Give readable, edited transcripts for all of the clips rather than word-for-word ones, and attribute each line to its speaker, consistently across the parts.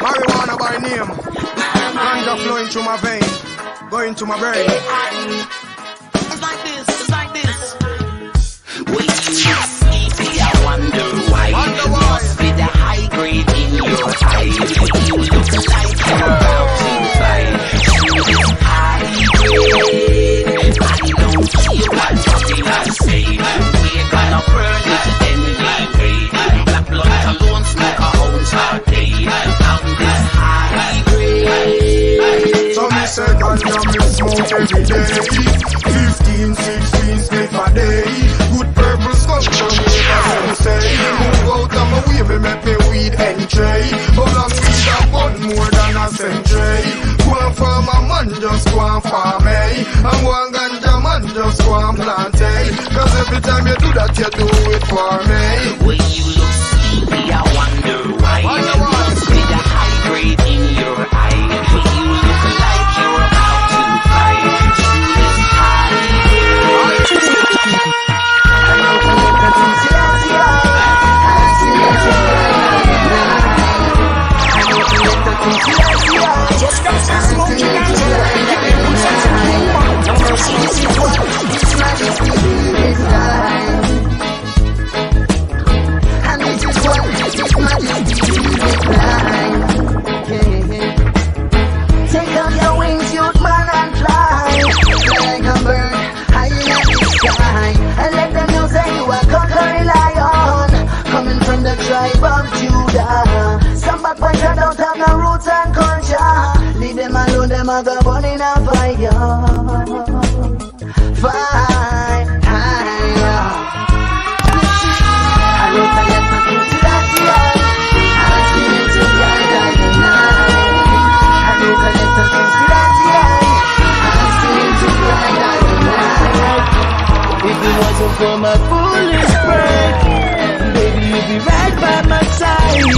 Speaker 1: Marijuana by name. Ganja flowing through my vein, going to my brain.
Speaker 2: It's like this, it's like this. When you sleepy, I wonder why. It must be the high grade in your eyes. You look like you're about to fight. It's high grade. I don't care what I say. We're gonna burn this enemy grade. Black blood alone smoke a whole hard day. I'm this high grade.
Speaker 1: So me say ganja me smoke every day. 15, 16 split a day. Good purple skunk from me, as say. Move out of my way, me make me weed entry. But long weed a bun more than a century. Go on farm a man, just go on farm, eh. And one ganja man, just go on plant, eh. Cause every time you do that, you do it for me.
Speaker 2: When you look sleepy, I wonder why. It must be the high grade in your eye. When you look like you're about to fly. This high
Speaker 3: just got some smoking and it's majesty is thine. And it is what His majesty is thine. Take up your wings, youth man, and fly. Fly like a bird, high in the sky. And let them know that you are conquering lion, coming from the tribe of Judah. Some backbiters don't have no roots and culture. Leave them alone, them are the burn in a fire. Fire. I don't forget my things to that year. I feel it to guide the night. I don't forget my things to that year. I feel it to guide the night.
Speaker 4: If it wasn't for my foolish pride, baby, you'd be right by my side.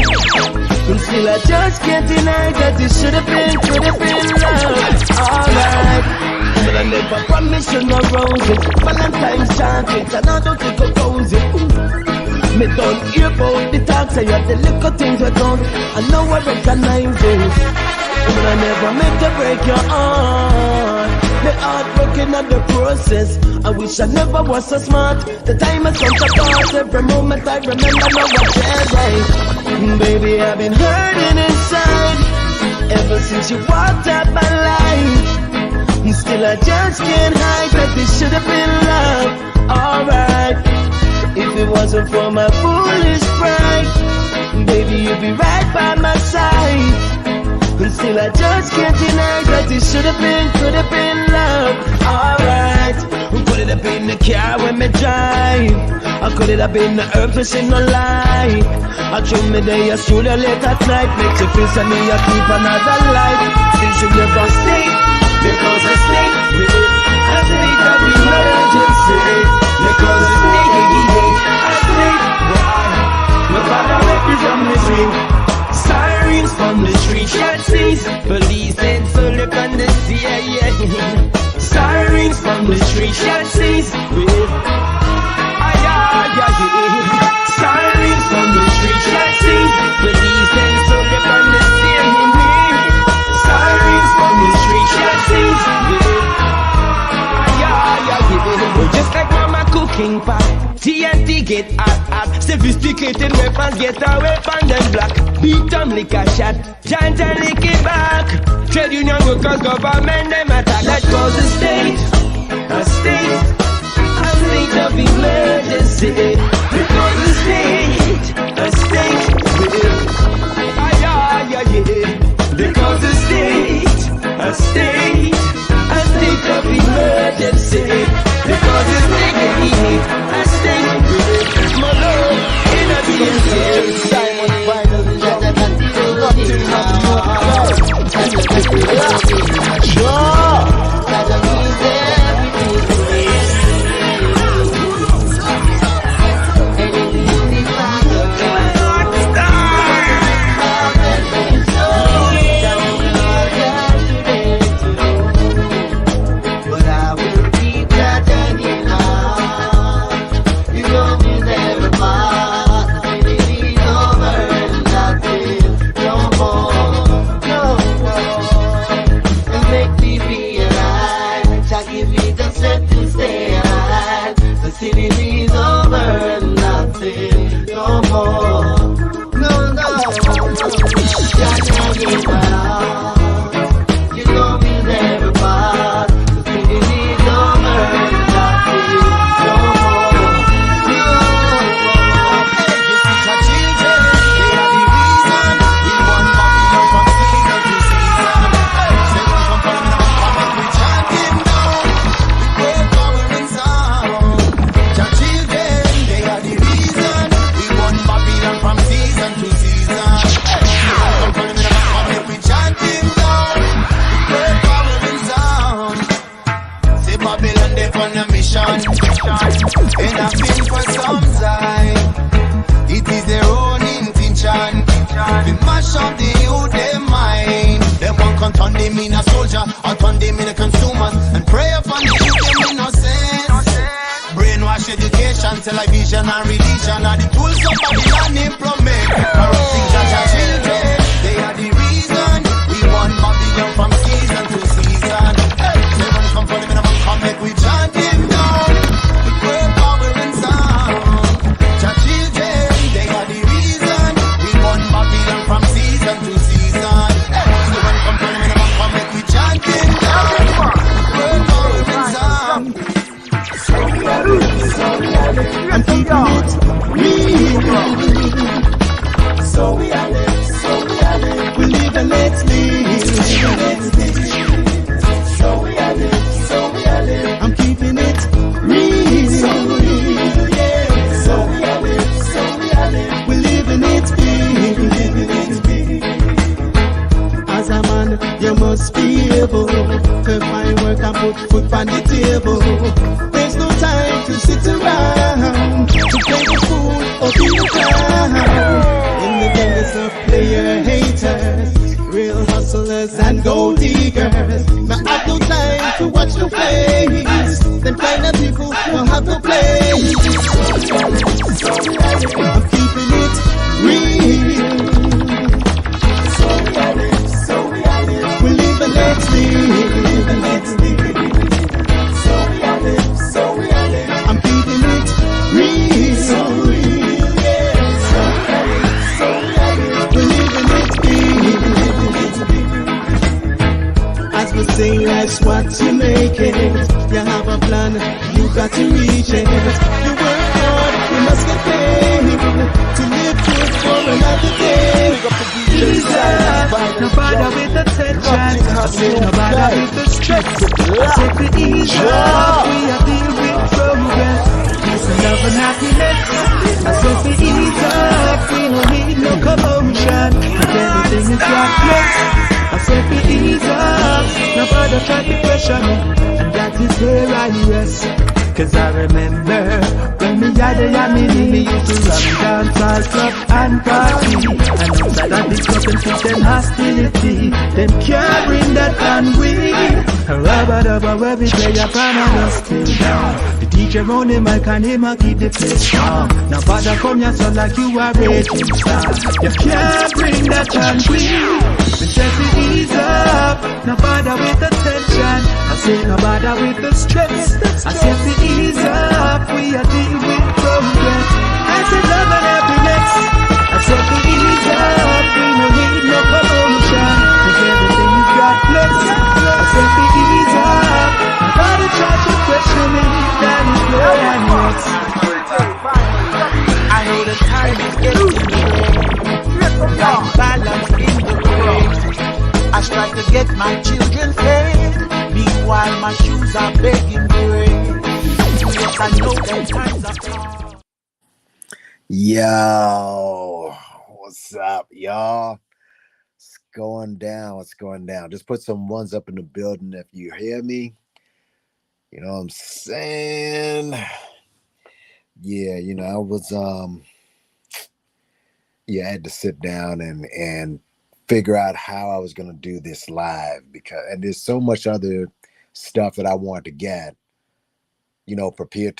Speaker 4: And still I just can't deny that it should have been love. Alright. But I never promised you no roses. Valentine's chocolates and I don't think I'll cozy. Me don't hear about the talk, say you have the little things I don't. I know I recognize it. But I never meant to break your heart. The heartbroken of the process. I wish I never was so smart. The time has come to pass. Every moment I remember now I share right. Baby, I've been hurting inside ever since you walked out my life. Still I just can't hide that this should have been love. Alright. If it wasn't for my foolish pride, baby, you'd be right by my side. And still I just can't deny that it should have been, could have been love. Alright. Could it have been the car when me drive? Or could it have been the herb fishing no light? I drew me there, you stood there late at night. Makes you feel me, you keep another life. Still should never stay, because I stay with it. I think of emergency, because I stay with it. I stay, why? No father represent me swing. Sirens from the street, shot seas. Police and so look on the sea, yeah. Sirens from the street, shot seas. With sirens from the street, shot seas. Police and so look on the sea, sirens from the street, shot seas. With just like mama cooking pot, TNT get hot. Sophisticated weapons get away from them black. Beat them like a shot, giant and lick it back. Trade union workers, government, them attack. That cause a state of emergency. Because a state, because a state of emergency. Because it's taking a state, my love, in a DMC. Diamond finally,
Speaker 3: till it is over, nothing no more. No, no, can't give my all. You know we'll never part. Till it is over, nothing no more. No, hey, you see your children, they are the reason we want Babylon from season to season. Say one come from the come and we chant him down. Great power and sound. Your children, they are the reason we want Babylon from season to season. Say one come from the come and we chant him down. Great power and sound. Say Babylon, they on a mission, and I've been for some time. It is their own intention to mash up the youth, their mind. Them one can turn them in a soldier or turn them in a consumer and pray upon the youth, them innocence. Brainwash education, television and religion are the tools of Babylon implement. Corrupting Jaja children, they are the reason we want Babylon from season to season. Hey, they want to come for them and come make we chant him down. The great power and sound. Your children, they are the reason we want Babylon from season to season. Hey, they want to come for them and come make we chant him down. The great power and sound.
Speaker 4: I'm keeping it real. So we are live. We live and let's live. So we are live. I'm keeping it real. Yeah. So we are live. We live and let's be. As a man, you must be able to find work and put food on the table. There's no time to sit around to play the fool or be around. In the days of player haters, real hustlers and gold diggers. Now I've no time to watch the plays. Them kind of people don't have no place. I'm keeping it real. We live and let's live. I'm keeping it real. We live and let's be. As we say, life's what you make it. You have a plan, you got to reach it. You work hard, you must get paid to live good for another day. Jesus, no bother with the tension. I say no bother with the stress. I say for ease up, we are deal with progress. Peace and love and happiness. I say for ease up, we don't need no commotion. Cause everything is godless. I say for ease up, no bother try to pressure me. And that is where I rest. Cause I remember when me had a yammy, me used to run dance club and party. And outside of the club and keep them hostility. Them can't bring that on we. Rabba where we play a pan and us still down. The DJ round the mic and him a keep the place strong. Now bother come your son like you are raging star. You can't bring that on we. Me say to ease up, no bother with the tension. I say no bother with the stress. I say to ease up, we are dealing with progress. I say love and happiness. I say to ease up, we no need no commotion. Cause everything is godless. I say to ease up, nobody try to question me. That is where I'm at. I know the time is getting late. Like balance in the race. I try to get my children fed. Meanwhile my shoes are begging bread. Yes, I know them times are hard.
Speaker 5: Yo, what's up, y'all? What's going down? What's going down? Just put some ones up in the building if you hear me. You know what I'm saying? Yeah, you know, I was I had to sit down and figure out how I was gonna do this live because there's so much other stuff that I want to get, you know, prepare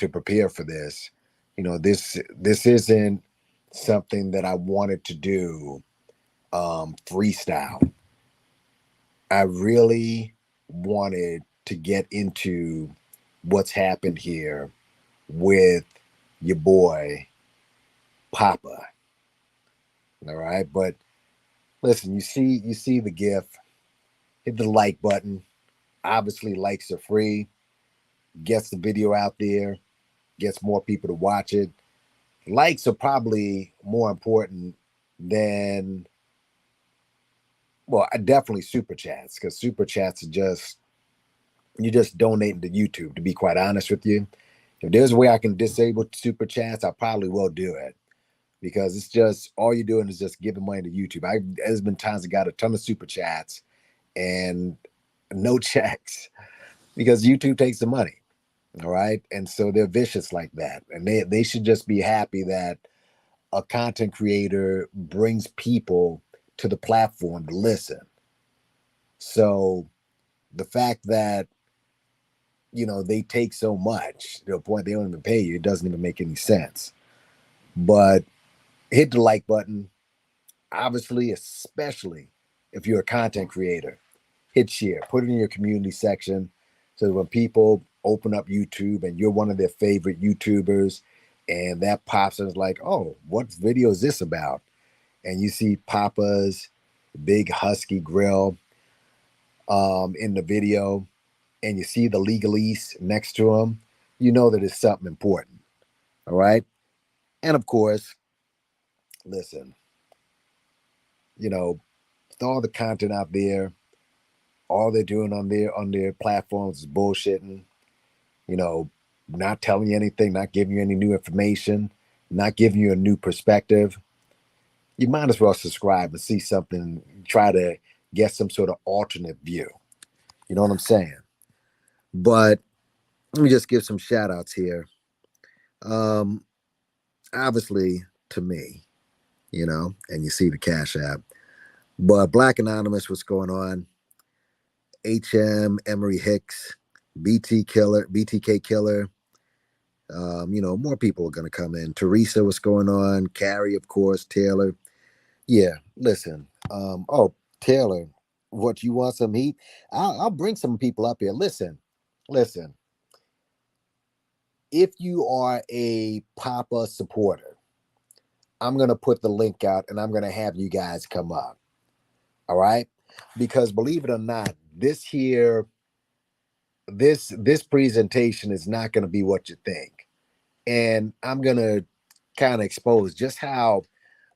Speaker 5: for this. You know, this isn't something that I wanted to do freestyle. I really wanted to get into what's happened here with your boy Papa. All right, but listen, you see the GIF, hit the like button. Obviously, likes are free. Gets the video out there, gets more people to watch it. Likes are probably more important than, well, definitely super chats, because super chats are just, you just donating to YouTube, to be quite honest with you. If there's a way I can disable super chats, I probably will do it, because it's just, all you're doing is just giving money to YouTube. There's been times I got a ton of super chats and no checks because YouTube takes the money. All right. And so they're vicious like that. And they should just be happy that a content creator brings people to the platform to listen. So the fact that, they take so much to a point they don't even pay you, it doesn't even make any sense. But hit the like button, obviously, especially if you're a content creator. Hit share, put it in your community section, so that when people open up YouTube and you're one of their favorite YouTubers, and that pops and it's like, oh, what video is this about? And you see Papa's big husky grill in the video, and you see the legalese next to him, you know that it's something important. All right. And of course, listen, with all the content out there, all they're doing on their platforms is bullshitting, not telling you anything, not giving you any new information, not giving you a new perspective. You might as well subscribe and see something, try to get some sort of alternate view. You know what I'm saying? But let me just give some shout outs here. Obviously to me, and you see the Cash App. But Black Anonymous, what's going on? HM, Emery Hicks, BTK Killer. More people are going to come in. Teresa, what's going on? Carrie, of course. Taylor. Yeah, listen. Taylor, what, you want some heat? I'll bring some people up here. Listen. If you are a Papa supporter, I'm going to put the link out and I'm going to have you guys come up. All right? Because believe it or not, this presentation is not going to be what you think. And I'm going to kind of expose just how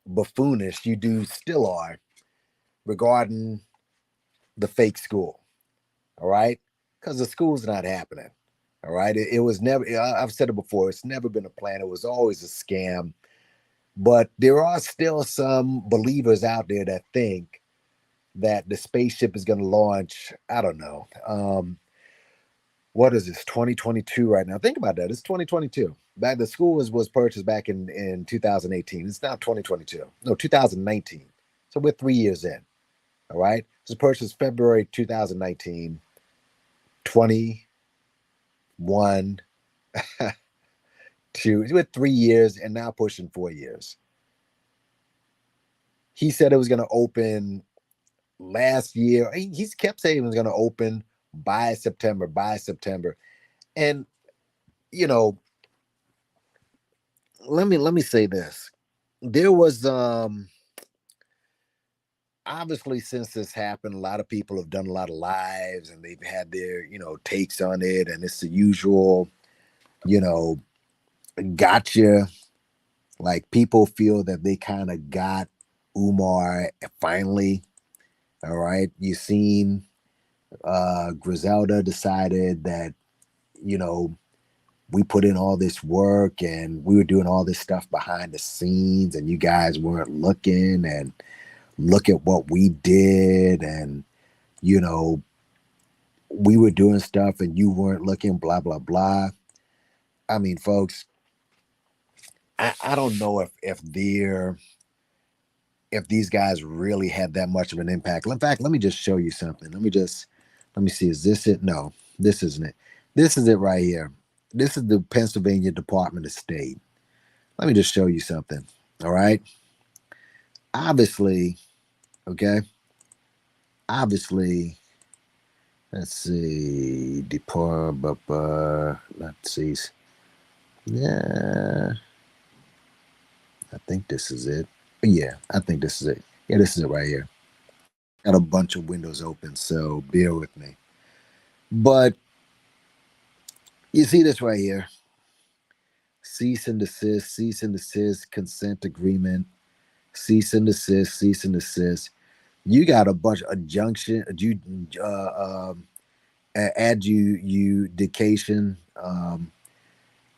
Speaker 5: buffoonish you do still are regarding the fake school. All right? Because the school's not happening. All right? It was never, I've said it before, it's never been a plan. It was always a scam. But there are still some believers out there that think that the spaceship is going to launch, I don't know. What is this, 2022 right now? Think about that. It's 2022. Back, the school was purchased back in 2018. It's now 2022. No, 2019. So we're 3 years in. All right. It was purchased February 2019. 21 2. We're 3 years and now pushing 4 years. He said it was going to open last year. He kept saying it was going to open by September. And let me say this. There was obviously, since this happened, a lot of people have done a lot of lives and they've had their takes on it, and it's the usual gotcha. Like, people feel that they kind of got Umar finally. All right, you seen Griselda decided that we put in all this work and we were doing all this stuff behind the scenes and you guys weren't looking, and look at what we did, and we were doing stuff and you weren't looking, blah blah blah. I mean, folks, I don't know if these guys really had that much of an impact. In fact, let me just show you something. Let me see, is this it? No, this isn't it. This is it right here. This is the Pennsylvania Department of State. Let me just show you something. All right. Obviously, okay. Obviously, let's see. Let's see. Yeah, I think this is it. Yeah, I think this is it. Yeah, this is it right here. Got a bunch of windows open, so bear with me. But you see this right here: cease and desist, consent agreement, cease and desist, cease and desist. You got a bunch of adjunction, adjudication,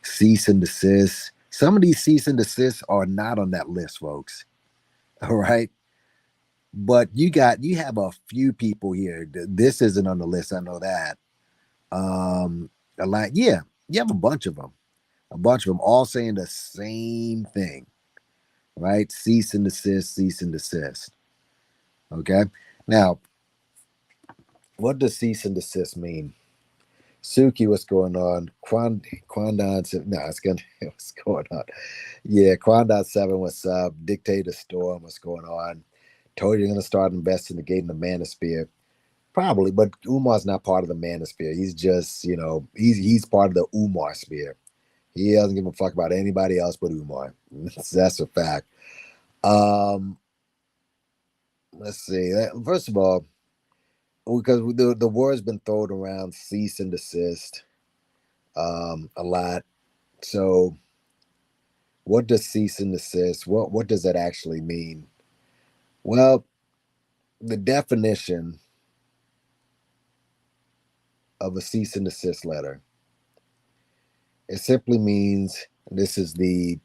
Speaker 5: cease and desist. Some of these cease and desists are not on that list, folks. All right. But you have a few people here. This isn't on the list. I know that. A lot. Yeah, you have a bunch of them. A bunch of them all saying the same thing, right? Cease and desist. Cease and desist. Okay. Now, what does cease and desist mean? Suki, what's going on? Quandon, no, it's gonna what's going on? Yeah, Quandon 7, what's up? Dictator Storm, what's going on? Told you you're gonna start investigating the manosphere. Probably, but Umar's not part of the manosphere. He's just, he's part of the Umar sphere. He doesn't give a fuck about anybody else but Umar. That's a fact. Um, let's see. First of all, because the word's been thrown around, cease and desist, a lot. So, what does cease and desist? What does that actually mean? Well, the definition of a cease and desist letter, it simply means, and this is the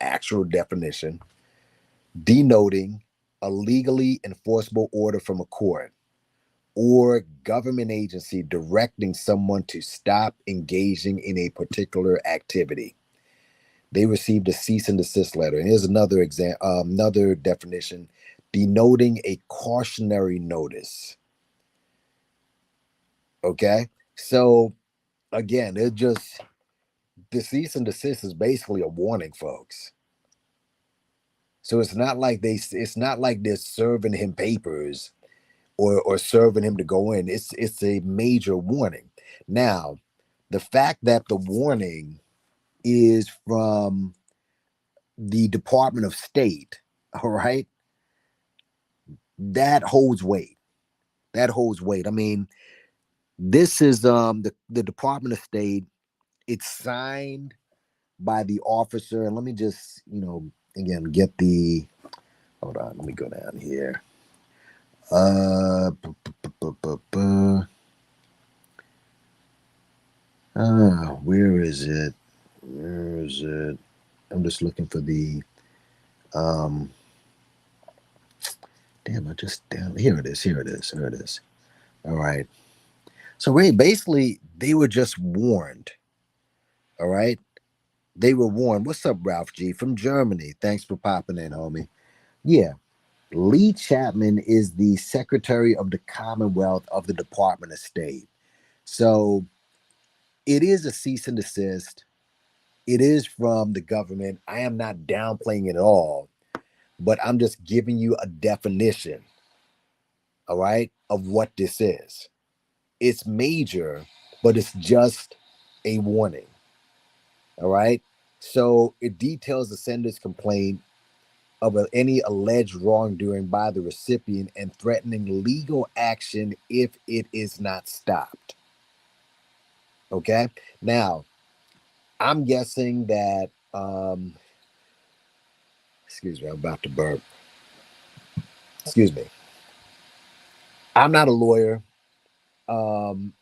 Speaker 5: actual definition, denoting a legally enforceable order from a court or government agency directing someone to stop engaging in a particular activity. They received a cease and desist letter. And here's another definition, denoting a cautionary notice. Okay, so again, the cease and desist is basically a warning, folks. So it's not like they're serving him papers or serving him to go in. It's a major warning. Now, the fact that the warning is from the Department of State, all right, that holds weight. That holds weight. I mean, this is the Department of State. It's signed by the officer, and let me just again get the. Hold on, let me go down here. Uh, where is it? Where is it? I'm just looking for the um damn, I just down here it is. Here it is. Here it is. All right. So basically they were just warned. All right. They were warned. What's up, Ralph G from Germany? Thanks for popping in, homie. Yeah. Lee Chapman is the Secretary of the Commonwealth of the Department of State. So it is a cease and desist. It is from the government. I am not downplaying it at all, but I'm just giving you a definition, all right, of what this is. It's major, but it's just a warning, all right? So it details the sender's complaint of any alleged wrongdoing by the recipient and threatening legal action if it is not stopped. Okay? Now, I'm guessing that, excuse me, I'm about to burp. Excuse me. I'm not a lawyer. I'm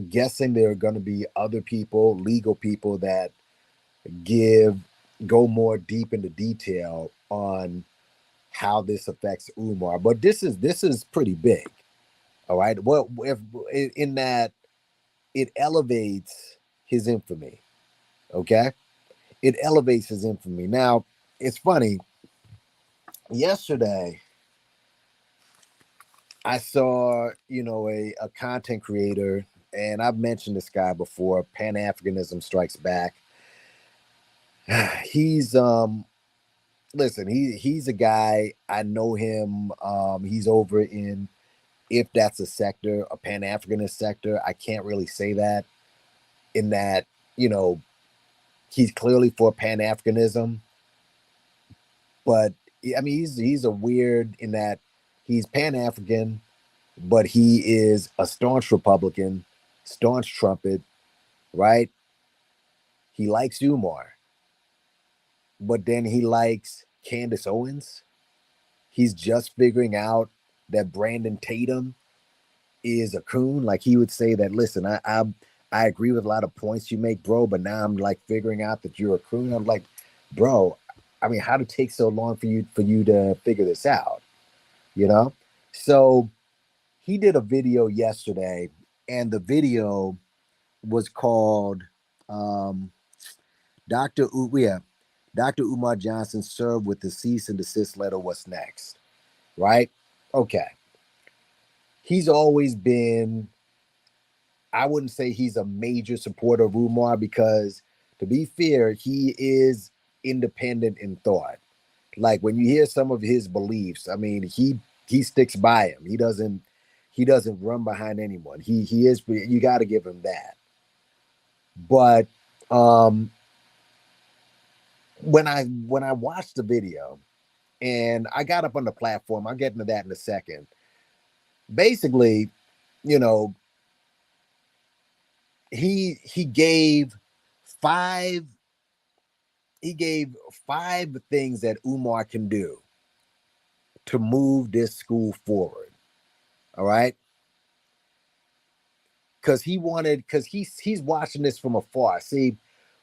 Speaker 5: guessing there are going to be other people, legal people, that go more deep into detail on how this affects Umar. But this is pretty big. All right. Well, if in that it elevates his infamy. Okay. It elevates his infamy. Now, it's funny. Yesterday, I saw, a content creator, and I've mentioned this guy before, Pan-Africanism Strikes Back. He's listen, he's a guy, I know him. He's over in, if that's a sector, a Pan-Africanist sector. I can't really say that, in that you know, he's clearly for Pan-Africanism, but I mean, he's a weird in that he's Pan-African, but he is a staunch Republican, staunch trumpet, right? He likes Umar, but then he likes Candace Owens. He's just figuring out that Brandon Tatum is a coon. Like he would say that, listen, I agree with a lot of points you make, bro, but now I'm like figuring out that you're a coon. I'm like, bro, I mean, how did it take so long for you to figure this out? You know? So he did a video yesterday, and the video was called Dr. Dr. Umar Johnson served with the cease and desist letter. What's next? Right? Okay. He's always been, I wouldn't say he's a major supporter of Umar because, to be fair, he is independent in thought. Like when you hear some of his beliefs, I mean, he sticks by him. He doesn't run behind anyone. He is, you got to give him that. But when I watched the video and I got up on the platform, I'll get into that in a second. Basically, you know, he gave five things that Umar can do to move this school forward. All right. Because he's watching this from afar. See,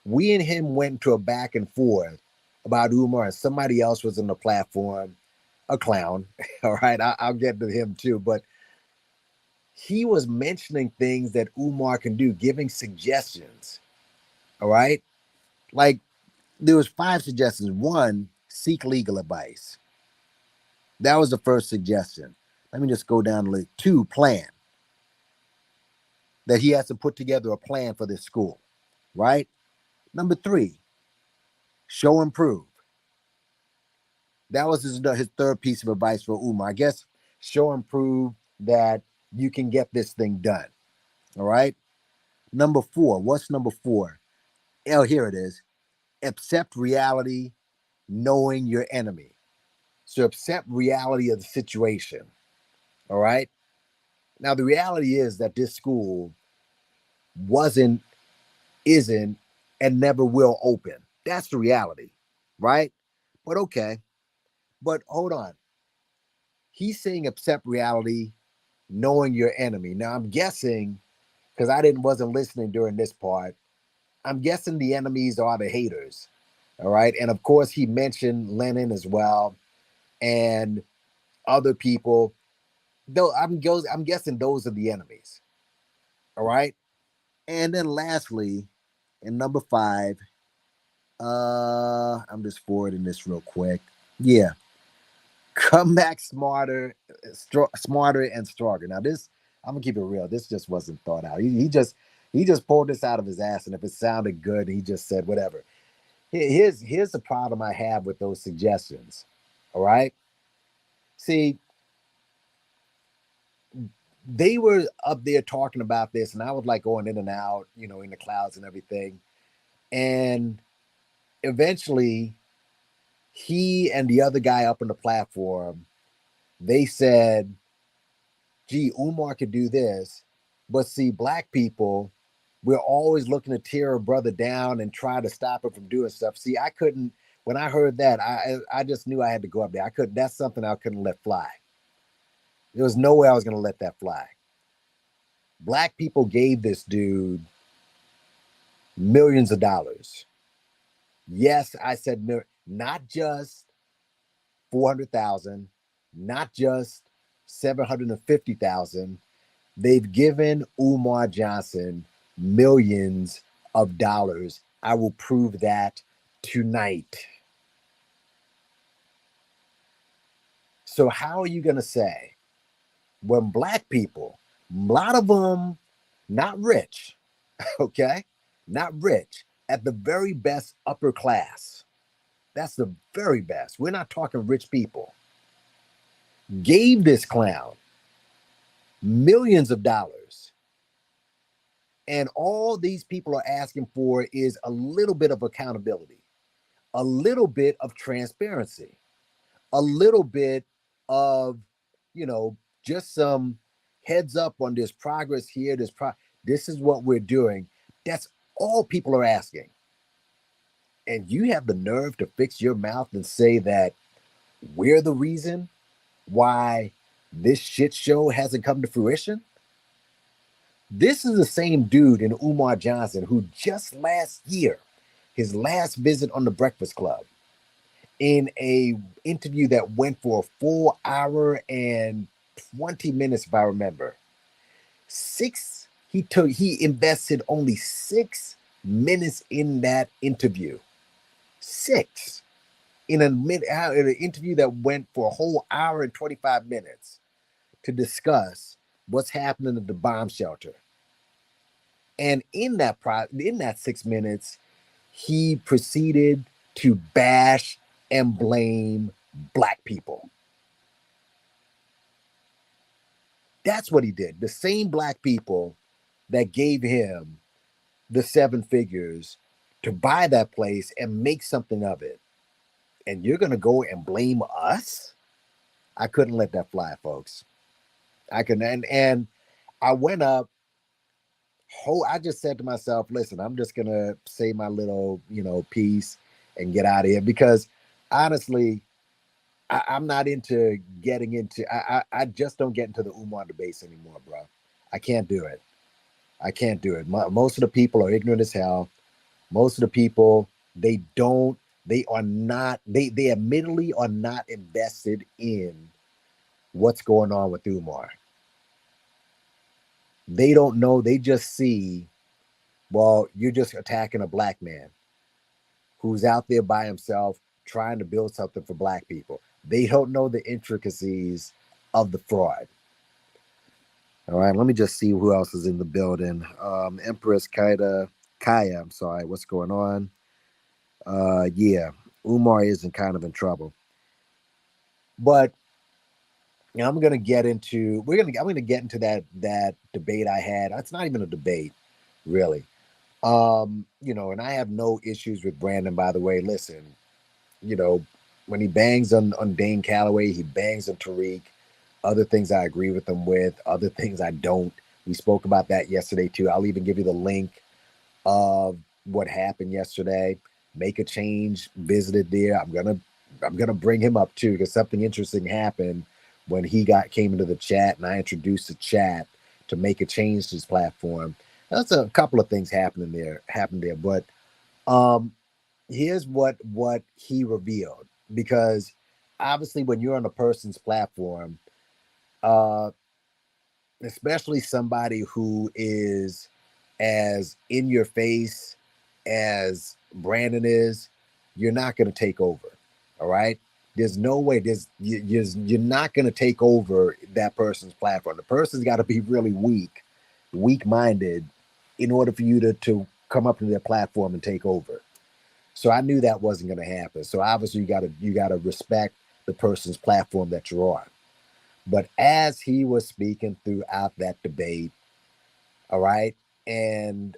Speaker 5: we and him went to a back and forth about Umar, and somebody else was on the platform, a clown. All right, I'll get to him too, but he was mentioning things that Umar can do, giving suggestions. All right, like there was 5 suggestions. 1, seek legal advice. That was the first suggestion. Let me just go down the list. 2, plan. That he has to put together a plan for this school, right? Number 3, show and prove. That was his third piece of advice for Umar. I guess show and prove that you can get this thing done. All right. Number 4. What's number 4? Oh, here it is. Accept reality, knowing your enemy. So accept reality of the situation. All right. Now, the reality is that this school isn't, and never will open. That's the reality. Right. But okay. But hold on. He's saying accept reality, knowing your enemy. Now I'm guessing, because wasn't listening during this part, I'm guessing the enemies are the haters. All right. And of course he mentioned Lenin as well and other people. Though I'm guessing those are the enemies. All right. And then lastly, in number 5, I'm just forwarding this real quick. Yeah. Come back smarter and stronger. Now this, I'm gonna keep it real. This just wasn't thought out. He just pulled this out of his ass, and if it sounded good, he just said whatever. Here's the problem I have with those suggestions. All right. See, they were up there talking about this, and I was like going in and out, you know, in the clouds and everything. And eventually, he and the other guy up on the platform, they said, gee, Umar could do this. But see, black people, we're always looking to tear a brother down and try to stop him from doing stuff. See, I couldn't, when I heard that, I just knew I had to go up there. That's something I couldn't let fly. There was no way I was going to let that fly. Black people gave this dude millions of dollars. Yes, I said not just 400,000, not just 750,000. They've given Umar Johnson millions of dollars. I will prove that tonight. So how are you going to say when black people, a lot of them not rich, okay, not rich, at the very best upper class, that's the very best, we're not talking rich people, gave this clown millions of dollars, And all these people are asking for is a little bit of accountability, a little bit of transparency, a little bit of, just some heads up on this progress here. This is what we're doing. That's all people are asking. And you have the nerve to fix your mouth and say that we're the reason why this shit show hasn't come to fruition? This is the same dude in Umar Johnson who just last year, his last visit on the Breakfast Club, in a interview that went for a full hour and 20 minutes, if I remember. He invested only 6 minutes in that interview. 6 in an interview that went for a whole hour and 25 minutes to discuss what's happening at the bomb shelter. And in that 6 minutes, he proceeded to bash and blame Black people. That's what he did. The same Black people that gave him the 7 figures to buy that place and make something of it. And you're going to go and blame us? I couldn't let that fly, folks. I couldn't. And I went up. I just said to myself, listen, I'm just going to say my little, piece and get out of here. Because honestly, I'm not into getting into, I just don't get into the Umar debates anymore, bro. I can't do it. Most of the people are ignorant as hell. Most of the people, they admittedly are not invested in what's going on with Umar. They don't know. They just see, well, you're just attacking a Black man who's out there by himself trying to build something for Black people. They don't know the intricacies of the fraud. All right, let me just see who else is in the building. Empress Kaya, I'm sorry, what's going on? Yeah, Umar isn't kind of in trouble. But I'm gonna get into that debate I had. It's not even a debate, really. And I have no issues with Brandon, by the way. Listen, when he bangs on Dane Calloway, he bangs on Tariq. Other things I agree with him with, other things I don't. We spoke about that yesterday too. I'll even give you the link of what happened yesterday. Make a Change visited there. I'm gonna bring him up too, because something interesting happened when he came into the chat, and I introduced the chat to Make a Change to his platform. That's a couple of things happened there. But here's what he revealed, because obviously when you're on a person's platform, especially somebody who is as in your face as Brandon is, you're not going to take over. All right. There's no way you're not going to take over that person's platform. The person's got to be really weak-minded in order for you to come up to their platform and take over. So I knew that wasn't going to happen. So obviously you got to respect the person's platform that you're on. But as he was speaking throughout that debate, all right, and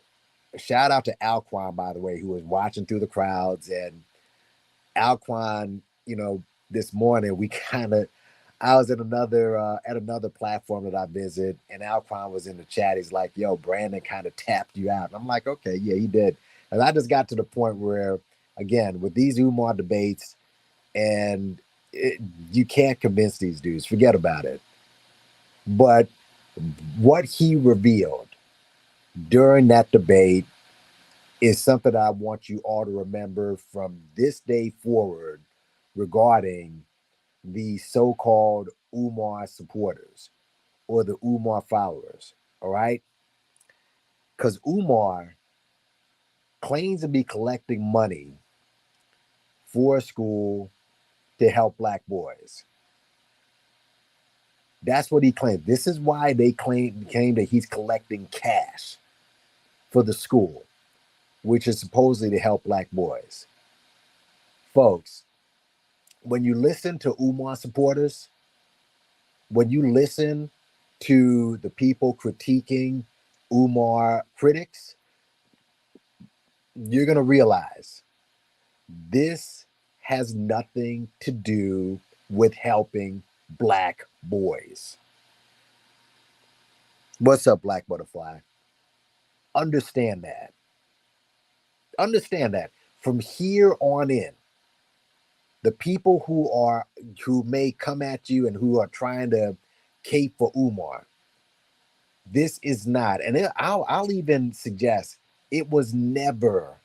Speaker 5: shout out to Alquan, by the way, who was watching through the crowds. And Alquan, this morning I was at another platform that I visit, and Alquan was in the chat. He's like, yo, Brandon kind of tapped you out. And I'm like, okay, yeah, he did. And I just got to the point where, again, with these Umar debates, and you can't convince these dudes. Forget about it. But what he revealed during that debate is something that I want you all to remember from this day forward regarding the so-called Umar supporters or the Umar followers. All right? Because Umar claims to be collecting money for a school to help Black boys. That's what he claimed. This is why they claim that he's collecting cash for the school, which is supposedly to help Black boys. Folks, when you listen to Umar supporters, when you listen to the people critiquing Umar critics, you're going to realize this has nothing to do with helping black boys. What's up, Black Butterfly? Understand that. Understand that. From here on in, the people who may come at you and who are trying to cape for Umar, this is not, and I'll even suggest it was never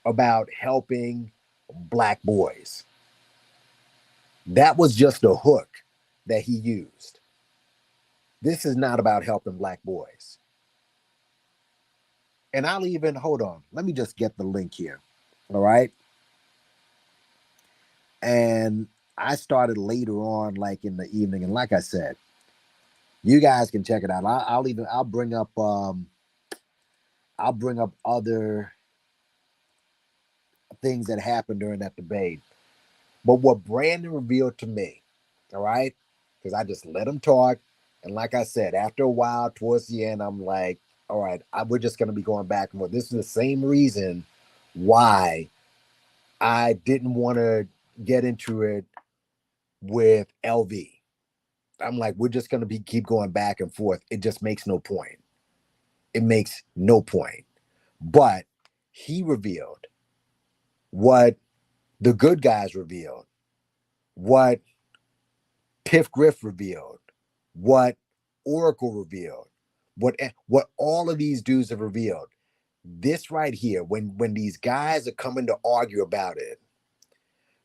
Speaker 5: about helping black boys. That was just a hook that he used. This is not about helping black boys. And I'll even, hold on, let me just get the link here. All right. And I started later on, like in the evening. And like I said, you guys can check it out. I'll bring up other things that happened during that debate. But what Brandon revealed to me, all right, because I just let him talk. And like I said, after a while, towards the end, I'm like, all right, we're just going to be going back and forth. This is the same reason why I didn't want to get into it with LV. I'm like, we're just going to keep going back and forth. It just makes no point. It makes no point. But he revealed what the good guys revealed, what Tiff Griff revealed, what Oracle revealed, what all of these dudes have revealed. This right here, when these guys are coming to argue about it,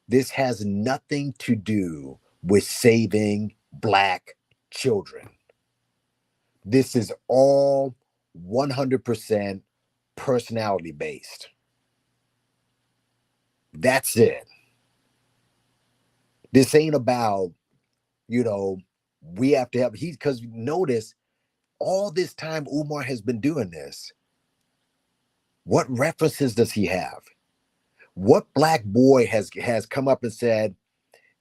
Speaker 5: this has nothing to do with saving black children. This is all 100% personality based. That's it. This ain't about, we have to help. Because notice all this time Umar has been doing this. What references does he have? What black boy has come up and said,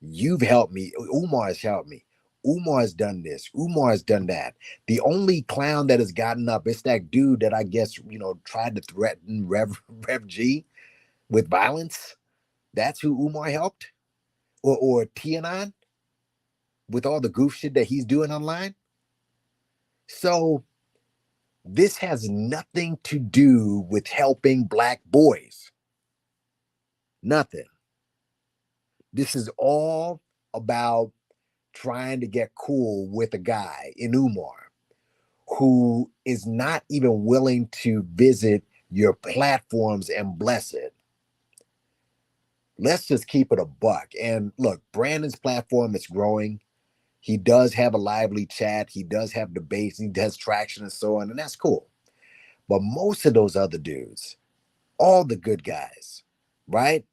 Speaker 5: you've helped me, Umar has helped me, Umar has done this, Umar has done that? The only clown that has gotten up is that dude that I guess, tried to threaten Rev G with violence. That's who Umar helped? Or Tianon with all the goof shit that he's doing online? So this has nothing to do with helping black boys. Nothing. This is all about trying to get cool with a guy in Umar who is not even willing to visit your platforms and bless it. Let's just keep it a buck. And look, Brandon's platform is growing. He does have a lively chat. He does have debates. He does traction and so on. And that's cool. But most of those other dudes, all the good guys, right?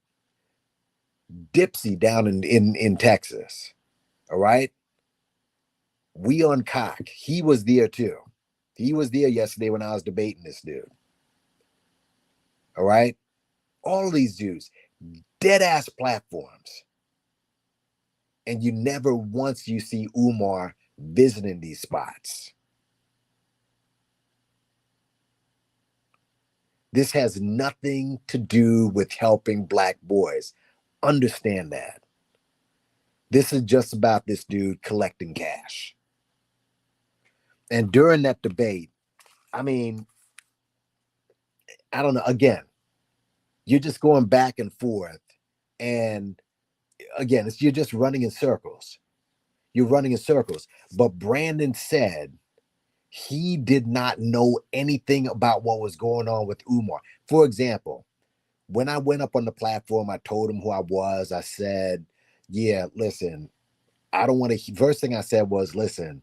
Speaker 5: Dipsy down in Texas, all right? We on Cock. He was there too. He was there yesterday when I was debating this dude. All right? All of these dudes, dead ass platforms. And you never once you see Umar visiting these spots. This has nothing to do with helping black boys. Understand that. This is just about this dude collecting cash. And during that debate, I mean, I don't know, again, you're just going back and forth. And again, you're just running in circles. You're running in circles. But Brandon said he did not know anything about what was going on with Umar. For example, when I went up on the platform, I told him who I was. I said, yeah, listen, I don't want to. First thing I said was, listen,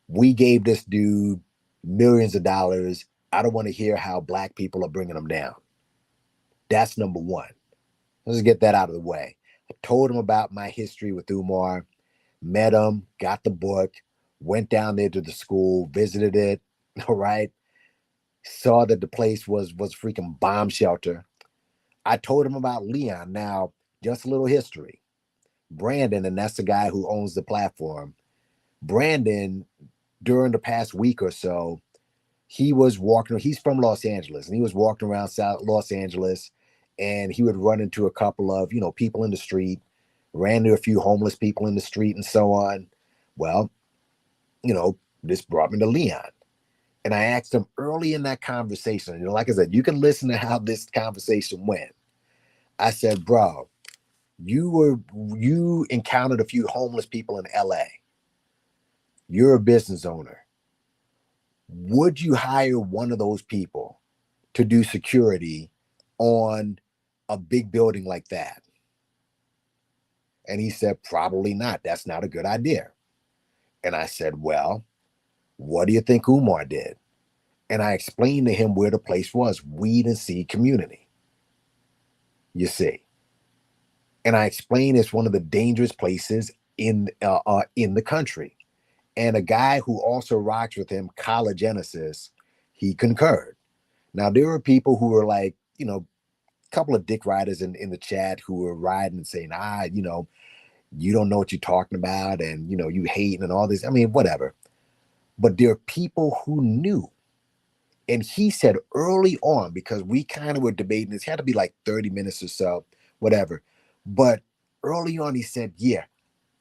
Speaker 5: we gave this dude millions of dollars. I don't want to hear how black people are bringing them down. That's number one. Let's get that out of the way. I told him about my history with Umar, met him, got the book, went down there to the school, visited it, all right? Saw that the place was a freaking bomb shelter. I told him about Leon. Now, just a little history. Brandon, and that's the guy who owns the platform. Brandon, during the past week or so, he was walking, he's from Los Angeles, and he was walking around South Los Angeles, and he would run into a couple of, people in the street, ran into a few homeless people in the street and so on. Well, this brought me to Leon. And I asked him early in that conversation, like I said, you can listen to how this conversation went. I said, bro, you encountered a few homeless people in LA. You're a business owner. Would you hire one of those people to do security on a big building like that? And he said, probably not. That's not a good idea. And I said, well, what do you think Umar did? And I explained to him where the place was, Weed and Seed Community. You see. And I explained it's one of the dangerous places in the country. And a guy who also rocks with him, Collagenesis, he concurred. Now, there were people who were like, a couple of dick riders in the chat who were riding and saying, you don't know what you're talking about, and, you hating and all this. I mean, whatever. But there are people who knew. And he said early on, because we kind of were debating, this had to be like 30 minutes or so, whatever. But early on, he said, yeah,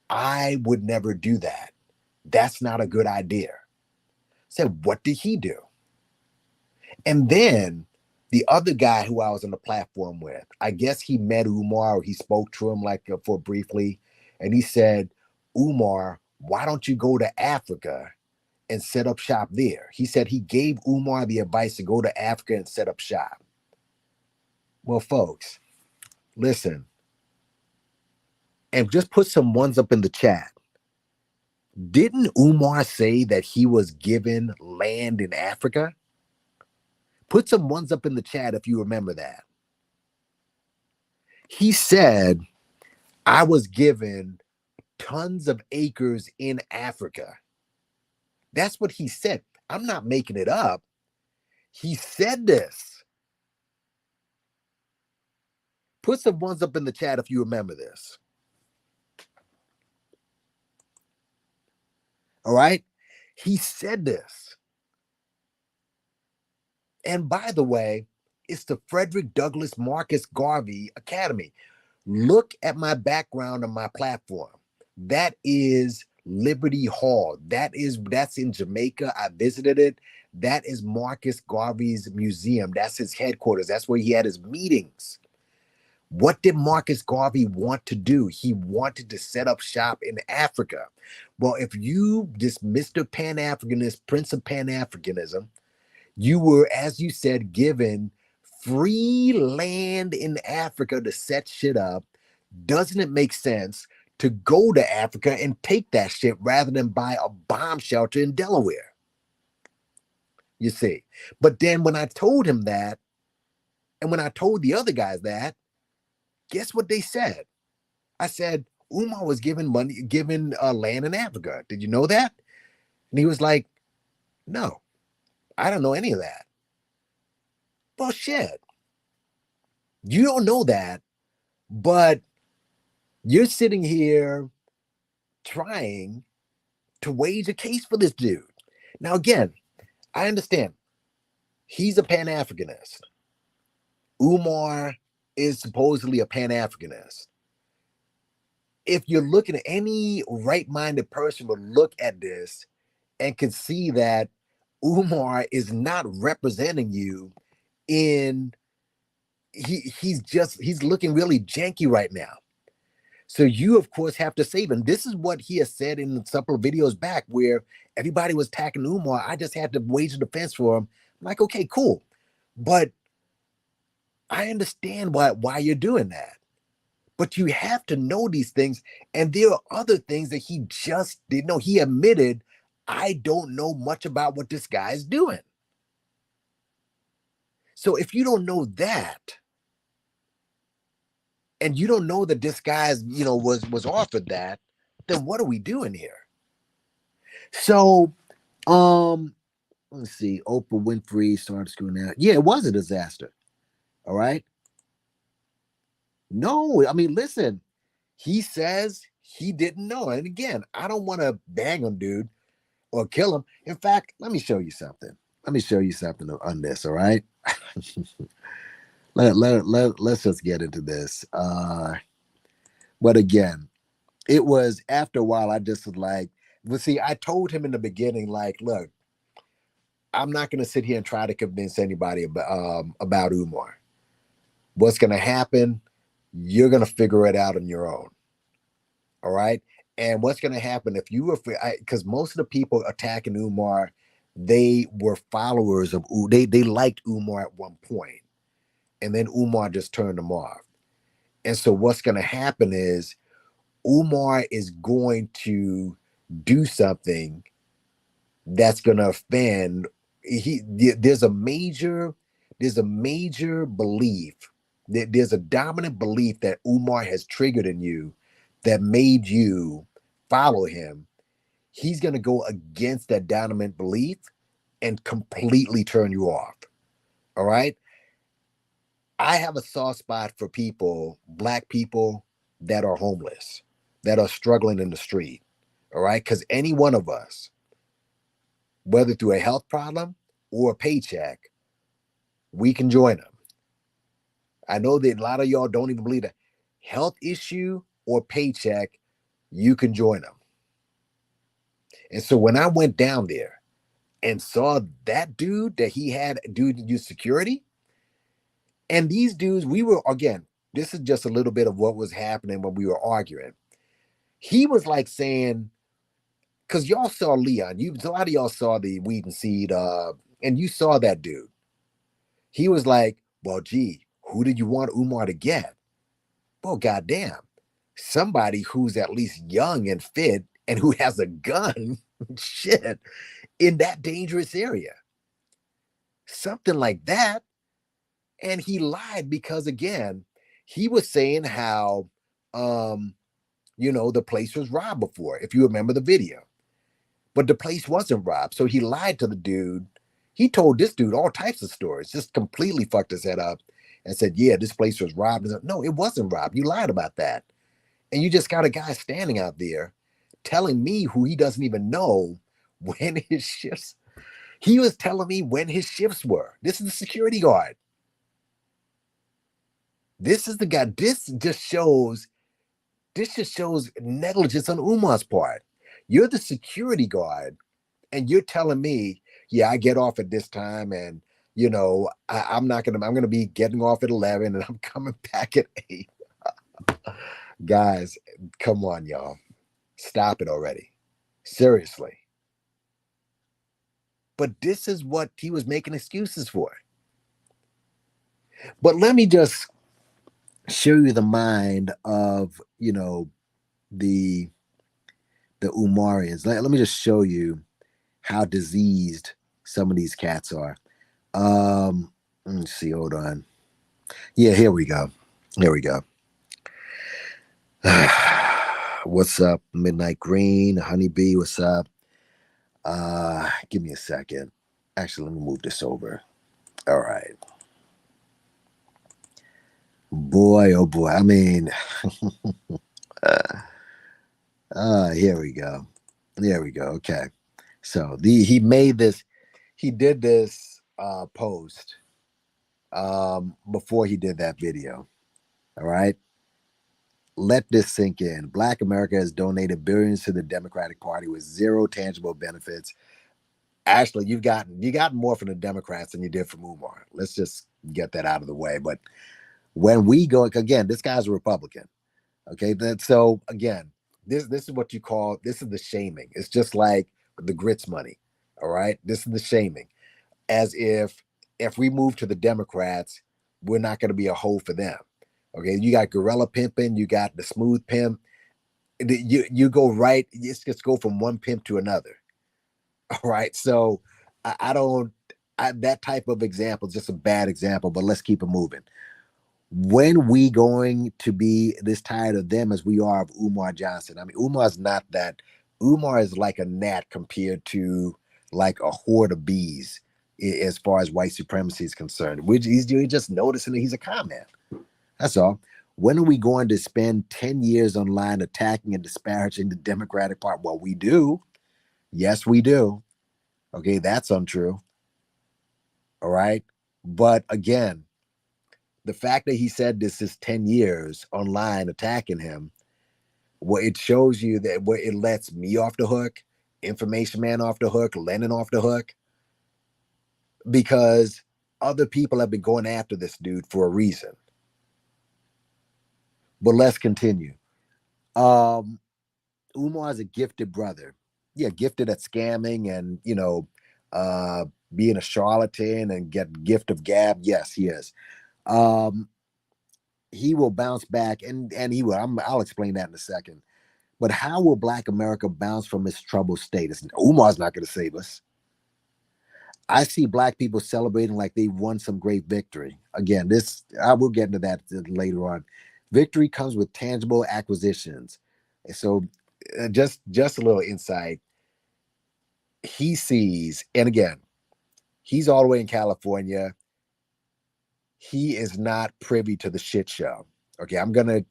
Speaker 5: I would never do that. That's not a good idea. I said, what did he do? And then the other guy who I was on the platform with, I guess he met Umar, or he spoke to him for briefly. And he said, Umar, why don't you go to Africa and set up shop there? He said he gave Umar the advice to go to Africa and set up shop. Well, folks, listen, and just put some ones up in the chat. Didn't Umar say that he was given land in Africa? Put some ones up in the chat if you remember that. He said, I was given tons of acres in Africa. That's what he said. I'm not making it up. He said this. Put some ones up in the chat if you remember this. All right? He said this. And by the way, it's the Frederick Douglass Marcus Garvey Academy. Look at my background on my platform. That is Liberty Hall. That's in Jamaica. I visited it. That is Marcus Garvey's museum. That's his headquarters. That's where he had his meetings. What did Marcus Garvey want to do? He wanted to set up shop in Africa. Well, if you, this Mr. Pan-Africanist, Prince of Pan-Africanism, you were, as you said, given free land in Africa to set shit up. Doesn't it make sense to go to Africa and take that shit rather than buy a bomb shelter in Delaware? You see. But then when I told him that, and when I told the other guys that, guess what they said? I said, Umar was given land in Africa. Did you know that? And he was like, no, I don't know any of that. Well, shit. You don't know that, but you're sitting here trying to wage a case for this dude. Now, again, I understand. He's a Pan-Africanist. Umar is supposedly a Pan-Africanist. If you're looking at any right-minded person would look at this and can see that Umar is not representing you in, he's looking really janky right now. So you, of course, have to save him. This is what he has said in a couple of videos back where everybody was attacking Umar. I just had to wage a defense for him. I'm like, okay, cool. But I understand why you're doing that. But you have to know these things. And there are other things that he just didn't know. He admitted, I don't know much about what this guy is doing. So if you don't know that, and you don't know that this guy's, was offered that, then what are we doing here? So, let's see. Oprah Winfrey started screwing out. Yeah, it was a disaster. All right. No, I mean, listen, he says he didn't know. And again, I don't want to bang on dude or kill him. In fact, let me show you something. let me show you something on this. All right. Let's just get into this. But again, it was after a while, I just was like, well, see, I told him in the beginning, like, look, I'm not going to sit here and try to convince anybody about Umar. What's going to happen? You're going to figure it out on your own. All right. And what's going to happen if you were, because most of the people attacking Umar, they were followers of, they liked Umar at one point, and then Umar just turned them off. And so what's going to happen is Umar is going to do something that's going to offend. There's a major belief, there's a dominant belief that Umar has triggered in you that made you follow him. He's going to go against that dominant belief and completely turn you off. All right. I have a soft spot for people, Black people that are homeless, that are struggling in the street. All right. Because any one of us, whether through a health problem or a paycheck, we can join them. I know that a lot of y'all don't even believe that. Health issue or paycheck, you can join them. And so when I went down there and saw that dude that he had, dude to use security, and these dudes, we were, again, this is just a little bit of what was happening when we were arguing. He was like saying, because y'all saw Leon, a lot of y'all saw the Weed and Seed, and you saw that dude. He was like, well, gee, who did you want Umar to get? Well, goddamn, somebody who's at least young and fit and who has a gun, shit, in that dangerous area. Something like that. And he lied because, again, he was saying how, the place was robbed before, if you remember the video. But the place wasn't robbed. So he lied to the dude. He told this dude all types of stories, just completely fucked his head up and said, yeah, this place was robbed. No, it wasn't robbed. You lied about that. And you just got a guy standing out there telling me who he doesn't even know when his shifts. He was telling me when his shifts were. This is the security guard. This is the guy. This just shows negligence on Umar's part. You're the security guard, and you're telling me, yeah, I get off at this time, and I'm gonna be getting off at 11, and I'm coming back at 8. Guys, come on, y'all. Stop it already. Seriously. But this is what he was making excuses for. But let me just show you the mind of, the Umarians. Let me just show you how diseased some of these cats are. Let's see, hold on. Yeah, here we go. What's up, Midnight Green, Honeybee? What's up? Give me a second. Actually, let me move this over. All right. Boy, oh boy. I mean, here we go. Okay. So he did this post before he did that video. All right. Let this sink in. Black America has donated billions to the Democratic Party with zero tangible benefits. Actually, you've gotten more from the Democrats than you did from Umar. Let's just get that out of the way. But when we go, again, this guy's a Republican. Okay. So again, this is what you call, this is the shaming. It's just like the grits money. All right. This is the shaming. As if we move to the Democrats, we're not going to be a hoe for them. Okay. You got gorilla pimping. You got the smooth pimp. You go right. It's just go from one pimp to another. All right. So that type of example is just a bad example, but let's keep it moving. When we going to be this tired of them as we are of Umar Johnson? I mean, Umar's not that. Umar is like a gnat compared to like a horde of bees as far as white supremacy is concerned. You're just noticing that he's a comment. That's all. When are we going to spend 10 years online attacking and disparaging the Democratic Party? Well, we do. Yes, we do. Okay, that's untrue. All right. But again, the fact that he said this is 10 years online attacking him, well, it shows you that where it lets me off the hook, Information Man off the hook, Lennon off the hook, because other people have been going after this dude for a reason. But let's continue. Umar's a gifted brother. Yeah, gifted at scamming and, uh, being a charlatan and get gift of gab. Yes, he is. Um, he will bounce back, and he will. I'll explain that in a second. But how will Black America bounce from its troubled status? Umar's not going to save us. I see Black people celebrating like they won some great victory. Again, I will get into that later on. Victory comes with tangible acquisitions. So, just a little insight. He sees, and again, he's all the way in California. He is not privy to the shit show. Okay, I'm gonna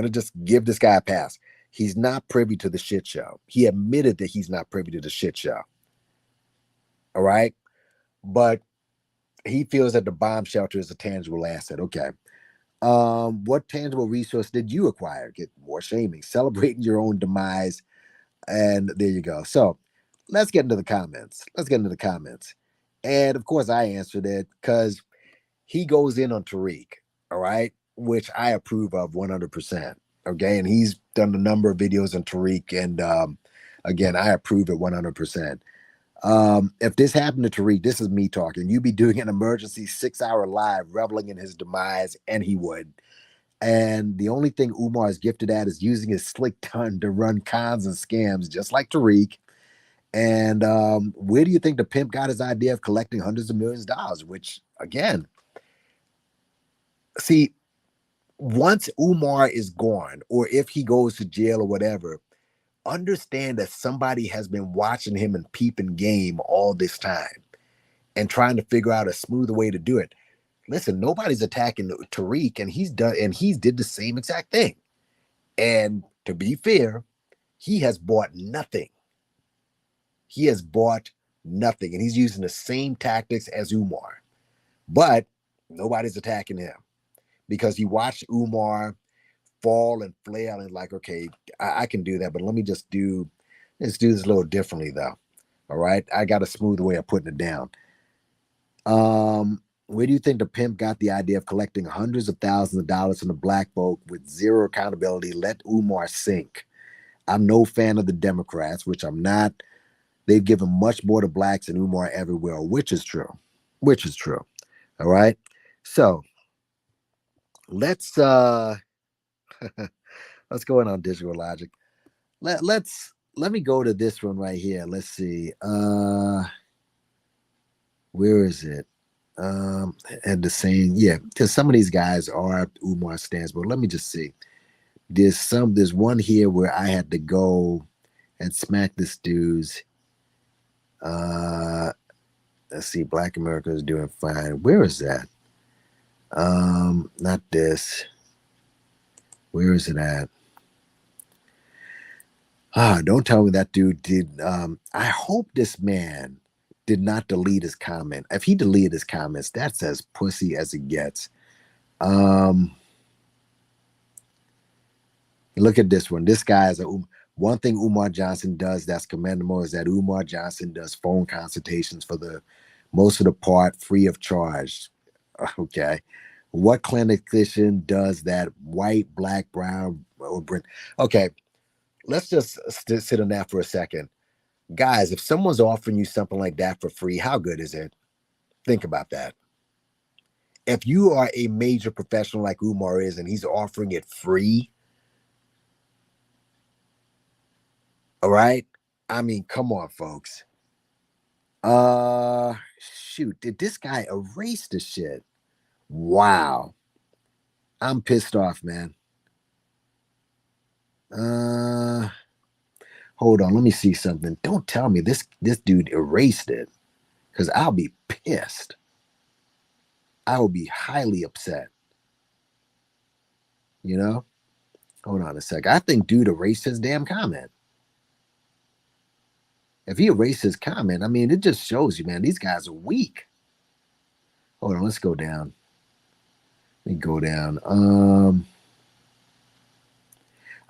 Speaker 5: just give this guy a pass. He's not privy to the shit show. He admitted that he's not privy to the shit show. All right, but he feels that the bomb shelter is a tangible asset. Okay. What tangible resource did you acquire? Get more shaming, celebrating your own demise. And there you go. So let's get into the comments. And of course, I answered it because he goes in on Tariq, all right, which I approve of 100%. Okay. And he's done a number of videos on Tariq. And again, I approve it 100%. If this happened to Tariq, this is me talking, you'd be doing an emergency 6-hour live reveling in his demise, and he would. And the only thing Umar is gifted at is using his slick tongue to run cons and scams, just like Tariq. And where do you think the pimp got his idea of collecting hundreds of millions of dollars? Which, again, see, once Umar is gone, or if he goes to jail or whatever, understand that somebody has been watching him and peeping game all this time and trying to figure out a smoother way to do it. Listen, nobody's attacking Tariq, and he's did the same exact thing. And to be fair, he has bought nothing. And he's using the same tactics as Umar. But nobody's attacking him because he watched Umar fall and flail and like, okay, I can do that, but let me just do this a little differently though. All right, I got a smooth way of putting it down. Where do you think the pimp got the idea of collecting hundreds of thousands of dollars from the black folk with zero accountability? Let Umar sink. I'm no fan of the Democrats, which I'm not. They've given much more to blacks than Umar everywhere, which is true. All right, so let's let's go in on digital logic. Let me go to this one right here. Let's see. Where is it? And the same, yeah, because some of these guys are Umar stands, but let me just see. There's one here where I had to go and smack this dude's. Let's see, Black America is doing fine. Where is that? Not this. Where is it at? Don't tell me that dude did. I hope this man did not delete his comment. If he deleted his comments, that's as pussy as it gets. Look at this one. This guy is one thing Umar Johnson does that's commendable is that Umar Johnson does phone consultations for the most of the part free of charge. Okay. What clinician does that? White, black, brown, or Brit? Okay. Let's just sit on that for a second. Guys, if someone's offering you something like that for free, how good is it? Think about that. If you are a major professional like Umar is and he's offering it free, all right? I mean, come on, folks. Shoot, did this guy erase the shit? Wow. I'm pissed off, man. Hold on, let me see something. Don't tell me this dude erased it, because I'll be pissed. I will be highly upset. You know? Hold on a sec. I think dude erased his damn comment. If he erased his comment, I mean, it just shows you, man, these guys are weak. Hold on, let's go down. Let me go down.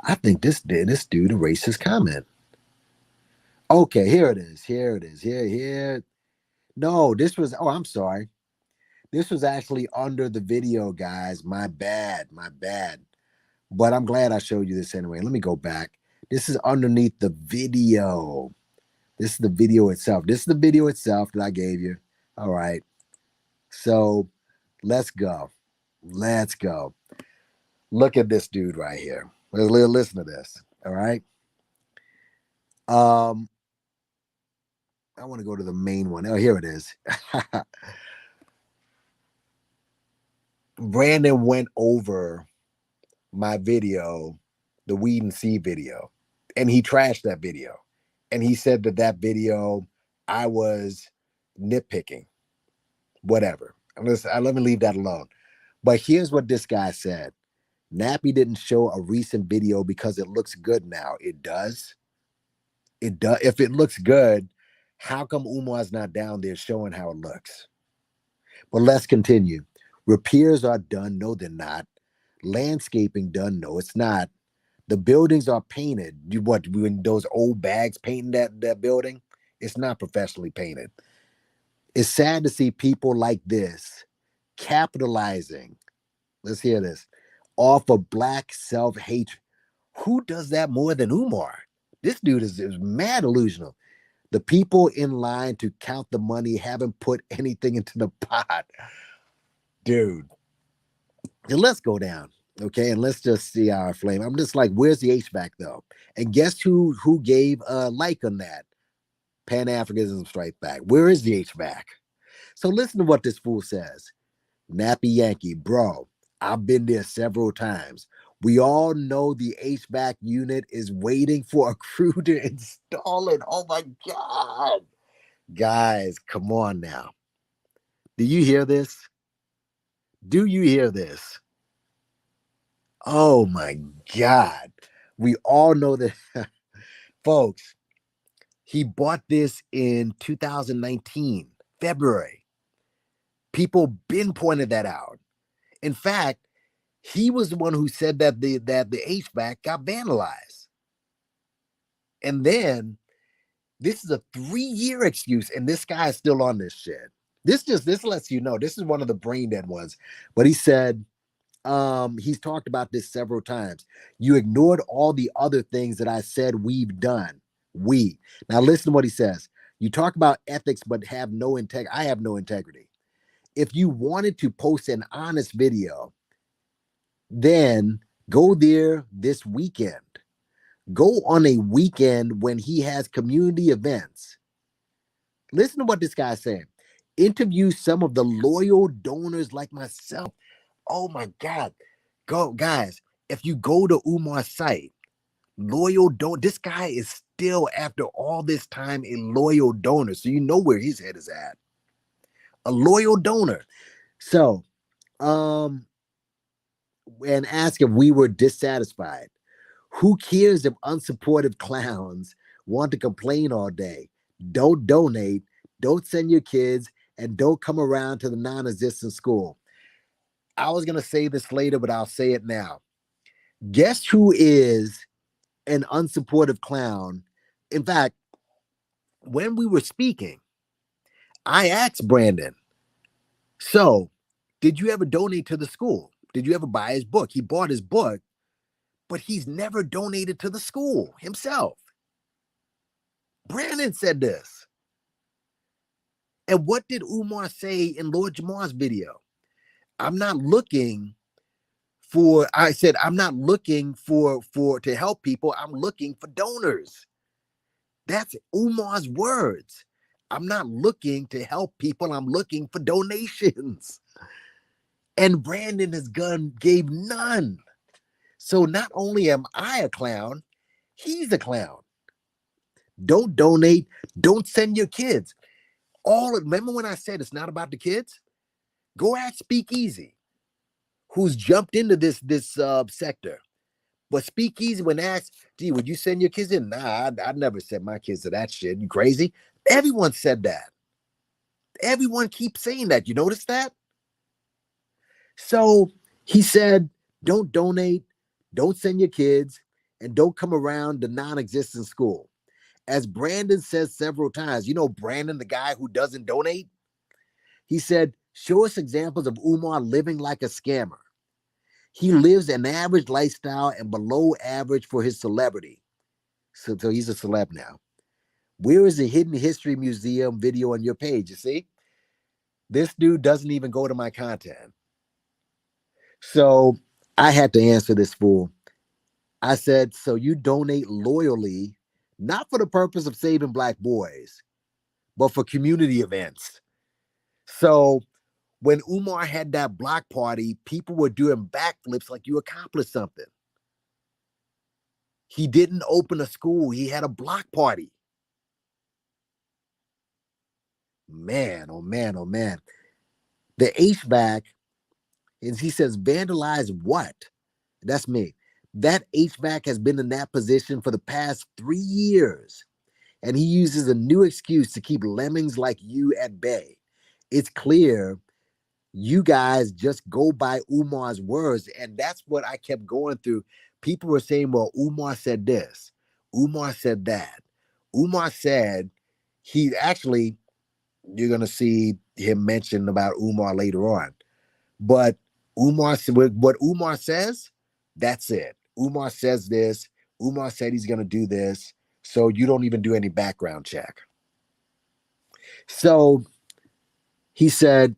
Speaker 5: I think this dude erased his comment. Okay, here it is. Here it is. Here. No, this was. Oh, I'm sorry. This was actually under the video, guys. My bad. My bad. But I'm glad I showed you this anyway. Let me go back. This is underneath the video. This is the video itself. This is the video itself that I gave you. All right. So let's go. Let's go. Look at this dude right here. Listen to this. All right. I want to go to the main one. Oh, here it is. Brandon went over my video, the Weed and Seed video, and he trashed that video. And he said that video, I was nitpicking. Whatever. Let me leave that alone. But here's what this guy said. Nappy didn't show a recent video because it looks good now. It does. It does. If it looks good, how come Umar's not down there showing how it looks? But let's continue. Repairs are done. No, they're not. Landscaping done. No, it's not. The buildings are painted. When those old bags painting that building? It's not professionally painted. It's sad to see people like this capitalizing. Let's hear this. Off of black self-hatred. Who does that more than Umar? This dude is mad delusional. The people in line to count the money haven't put anything into the pot. Dude. And let's go down. Okay, and let's just see our flame. I'm just like, where's the HVAC though? And guess who gave a like on that? Pan-Africanism Strike Back. Where is the HVAC? So listen to what this fool says. Nappy Yankee, bro, I've been there several times. We all know the HVAC unit is waiting for a crew to install it. Oh my God. Guys, come on now. Do you hear this? Do you hear this? Oh my God. We all know that. Folks, he bought this in 2019, February. People been pointed that out. In fact, he was the one who said that the HVAC got vandalized. And then this is a 3-year excuse, and this guy is still on this shit. This lets you know this is one of the brain dead ones. But he said, he's talked about this several times. You ignored all the other things that I said we've done. Now listen to what he says. You talk about ethics, but have no integrity. I have no integrity. If you wanted to post an honest video, then go there this weekend. Go on a weekend when he has community events. Listen to what this guy's saying. Interview some of the loyal donors like myself. Oh my God. Go, guys, if you go to Umar's site, loyal donor, this guy is still, after all this time, a loyal donor. So you know where his head is at. A loyal donor. So, and ask if we were dissatisfied. Who cares if unsupportive clowns want to complain all day? Don't donate, don't send your kids, and don't come around to the non-existent school. I was going to say this later, but I'll say it now. Guess who is an unsupportive clown? In fact, when we were speaking, I asked Brandon, so did you ever donate to the school? Did you ever buy his book? He bought his book, but he's never donated to the school himself. Brandon said this. And what did Umar say in Lord Jamar's video? I'm not looking for to help people. I'm looking for donors. That's Umar's words. I'm not looking to help people. I'm looking for donations. And Brandon gave none. So not only am I a clown, he's a clown. Don't donate. Don't send your kids. Remember when I said it's not about the kids? Go ask Speakeasy, who's jumped into this sector. But Speakeasy, when asked, gee, would you send your kids in? Nah, I'd never send my kids to that shit. You crazy? Everyone said that. Everyone keeps saying that. You notice that? So he said, don't donate, don't send your kids, and don't come around the non-existent school. As Brandon says several times, you know, Brandon, the guy who doesn't donate, he said, show us examples of Umar living like a scammer. He lives an average lifestyle and below average for his celebrity. So he's a celeb now. Where is the Hidden History Museum video on your page? You see, this dude doesn't even go to my content. So I had to answer this fool. I said, so you donate loyally, not for the purpose of saving black boys, but for community events. So when Umar had that block party, people were doing backflips like you accomplished something. He didn't open a school, he had a block party. Man, oh man, oh man. The HVAC, and he says, vandalize what? That's me. That HVAC has been in that position for the past 3 years. And he uses a new excuse to keep lemmings like you at bay. It's clear you guys just go by Umar's words. And that's what I kept going through. People were saying, well, Umar said this. Umar said that. Umar said he actually, you're going to see him mention about Umar later on. But Umar, what Umar says, that's it. Umar says this. Umar said he's going to do this. So you don't even do any background check. So he said,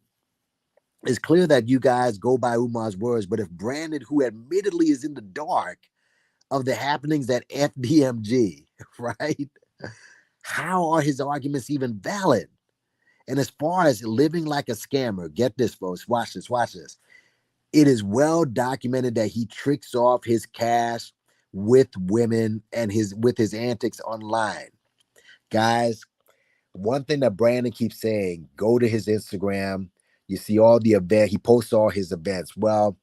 Speaker 5: it's clear that you guys go by Umar's words, but if Brandon, who admittedly is in the dark of the happenings at FDMG, right? How are his arguments even valid? And as far as living like a scammer, get this, folks, watch this, watch this. It is well documented that he tricks off his cash with women and with his antics online. Guys, one thing that Brandon keeps saying, go to his Instagram. You see all the event. He posts all his events. Well,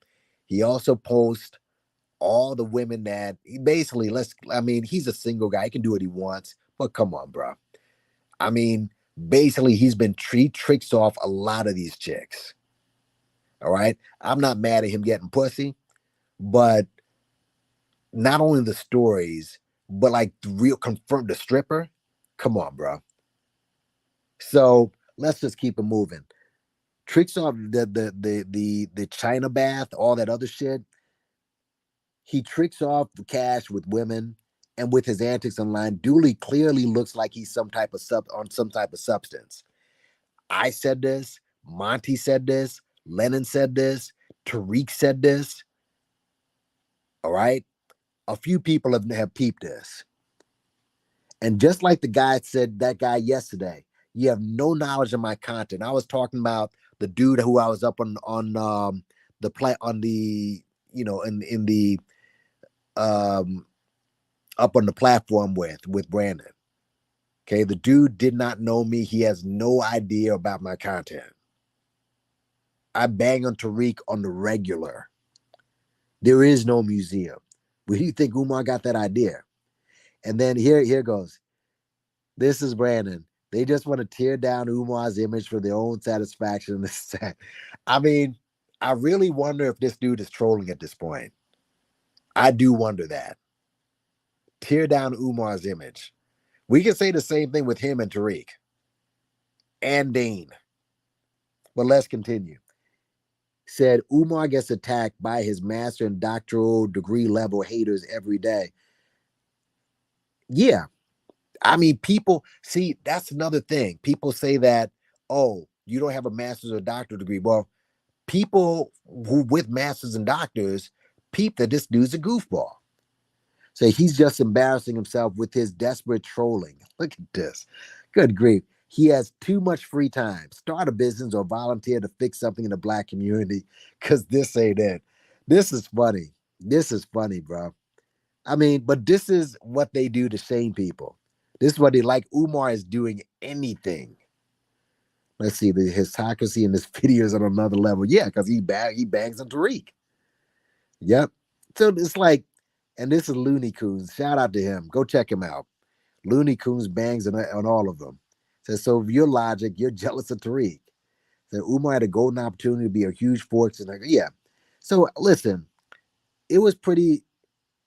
Speaker 5: he also posts all the women that he basically, he's a single guy. He can do what he wants. But come on, bro. I mean, basically, he tricks off a lot of these chicks. All right. I'm not mad at him getting pussy, but not only the stories, but like the real confirm the stripper. Come on, bro. So let's just keep it moving. Tricks off the China bath, all that other shit. He tricks off the cash with women and with his antics online. Dooley clearly looks like he's some type of substance. I said this. Monty said this. Lennon said this. Tariq said this. All right. A few people have peeped this. And just like the guy said, that guy yesterday, you have no knowledge of my content. I was talking about the dude who I was up on the play on the, you know, in the up on the platform with Brandon. Okay, the dude did not know me. He has no idea about my content. I bang on Tariq on the regular. There is no museum. Where do you think Umar got that idea? And then here goes. This is Brandon. They just want to tear down Umar's image for their own satisfaction. I mean, I really wonder if this dude is trolling at this point. I do wonder that. Tear down Umar's image. We can say the same thing with him and Tariq. And Dane. But let's continue. Said Umar gets attacked by his master and doctoral degree level haters every day. Yeah. I mean, people, see, that's another thing. People say that, oh, you don't have a master's or doctorate degree. Well, people who with masters and doctors peep that this dude's a goofball. So he's just embarrassing himself with his desperate trolling. Look at this. Good grief. He has too much free time. Start a business or volunteer to fix something in the black community because this ain't it. This is funny. This is funny, bro. I mean, but this is what they do to shame people. This is what they like. Umar is doing anything. Let's see, the hypocrisy in this video is on another level. Yeah, because he bangs on Tariq. Yep. So it's like, and this is Looney Coons. Shout out to him. Go check him out. Looney Coons bangs on all of them. So your logic, you're jealous of Tariq. Said Umar had a golden opportunity to be a huge force. And like, yeah. So listen, it was pretty.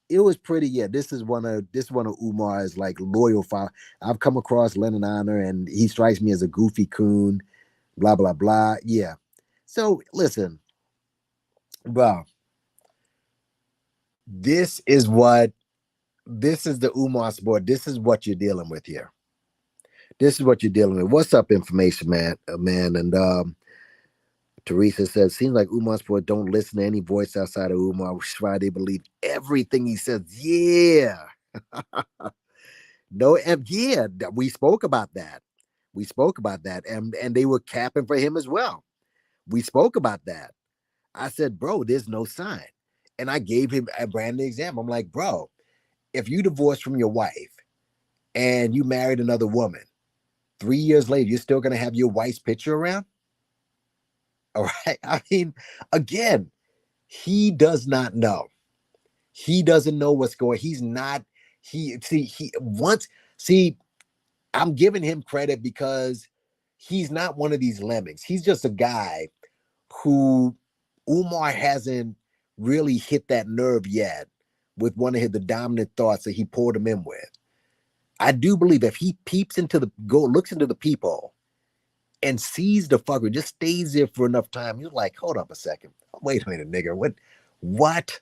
Speaker 5: It was pretty. Yeah, this is one of Umar's like loyal file. I've come across Lennon Honor, and he strikes me as a goofy coon. Blah blah blah. Yeah. So listen, bro. This is what this is the Umar sport. This is what you're dealing with here. This is what you're dealing with. What's up, information man? Man, and Teresa says, seems like Umar sport don't listen to any voice outside of Umar. Which is why they believe everything he says. Yeah. No, yeah, we spoke about that. We spoke about that, and they were capping for him as well. We spoke about that. I said, bro, there's no sign, and I gave him a brand new example. I'm like, bro, if you divorced from your wife and you married another woman, 3 years later, you're still gonna have your wife's picture around. All right. I mean, again, he does not know. He doesn't know what's going. He's not. He once see. I'm giving him credit because he's not one of these lemmings. He's just a guy who Umar hasn't really hit that nerve yet with one of the dominant thoughts that he pulled him in with. I do believe if he peeps into looks into the peephole and sees the fucker, just stays there for enough time, you're like, hold up a second. Wait a minute, nigga. What?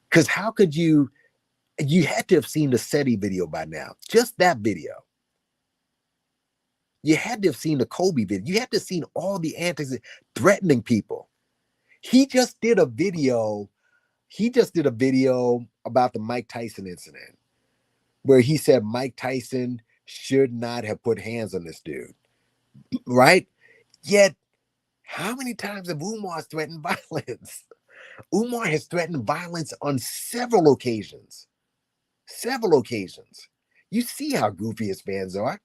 Speaker 5: Because how could you had to have seen the SETI video by now. Just that video. You had to have seen the Kobe video. You had to have seen all the antics threatening people. He just did a video. About the Mike Tyson incident where he said Mike Tyson should not have put hands on this dude. Right? Yet, how many times have Umar threatened violence? Umar has threatened violence on several occasions. Several occasions. You see how goofy his fans are.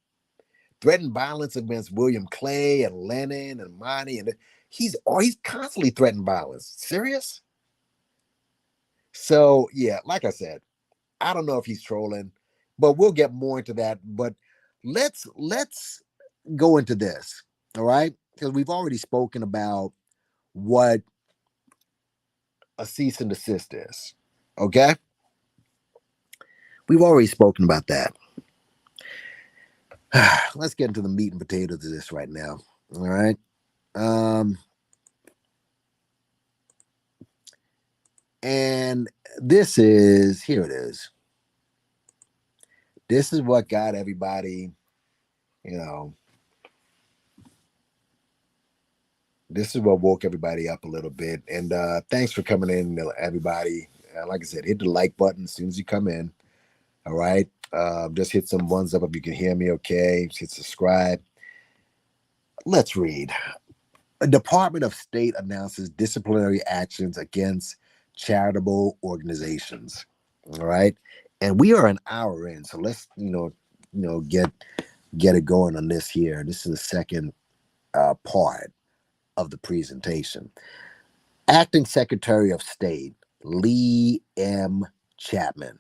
Speaker 5: Threatened violence against William Clay and Lennon and Monty, and he's constantly threatened violence. Serious? So yeah, like I said, I don't know if he's trolling, but we'll get more into that. But let's go into this, all right? Because we've already spoken about what a cease and desist is. Okay? We've already spoken about that. Let's get into the meat and potatoes of this right now. All right. And here it is. This is what got everybody, this is what woke everybody up a little bit. And thanks for coming in, everybody. Like I said, hit the like button as soon as you come in. All right. Just hit some ones up if you can hear me okay. Just hit subscribe. Let's read. A Department of State announces disciplinary actions against charitable organizations. All right. And we are an hour in. So let's, get it going on this here. This is the second part of the presentation. Acting Secretary of State Lee M. Chapman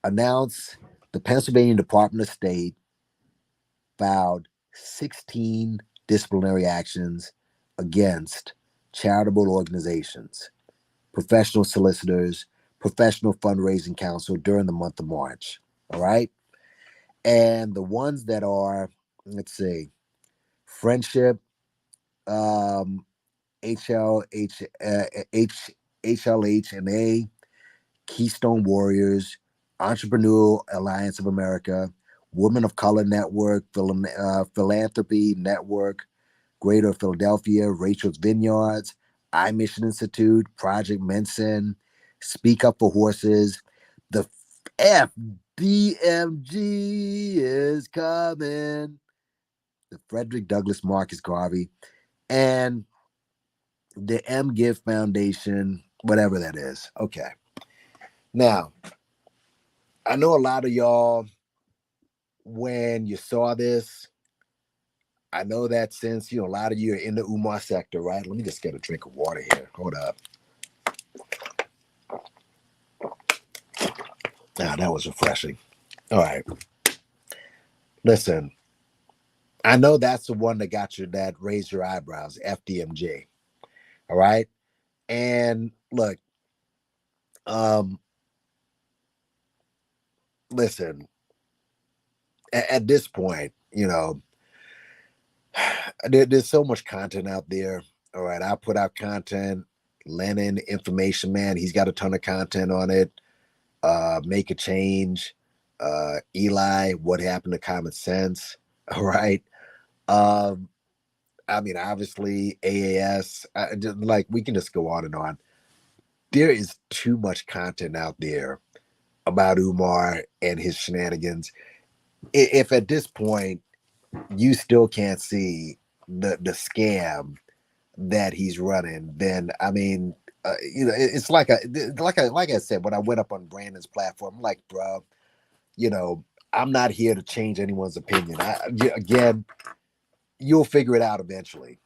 Speaker 5: announced the Pennsylvania Department of State filed 16 disciplinary actions against charitable organizations, professional solicitors, professional fundraising council during the month of March. All right. And the ones that are, let's see, Friendship, HLH&A, Keystone Warriors, Entrepreneurial Alliance of America, Women of Color Network, Philanthropy Network, Greater Philadelphia, Rachel's Vineyards, iMission Institute, Project Mensen, Speak Up for Horses, the FDMG is coming, the Frederick Douglass Marcus Garvey, and the M Give Foundation, whatever that is. Okay. Now, I know a lot of y'all, when you saw this, I know that since, a lot of you are in the Umar sector, right? Let me just get a drink of water here. Hold up. Now, that was refreshing. All right. Listen, I know that's the one that got you that raised your eyebrows, FDMJ. All right. And look, um, listen, at this point, there's so much content out there. All right. I put out content. Lennon, Information Man, he's got a ton of content on it. Make a Change. Eli, What Happened to Common Sense. All right. Um, I mean, obviously, AAS, like we can just go on and on. There is too much content out there about Umar and his shenanigans. If at this point you still can't see the scam that he's running, then I mean, it's like I said when I went up on Brandon's platform, I'm like, bro, you know, I'm not here to change anyone's opinion. Again, you'll figure it out eventually.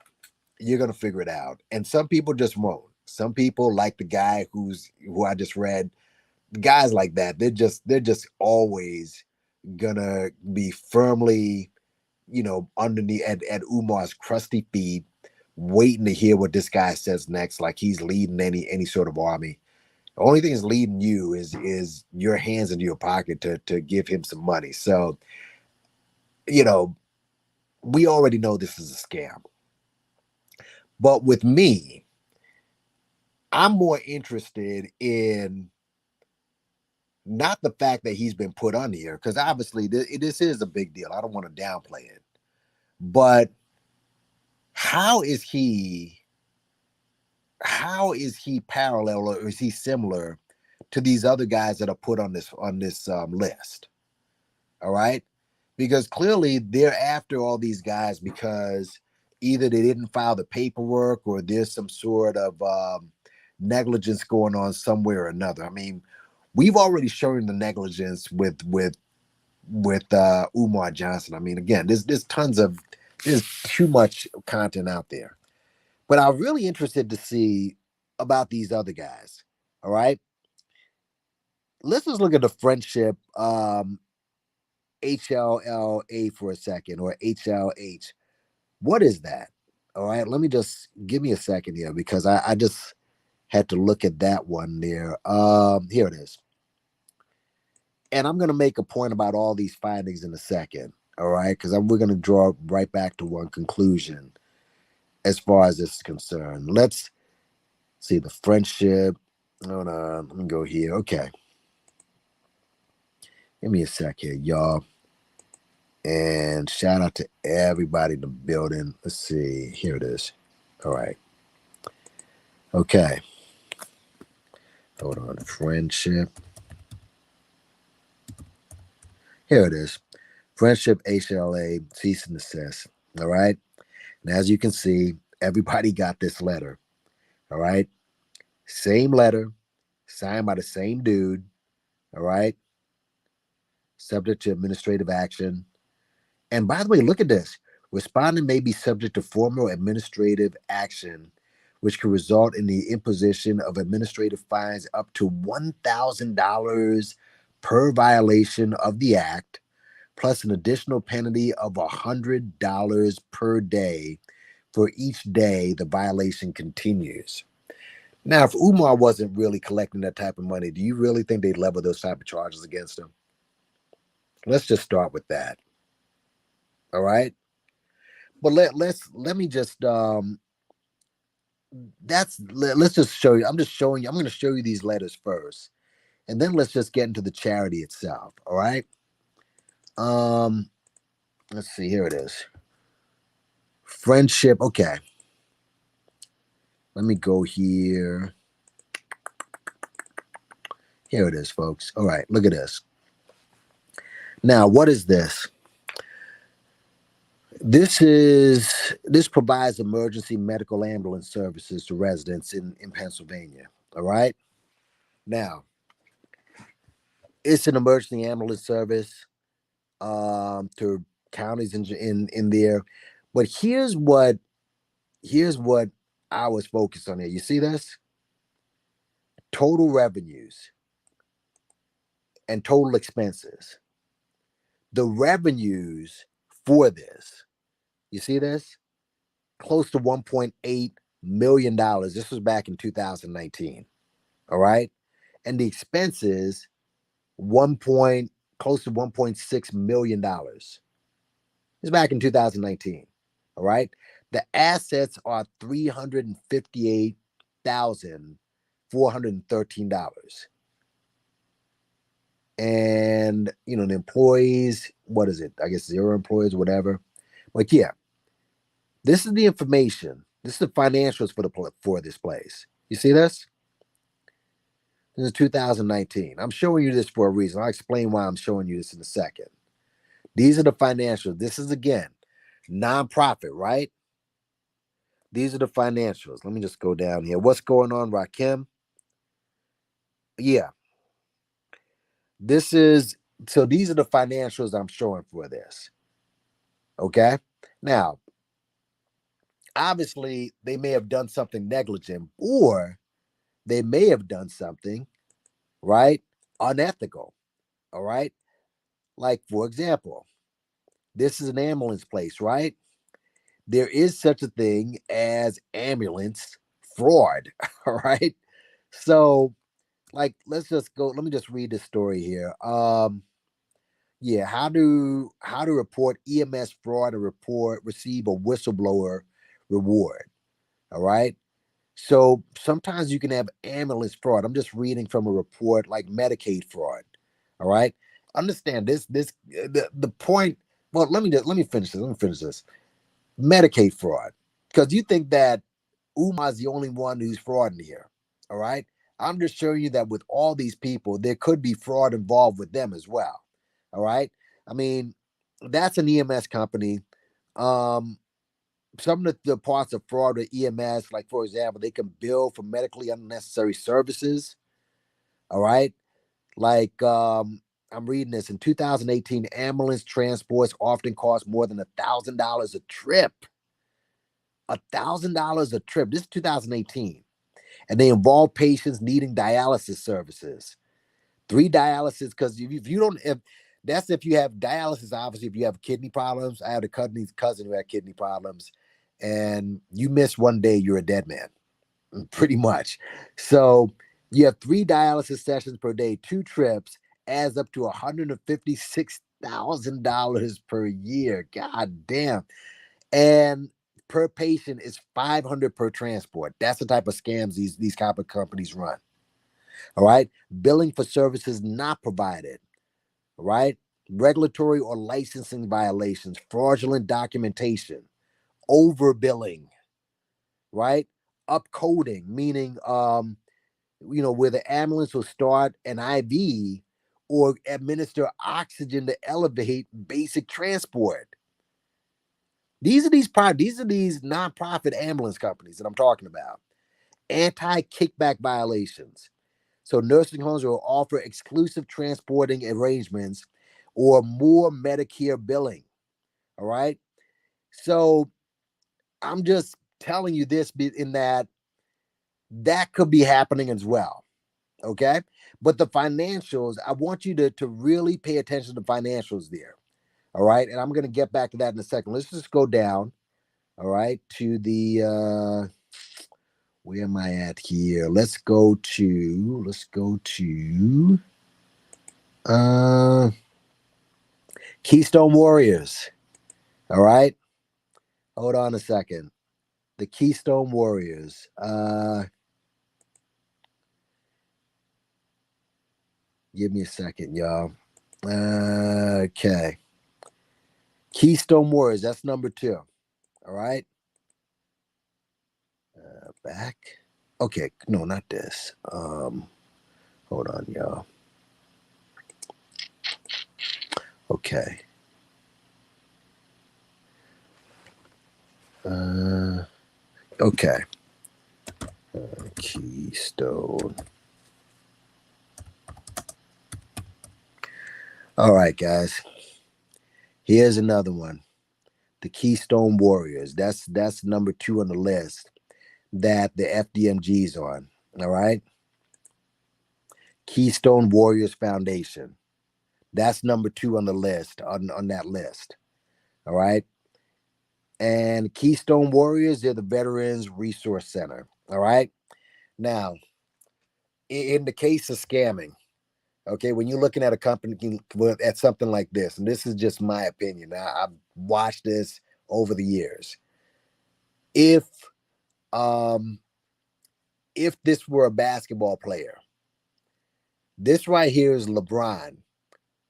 Speaker 5: You're gonna figure it out, and some people just won't. Some people, like the guy who I just read, guys like that, they're just always gonna be firmly, underneath at Umar's crusty feet, waiting to hear what this guy says next, like he's leading any sort of army. The only thing is leading you is your hands into your pocket to give him some money. So, you know, we already know this is a scam. But with me, I'm more interested in not the fact that he's been put on here, because obviously this is a big deal. I don't want to downplay it. But how is he parallel, or is he similar to these other guys that are put on this list? All right, because clearly they're after all these guys because either they didn't file the paperwork or there's some sort of negligence going on somewhere or another. I mean, we've already shown the negligence with Umar Johnson. I mean, again, there's too much content out there. But I'm really interested to see about these other guys. All right. Let's just look at the friendship HLLA for a second, or HLH. What is that? All right. Let me just give me a second here, because I just had to look at that one there. Here it is. And I'm going to make a point about all these findings in a second. All right. Because we're going to draw right back to one conclusion as far as this is concerned. Let's see the friendship. Hold on. Let me go here. Okay. Give me a sec here, y'all. And shout out to everybody in the building. Let's see. Here it is. All right. Okay. Hold on. Friendship. Here it is. Friendship HLA, cease and desist. All right. And as you can see, everybody got this letter. All right. Same letter, signed by the same dude. All right. Subject to administrative action. And by the way, look at this. Respondent may be subject to formal administrative action, which could result in the imposition of administrative fines up to $1,000 per violation of the act, plus an additional penalty of $100 per day for each day the violation continues. Now, if Umar wasn't really collecting that type of money, do you really think they'd level those type of charges against him? Let's just start with that. All right. But let me just let's just show you. I'm going to show you these letters first, and then let's just get into the charity itself. All right. Let's see. Here it is. Friendship. Okay. Let me go here. Here it is, folks. All right. Look at this. Now, what is this? This provides emergency medical ambulance services to residents in Pennsylvania. All right. Now, it's an emergency ambulance service to counties in there. But here's what I was focused on here. You see this? Total revenues and total expenses. The revenues for this You see this? Close to $1.8 million. This was back in 2019. All right. And the expenses, close to $1.6 million. It's back in 2019. All right. The assets are $358,413. And the employees, what is it? I guess 0 employees, whatever. Like, yeah, this is the information. This is the financials for this place. You see this? This is 2019. I'm showing you this for a reason. I'll explain why I'm showing you this in a second. These are the financials. This is, again, nonprofit, right? These are the financials. Let me just go down here. What's going on, Rakim? Yeah. So these are the financials I'm showing for this. Okay? Now, obviously, they may have done something negligent, or they may have done something, right, unethical. All right? Like, for example, this is an ambulance place, right? There is such a thing as ambulance fraud. All right? So, like, let's just go. Let me just read this story here. Yeah, how to report EMS fraud and receive a whistleblower reward. All right. So sometimes you can have ambulance fraud. I'm just reading from a report like Medicaid fraud. All right. Understand the point. Well, let me finish this. Let me finish this. Medicaid fraud. Because you think that Umar's the only one who's frauding here. All right. I'm just showing you that with all these people, there could be fraud involved with them as well. All right. I mean, that's an EMS company. Some of the parts of fraud with EMS, like, for example, they can bill for medically unnecessary services. All right. Like, I'm reading this. In 2018, ambulance transports often cost more than $1,000 a trip. $1,000 a trip. This is 2018. And they involve patients needing dialysis services. 3 dialysis, because if you have dialysis, obviously, if you have kidney problems. I had a cousin who had kidney problems, and you miss one day, you're a dead man, pretty much. So you have 3 dialysis sessions per day, 2 trips, adds up to $156,000 per year. God damn. And per patient is $500 per transport. That's the type of scams these type of companies run. All right. Billing for services not provided. All right. Regulatory or licensing violations, fraudulent documentation, overbilling, right? Upcoding, meaning where the ambulance will start an IV or administer oxygen to elevate basic transport. These are these nonprofit ambulance companies that I'm talking about. Anti-kickback violations. So nursing homes will offer exclusive transporting arrangements or more Medicare billing. All right. So I'm just telling you this in that could be happening as well. Okay. But the financials, I want you to really pay attention to the financials there. All right. And I'm going to get back to that in a second. Let's just go down. All right. To the, where am I at here? Let's go to Keystone Warriors. All right. Hold on a second. The Keystone Warriors. Give me a second, y'all. Okay. Keystone Warriors. That's number 2. All right. Back. Okay. No, not this. Hold on, y'all. Okay. Okay. Keystone. All right, guys. Here's another one. The Keystone Warriors. That's number 2 on the list that the FDMG's on. All right. Keystone Warriors Foundation. That's number 2 on the list, on that list. All right. And Keystone Warriors, they're the Veterans Resource Center. All right. Now, in the case of scamming, okay, when you're looking at a company at something like this, and this is just my opinion, I've watched this over the years. If this were a basketball player, this right here is LeBron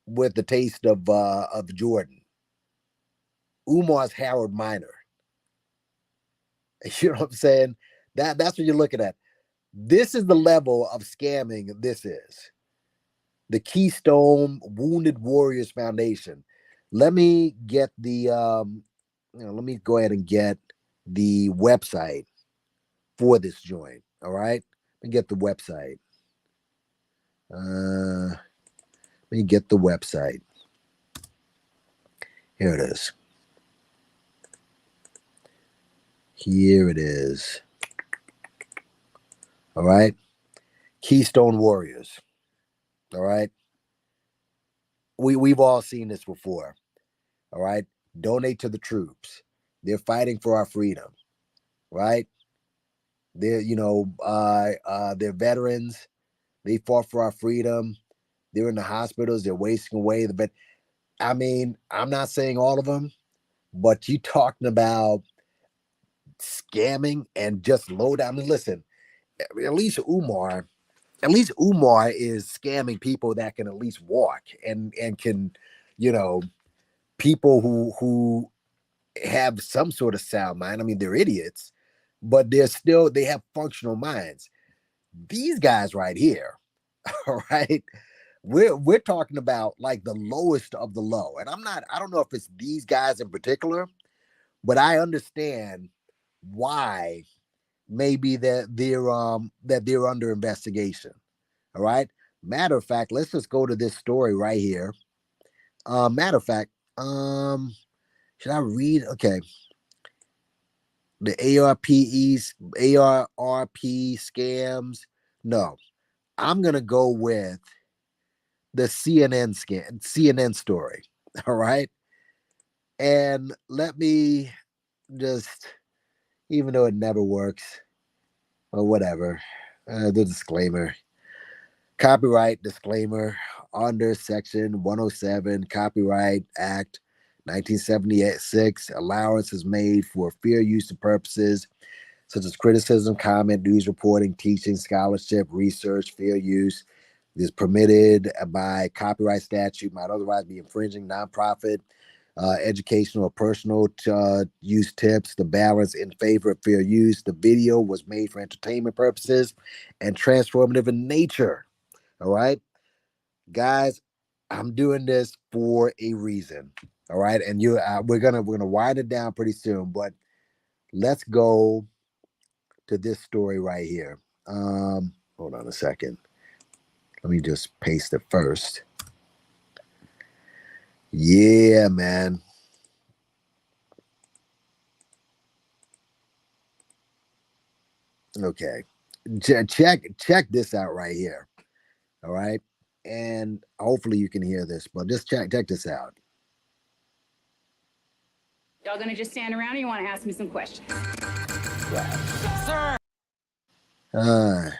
Speaker 5: with the taste of Jordan. Umar's Harold Miner. You know what I'm saying? That's what you're looking at. This is the level of scamming this is. The Keystone Wounded Warriors Foundation. Let me get the let me go ahead and get the website for this joint. All right. Let me get the website. Let me get the website. Here it is. Here it is. All right. Keystone Warriors. All right. We've all seen this before. All right. Donate to the troops. They're fighting for our freedom. Right. They're, they're veterans. They fought for our freedom. They're in the hospitals. They're wasting away. But I mean, I'm not saying all of them, but you talking about scamming and just low down. I mean, listen, at least Umar is scamming people that can at least walk and can, people who have some sort of sound mind. I mean, they're idiots, but they have functional minds. These guys right here, all right, we're talking about like the lowest of the low. And I don't know if it's these guys in particular, but I understand why maybe that they're under investigation. All right. Matter of fact, let's just go to this story right here. Matter of fact, should I read? Okay. The ARP scams. No, I'm gonna go with the CNN story. All right. And let me just, even though it never works, or whatever, the disclaimer. Copyright disclaimer under Section 107 Copyright Act 1976. Allowance is made for fair use of purposes such as criticism, comment, news reporting, teaching, scholarship, research. Fair use is permitted by copyright statute, might otherwise be infringing nonprofit, educational or personal use tips. The balance in favor of fair use. The video was made for entertainment purposes and transformative in nature. All right, guys, I'm doing this for a reason. All right, and we're gonna wind it down pretty soon, but let's go to this story right here. Hold on a second. Let me just paste it first. Yeah, man. Okay, check this out right here. All right, and hopefully you can hear this, but just check this out.
Speaker 6: Y'all gonna just stand around or you want to ask me some questions?
Speaker 5: Right.
Speaker 6: Sir.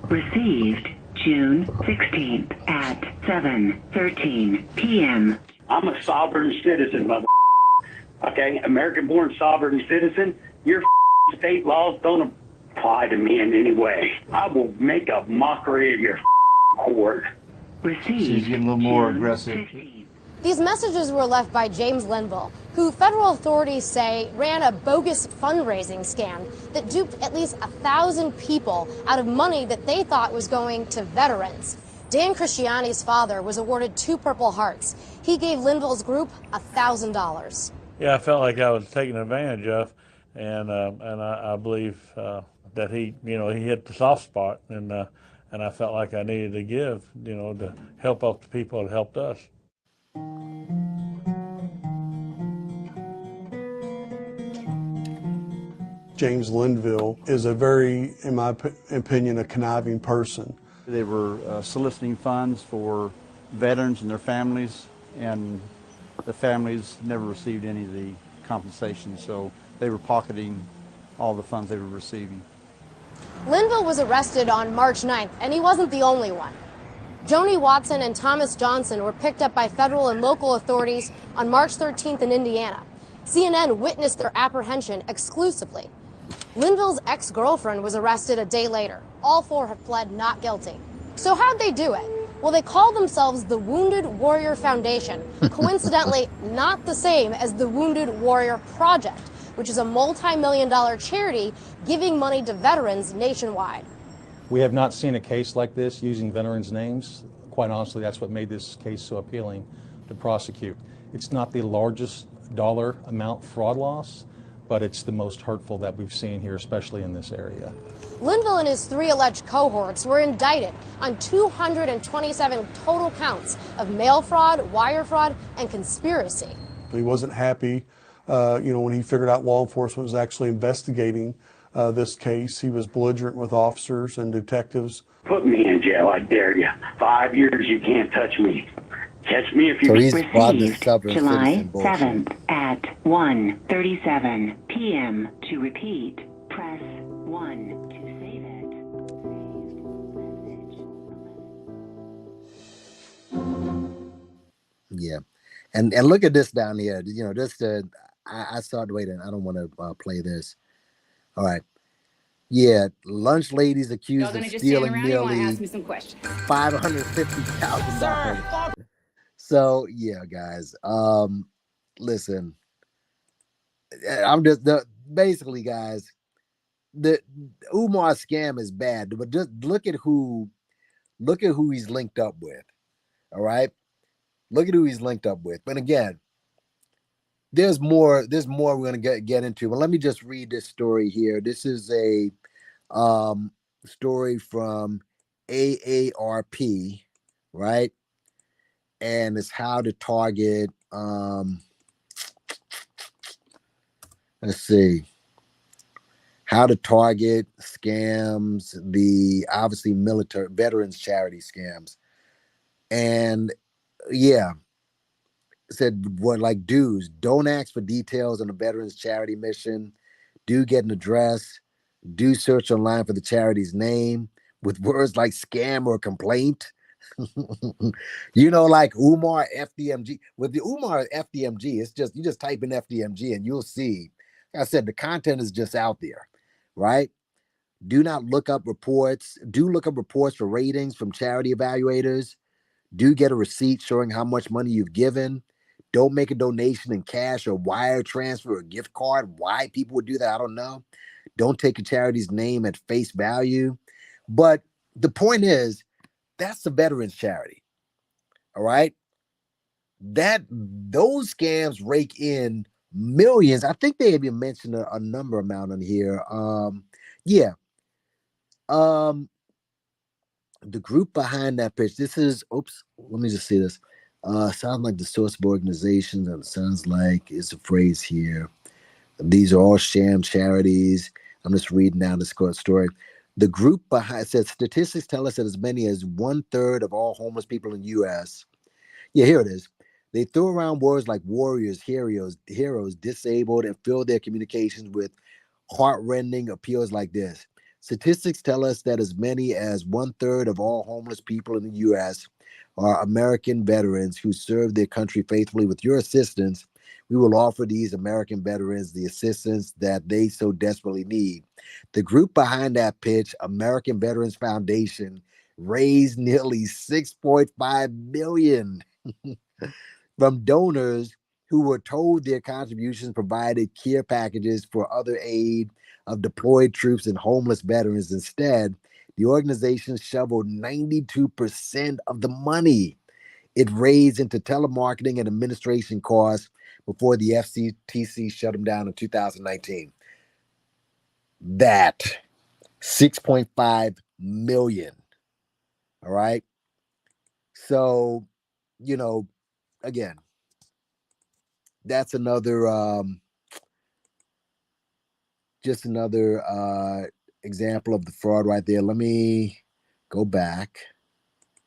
Speaker 7: Received June 16th at 7:13 p.m.
Speaker 8: I'm a sovereign citizen, mother. Okay, American-born sovereign citizen. Your state laws don't apply to me in any way. I will make a mockery of your court.
Speaker 7: Received.
Speaker 9: She's getting a little more aggressive.
Speaker 7: 15th.
Speaker 10: These messages were left by James Linville, who federal authorities say ran a bogus fundraising scam that duped at least 1,000 people out of money that they thought was going to veterans. Dan Christiani's father was awarded 2 Purple Hearts. He gave Linville's group $1,000.
Speaker 11: Yeah, I felt like I was taken advantage of, and I believe that he hit the soft spot, and I felt like I needed to give, to help out the people that helped us.
Speaker 9: James Linville is a very, in my opinion, a conniving person.
Speaker 12: They were soliciting funds for veterans and their families, and the families never received any of the compensation, so they were pocketing all the funds they were receiving.
Speaker 10: Linville was arrested on March 9th, and he wasn't the only one. Joni Watson and Thomas Johnson were picked up by federal and local authorities on March 13th in Indiana. CNN witnessed their apprehension exclusively. Linville's ex-girlfriend was arrested a day later. All four have pled not guilty. So how'd they do it? Well, they call themselves the Wounded Warrior Foundation, coincidentally not the same as the Wounded Warrior Project, which is a multi-million-dollar charity giving money to veterans nationwide.
Speaker 13: We have not seen a case like this using veterans' names. Quite honestly, that's what made this case so appealing to prosecute. It's not the largest dollar amount fraud loss, but it's the most hurtful that we've seen here, especially in this area.
Speaker 10: Linville and his 3 alleged cohorts were indicted on 227 total counts of mail fraud, wire fraud, and conspiracy.
Speaker 9: He wasn't happy, when he figured out law enforcement was actually investigating this case. He was belligerent with officers and detectives.
Speaker 8: Put me in jail, I dare you. 5 years, you can't touch me. Catch me if you...
Speaker 5: So he's brought this
Speaker 7: Received
Speaker 5: stubborn
Speaker 7: July
Speaker 5: citizen bullshit.
Speaker 7: 7th at 1:37 p.m. To repeat, press 1 to save it.
Speaker 5: Yeah, and look at this down here. I saw. Wait, I don't want to play this. All right. Yeah, lunch ladies accused
Speaker 6: Y'all
Speaker 5: of
Speaker 6: gonna just stand
Speaker 5: stealing
Speaker 6: around? You want to
Speaker 5: nearly
Speaker 6: ask me some questions?
Speaker 5: $550,000. So yeah, guys. Listen, I'm just basically, guys. The Umar scam is bad, but just look at who he's linked up with. All right, look at who he's linked up with. But again, there's more we're gonna get into. But let me just read this story here. This is a story from AARP, right? And it's how to target. Let's see. How to target scams, the obviously military veterans charity scams. And yeah, said what like dues, don't ask for details on the veterans charity mission. Do get an address. Do search online for the charity's name with words like scam or complaint. Like Umar FDMG. With the Umar FDMG, it's just you just type in FDMG and you'll see. Like I said, the content is just out there, right? Do not look up reports. Do look up reports for ratings from charity evaluators. Do get a receipt showing how much money you've given. Don't make a donation in cash or wire transfer or gift card. Why people would do that, I don't know. Don't take a charity's name at face value. But the point is, that's the veterans charity. All right. Those scams rake in millions. I think they even mentioned a number amount on here. The group behind that pitch. This is let me just see this. Sounds like the source of organizations, and it sounds like it's a phrase here. These are all sham charities. I'm just reading down this story. The group behind said statistics tell us that as many as 1/3 of all homeless people in the U.S. Yeah, here it is. They throw around words like warriors, heroes, disabled, and fill their communications with heart-rending appeals like this. Statistics tell us that as many as 1/3 of all homeless people in the U.S. are American veterans who serve their country faithfully. With your assistance, we will offer these American veterans the assistance that they so desperately need. The group behind that pitch, American Veterans Foundation, raised nearly $6.5 million from donors who were told their contributions provided care packages for other aid of deployed troops and homeless veterans. Instead, the organization shoveled 92% of the money it raised into telemarketing and administration costs before the FCTC shut them down in 2019. That $6.5 million. All right. So, again, that's another just another example of the fraud right there. Let me go back,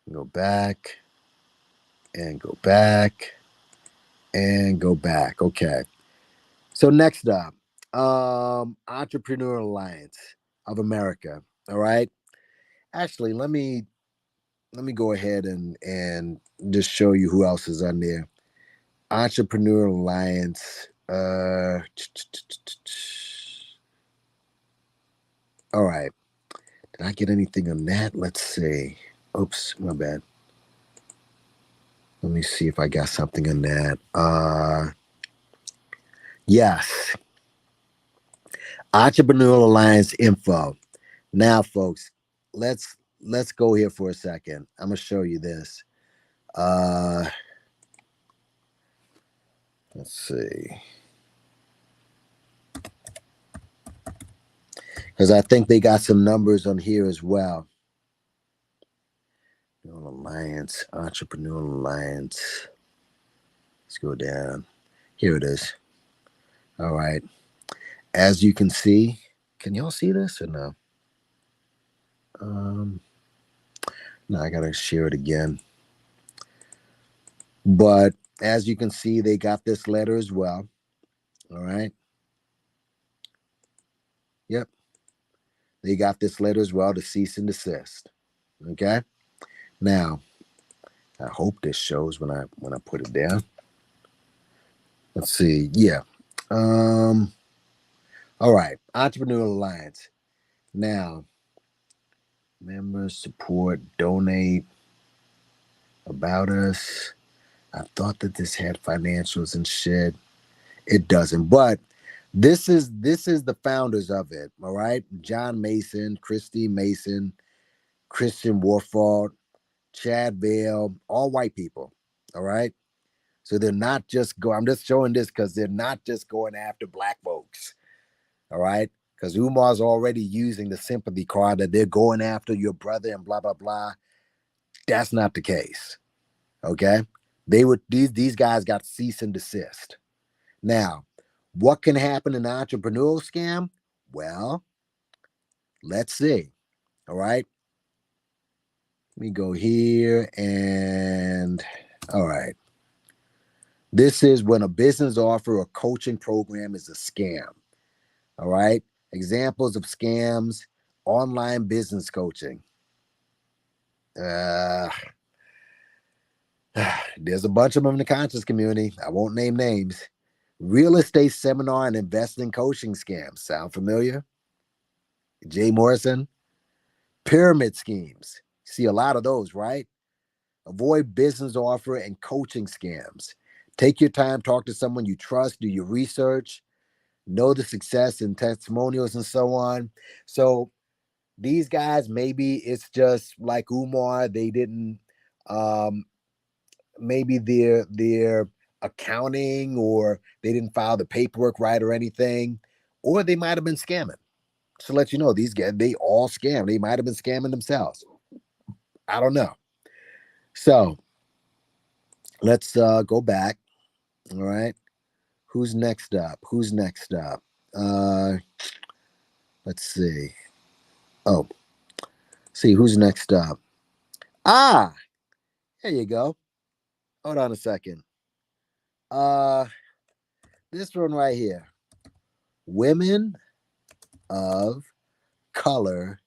Speaker 5: and go back. Okay. So next up, Entrepreneur Alliance of America. All right. Actually, let me go ahead and just show you who else is on there. Entrepreneur Alliance. All right. Did I get anything on that? Let's see. Oops, my bad. Let me see if I got something on that. Yes. Entrepreneur Alliance info. Now, folks, let's go here for a second. I'm gonna show you this. Let's see. Because I think they got some numbers on here as well. Alliance, Entrepreneur Alliance. Let's go down. Here it is. All right. As you can see, can y'all see this or no? No, I gotta share it again. But as you can see, they got this letter as well. All right. Yep. They got this letter as well to cease and desist. Okay. Now, I hope this shows when I put it down. Let's see. Yeah. All right. Entrepreneur Alliance. Now, members, support, donate, about us. I thought that this had financials and shit. It doesn't, but this is the founders of it. All right. John Mason, Christy Mason, Christian Warford, Chad Vale, all white people. All right. So they're not just I'm just showing this because they're not just going after black folks. All right. Because Umar's already using the sympathy card that they're going after your brother and blah, blah, blah. That's not the case. Okay. These guys got cease and desist. Now, what can happen in an entrepreneurial scam? Well, let's see. All right. Let me go here and all right. This is when a business offer or coaching program is a scam. All right. Examples of scams: online business coaching. There's a bunch of them in the conscious community. I won't name names. Real estate seminar and investing coaching scams. Sound familiar? Jay Morrison. Pyramid schemes. See a lot of those, right? Avoid business offer and coaching scams. Take your time, talk to someone you trust, do your research, know the success and testimonials and so on. So these guys, maybe it's just like Umar, they didn't, maybe their accounting or they didn't file the paperwork right or anything, or they might have been scamming. To let you know, these guys, they all scam. They might have been scamming themselves. I don't know. So let's go back. All right. Who's next up? Let's see. Oh, see who's next up. Ah, there you go. Hold on a second. This one right here. Women of Color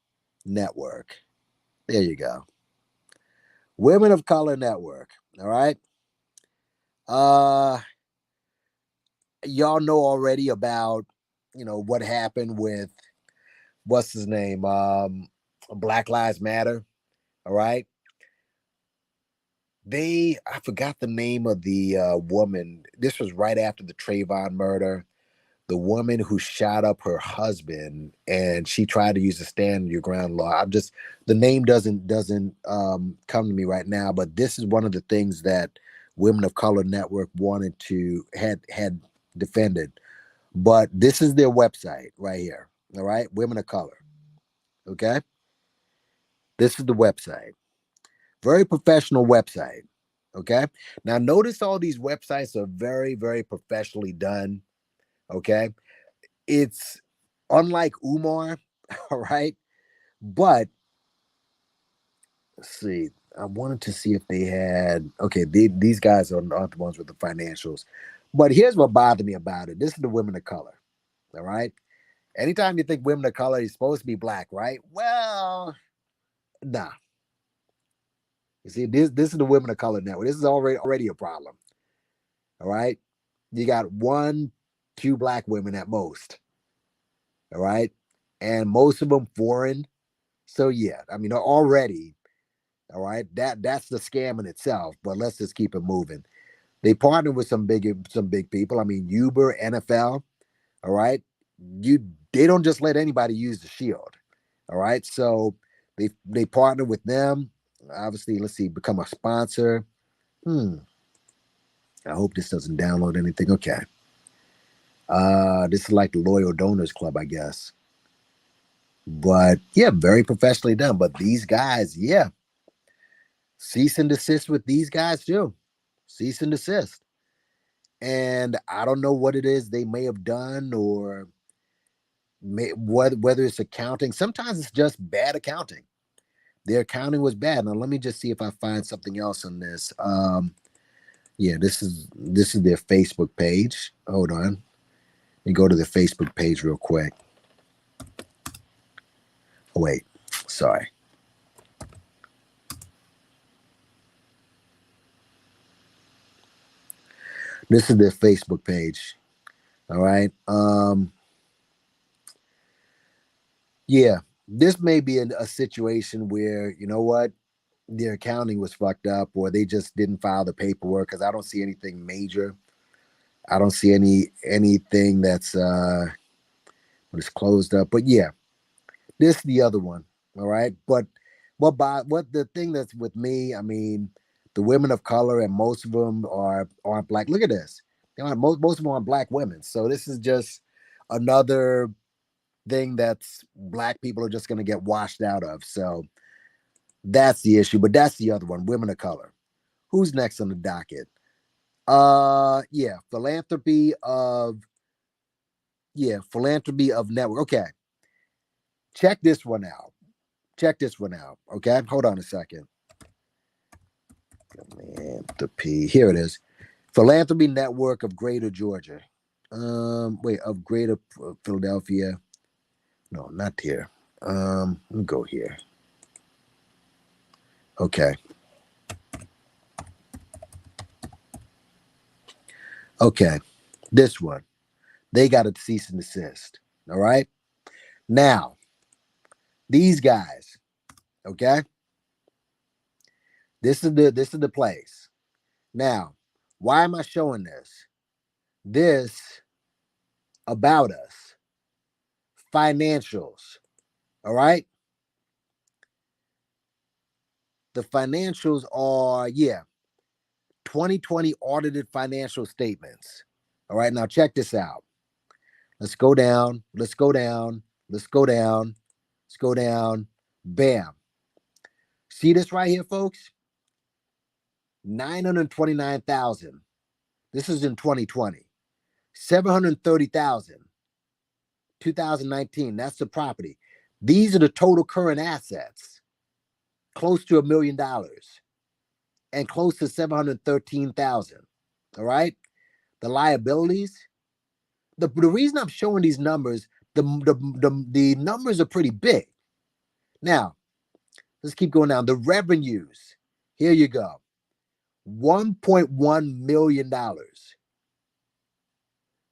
Speaker 5: Network. There you go. Women of Color Network. All right. Y'all know already about, what happened with what's his name? Black Lives Matter. All right. I forgot the name of the woman. This was right after the Trayvon murder. The woman who shot up her husband and she tried to use the stand your ground law. The name doesn't come to me right now, but this is one of the things that Women of Color Network had defended. But this is their website right here. All right. Women of Color. Okay. This is the website. Very professional website. Okay. Now notice all these websites are very, very professionally done. Okay. It's unlike Umar, all right. But let's see. I wanted to see if they had okay. These guys are not the ones with the financials. But here's what bothered me about it. This is the women of color. All right. Anytime you think women of color, you're supposed to be black, right? Well, nah. You see, this is the women of color network. This is already a problem. All right. You got one, two black women at most. All right. And most of them foreign. So yeah, I mean already, all right, that's the scam in itself. But let's just keep it moving. They partnered with some big people. I mean, Uber, NFL, all right. They don't just let anybody use the shield. All right. So they partner with them. Obviously, let's see, become a sponsor. I hope this doesn't download anything. Okay. This is like the Loyal Donors Club, I guess. But yeah, very professionally done. But these guys, yeah. Cease and desist with these guys too. Cease and desist. And I don't know what it is they may have done or whether it's accounting. Sometimes it's just bad accounting. Their accounting was bad. Now let me just see if I find something else on this. Yeah, this is their Facebook page. Hold on. Let me go to the Facebook page real quick. Oh, wait, sorry. This is their Facebook page. All right. Yeah, this may be a situation where, you know what, their accounting was fucked up or they just didn't file the paperwork because I don't see anything major. I don't see anything that's closed up. But yeah, this is the other one. All right. But what the thing that's with me, I mean, the women of color and most of them aren't black. Look at this. You know, most of them aren't black women. So this is just another thing that's black people are just going to get washed out of. So that's the issue. But that's the other one, women of color. Who's next on the docket? Yeah, philanthropy of network. Okay. Check this one out. Okay. Hold on a second. Philanthropy. Here it is. Philanthropy Network of Greater Georgia. Of Greater Philadelphia. No, not here. Let me go here. Okay. Okay. This one. They got to cease and desist. All right. Now, these guys, okay. This is the place. Now, why am I showing this? This about us. Financials. All right. The financials are, 2020 audited financial statements. All right. Now check this out. Let's go down. Bam. See this right here, folks? 929,000. This is in 2020. 730,000. 2019. That's the property. These are the total current assets. Close to $1 million. And close to 713,000. All right. The liabilities. The reason I'm showing these numbers, the numbers are pretty big. Now, let's keep going down. The revenues. Here you go. $1.1 million.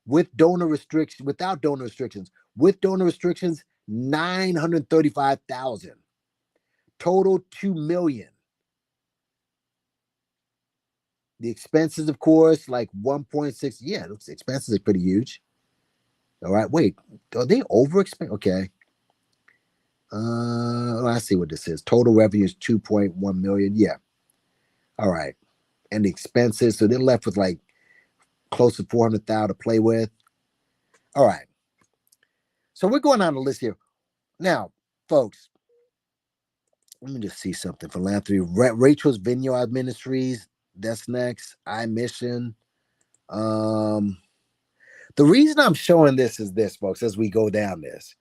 Speaker 5: With donor restrictions, without donor restrictions. With donor restrictions, 935,000. Total 2 million. The expenses, of course, like 1.6. Yeah, those expenses are pretty huge. All right, wait, are they overexpensive? Okay. I see what this is. Total revenue is 2.1 million. Yeah. All right. And the expenses, so they're left with like close to 400,000 to play with. All right. So we're going on the list here. Now, folks, let me just see something. Philanthropy. Rachel's Vineyard Ministries. That's next. iMission. The reason I'm showing this is this, folks, as we go down this.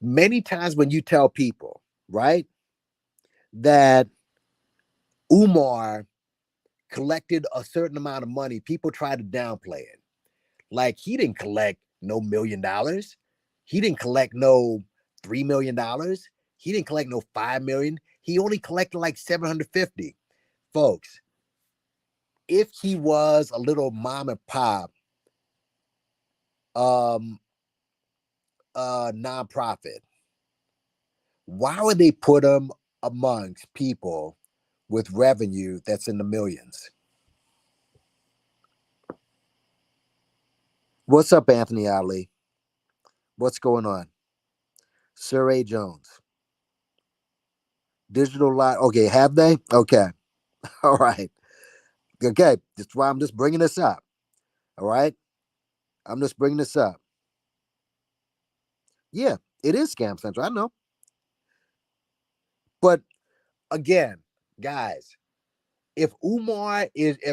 Speaker 5: Many times when you tell people, right, that Umar collected a certain amount of money, people try to downplay it. Like, he didn't collect no $1 million. He didn't collect no $3 million. He didn't collect no 5 million. He only collected like 750. Folks, if he was a little mom and pop nonprofit, why would they put him amongst people with revenue that's in the millions? What's up, Anthony Ali? What's going on? Sir A. Jones. Digital Live. Okay, have they? Okay. All right. Okay. That's why I'm just bringing this up. All right. I'm just bringing this up. Yeah, it is Scam Central. I know. But again, guys, if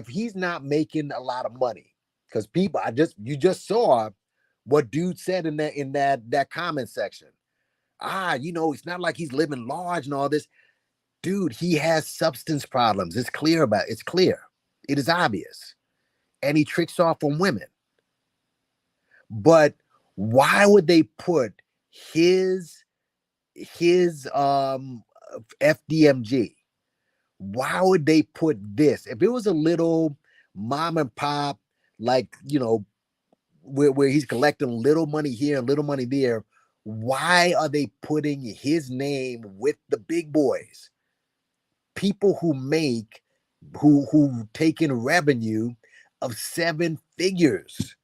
Speaker 5: he's not making a lot of money, because people, you just saw what dude said in that comment section. It's not like he's living large and all this. Dude, he has substance problems. It's clear. It is obvious. And he tricks off on women. But why would they put his FDMG? Why would they put this? If it was a little mom and pop, like, where he's collecting little money here and little money there, why are they putting his name with the big boys? People who take in revenue of 7 figures.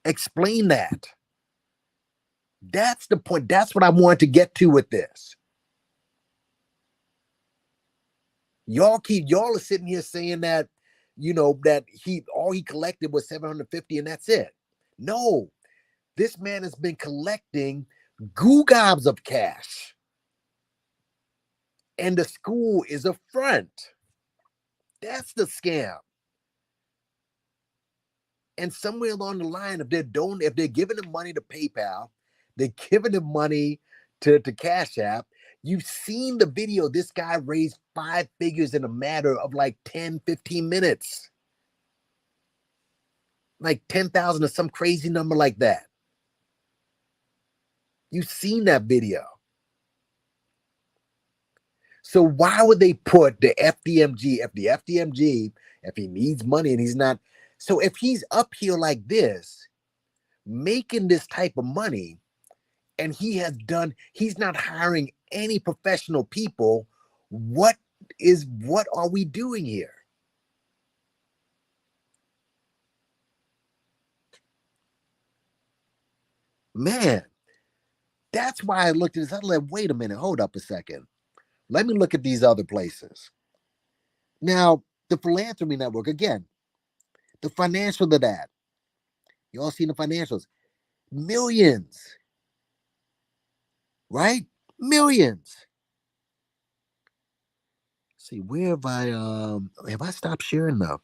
Speaker 5: Explain that. That's the point. That's what I wanted to get to with this. Y'all are sitting here saying that, that all he collected was 750 and that's it. No, this man has been collecting goo gobs of cash. And the school is a front. That's the scam. And somewhere along the line, if they're giving him money to PayPal, they're giving him money to Cash App. You've seen the video. This guy raised 5 figures in a matter of like 10, 15 minutes. Like 10,000 or some crazy number like that. You've seen that video. So why would they put the FDMG, if he needs money and he's not, so if he's up here like this, making this type of money, and he's not hiring any professional people, what are we doing here? Man, that's why I looked at this. I was like, wait a minute, hold up a second. Let me look at these other places. Now, the Philanthropy Network, again, the financial of that. You all seen the financials. Millions. Right? Millions. See, where have I stopped sharing now?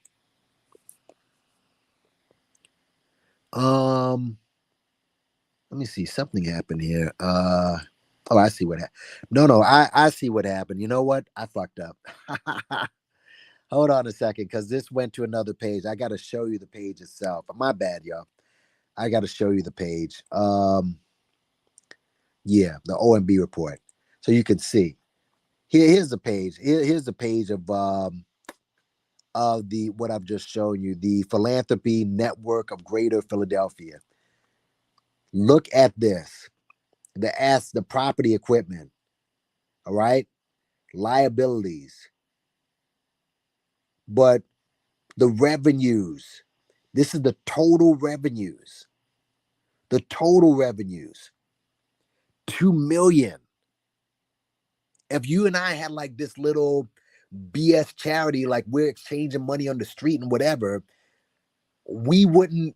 Speaker 5: Let me see. Something happened here. I see what happened. No, I see what happened. You know what? I fucked up. Hold on a second, because this went to another page. I got to show you the page itself. My bad, y'all. I got to show you the page. Yeah, the OMB report. So you can see. Here's the page. Here's the page of what I've just shown you, the Philanthropy Network of Greater Philadelphia. Look at this. The property equipment. All right. Liabilities. But the revenues. This is the total revenues. The total revenues. 2 million. If you and I had like this little BS charity, like we're exchanging money on the street and whatever, we wouldn't,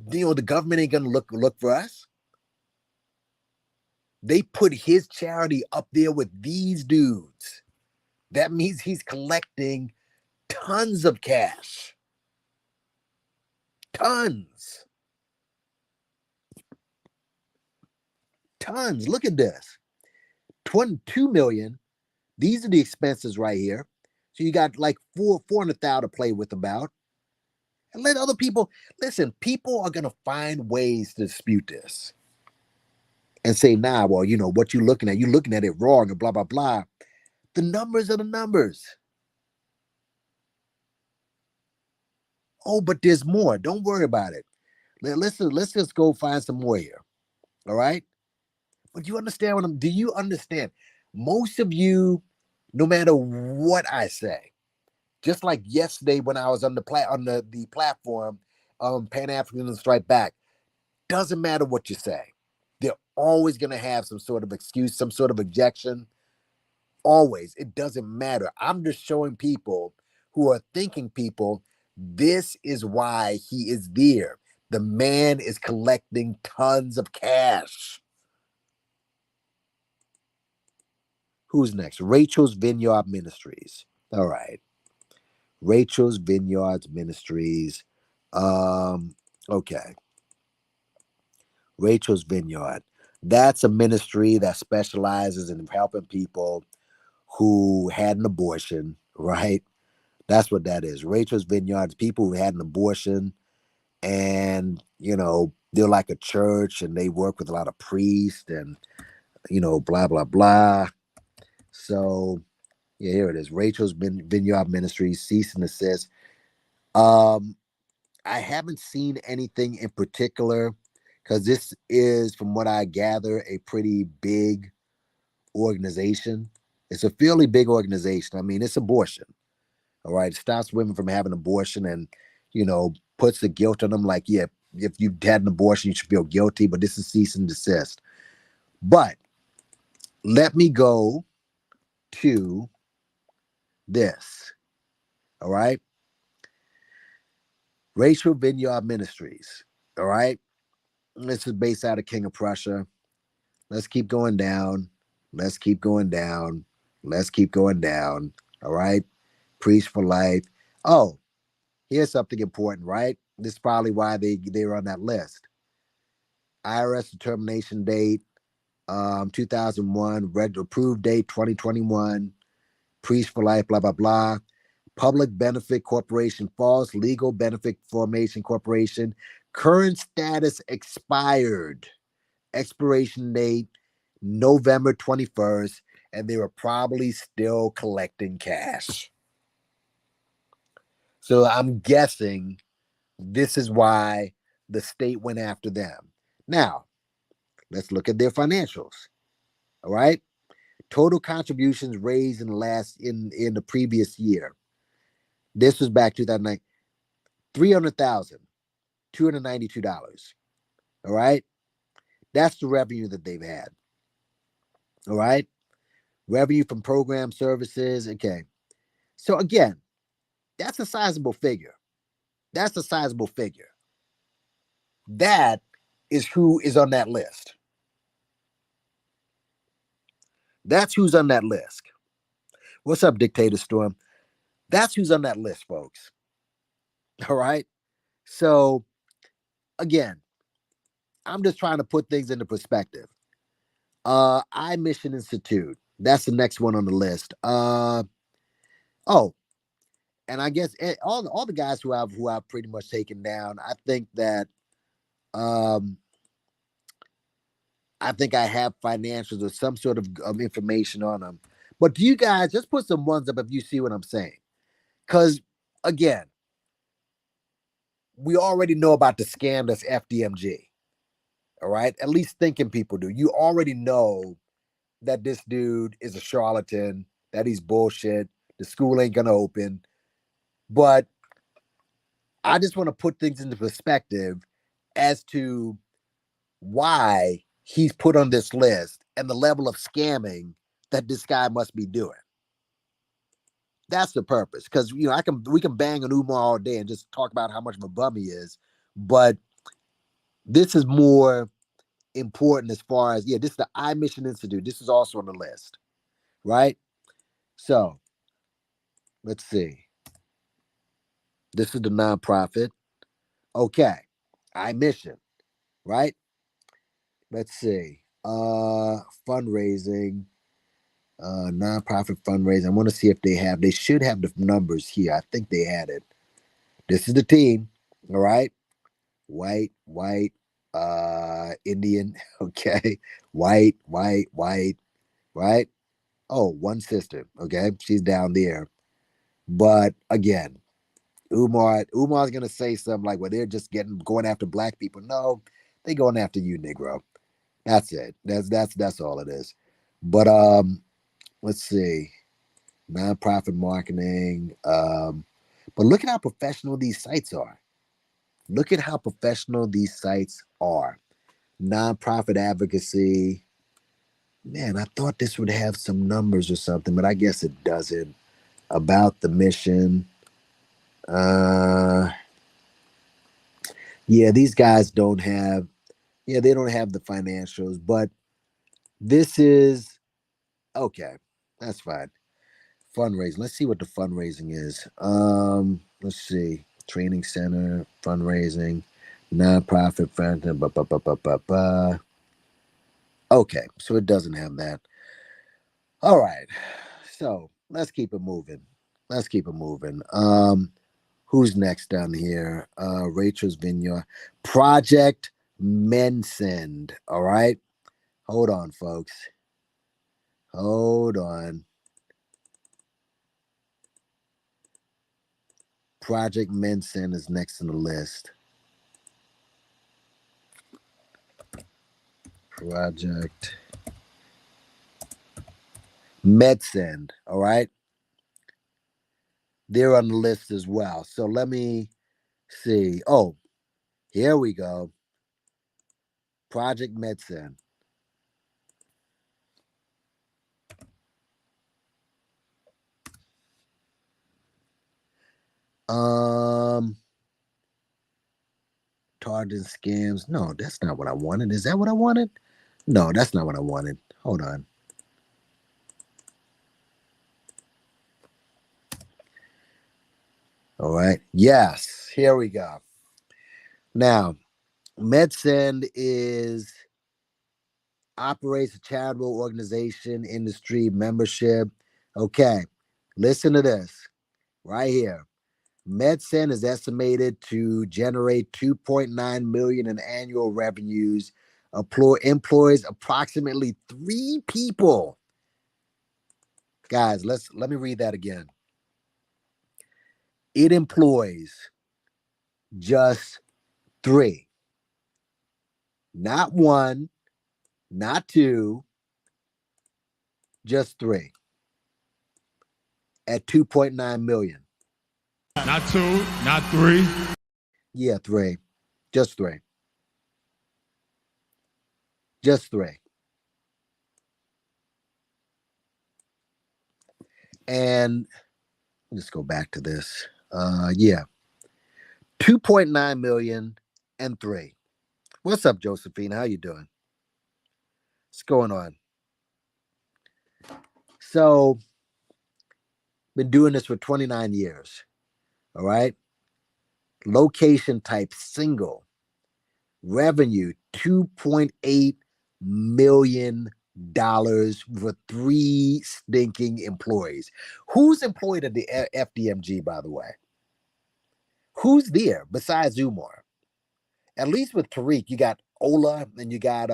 Speaker 5: the government ain't gonna look for us. They put his charity up there with these dudes. That means he's collecting tons of cash. Tons. Look at this. 22 million. These are the expenses right here. So you got like 400,000 to play with about. And let other people listen. People are gonna find ways to dispute this and say, nah, well, you know what you're looking at it wrong and blah blah blah. The numbers are the numbers. Oh, but there's more. Don't worry about it. Let's just go find some more here. All right. But you understand do you understand? Most of you, no matter what I say, just like yesterday when I was on the platform, Pan-Africanism Strike Back, doesn't matter what you say. They're always going to have some sort of excuse, some sort of objection. Always. It doesn't matter. I'm just showing people who are thinking people, this is why he is there. The man is collecting tons of cash. Who's next? Rachel's Vineyard Ministries. All right. Rachel's Vineyard Ministries. Okay. Rachel's Vineyard. That's a ministry that specializes in helping people who had an abortion, right? That's what that is. Rachel's Vineyard, people who had an abortion and, you know, they're like a church and they work with a lot of priests and, you know, blah, blah, blah. So, yeah, here it is. Rachel's Vineyard Ministries, cease and desist. I haven't seen anything in particular because this is, from what I gather, a pretty big organization. It's a fairly big organization. I mean, it's abortion. All right. It stops women from having abortion and, you know, puts the guilt on them. Like, yeah, if you've had an abortion, you should feel guilty, but this is cease and desist. But let me go to this. All right. Rachel Vineyard Ministries. All right. This is based out of King of Prussia. Let's keep going down. Let's keep going down. Let's keep going down. All right. Preach for life. Oh, here's something important, right? This is probably why they're on that list. IRS determination date, 2001, approved date 2021. Preach for life, blah, blah, blah. Public Benefit Corporation, false legal benefit formation corporation. Current status expired. Expiration date November 21st, and they were probably still collecting cash. So I'm guessing this is why the state went after them. Now, let's look at their financials. All right. Total contributions raised in the previous year. This was back 2009. $300,292. All right. That's the revenue that they've had. All right. Revenue from program services. Okay. So again, that's a sizable figure. That's a sizable figure. That is who is on that list. That's who's on that list. What's up, Dictator Storm? That's who's on that list, folks. All right. So again, I'm just trying to put things into perspective. I Mission Institute. That's the next one on the list. And I guess all the guys who I've pretty much taken down, I think that I think I have financials or some sort of information on them. But do you guys just put some ones up if you see what I'm saying? Because again, we already know about the scam that's FDMG. All right. At least thinking people do. You already know that this dude is a charlatan, that he's bullshit. The school ain't going to open. But I just want to put things into perspective as to why he's put on this list and the level of scamming that this guy must be doing. That's the purpose. Because, you know, we can bang on Umar all day and just talk about how much of a bum he is. But this is more important as far as, this is the I Mission Institute. This is also on the list, right? So let's see. This is the nonprofit. Okay. mission, right? Let's see. Fundraising, nonprofit fundraising. I want to see if they should have the numbers here. I think they had it. This is the team, all right? White, Indian, okay? White, right? Oh, one sister, okay? She's down there. But again, Umar's gonna say something like, "Well, they're just going after black people." No, they going after you, Negro. That's it. That's all it is. But let's see, nonprofit marketing. But look at how professional these sites are. Look at how professional these sites are. Nonprofit advocacy. Man, I thought this would have some numbers or something, but I guess it doesn't. About the mission. Uh, yeah, these guys don't have. Yeah, they don't have the financials, but this is okay. That's fine. Fundraising. Let's see what the fundraising is. Let's see. Training center, fundraising, nonprofit fountain. Okay, so it doesn't have that. All right. So let's keep it moving. Who's next down here? Rachel's Vineyard. Project Mensend. All right. Hold on, folks. Hold on. Project Mensend is next on the list. Project Medsend. All right. They're on the list as well. So let me see. Oh, here we go. Project Medsend. Targeting scams. No, that's not what I wanted. Is that what I wanted? No, that's not what I wanted. Hold on. All right. Yes, here we go. Now, Medsend operates a charitable organization, industry, membership. Okay, listen to this right here. Medsend is estimated to generate 2.9 million in annual revenues, employs approximately 3 people. Guys, let me read that again. It employs just 3. Not 1, not 2, just 3. At 2.9 million.
Speaker 14: Not 2, not 3.
Speaker 5: Yeah, 3. Just 3. Just 3. And let's go back to this. Yeah. 2.9 million and 3. What's up, Josephine? How you doing? What's going on? So, been doing this for 29 years. All right. Location type single. Revenue $2.8 million for 3 stinking employees. Who's employed at the FDMG, by the way? Who's there besides Umar? At least with Tariq, you got Ola and you got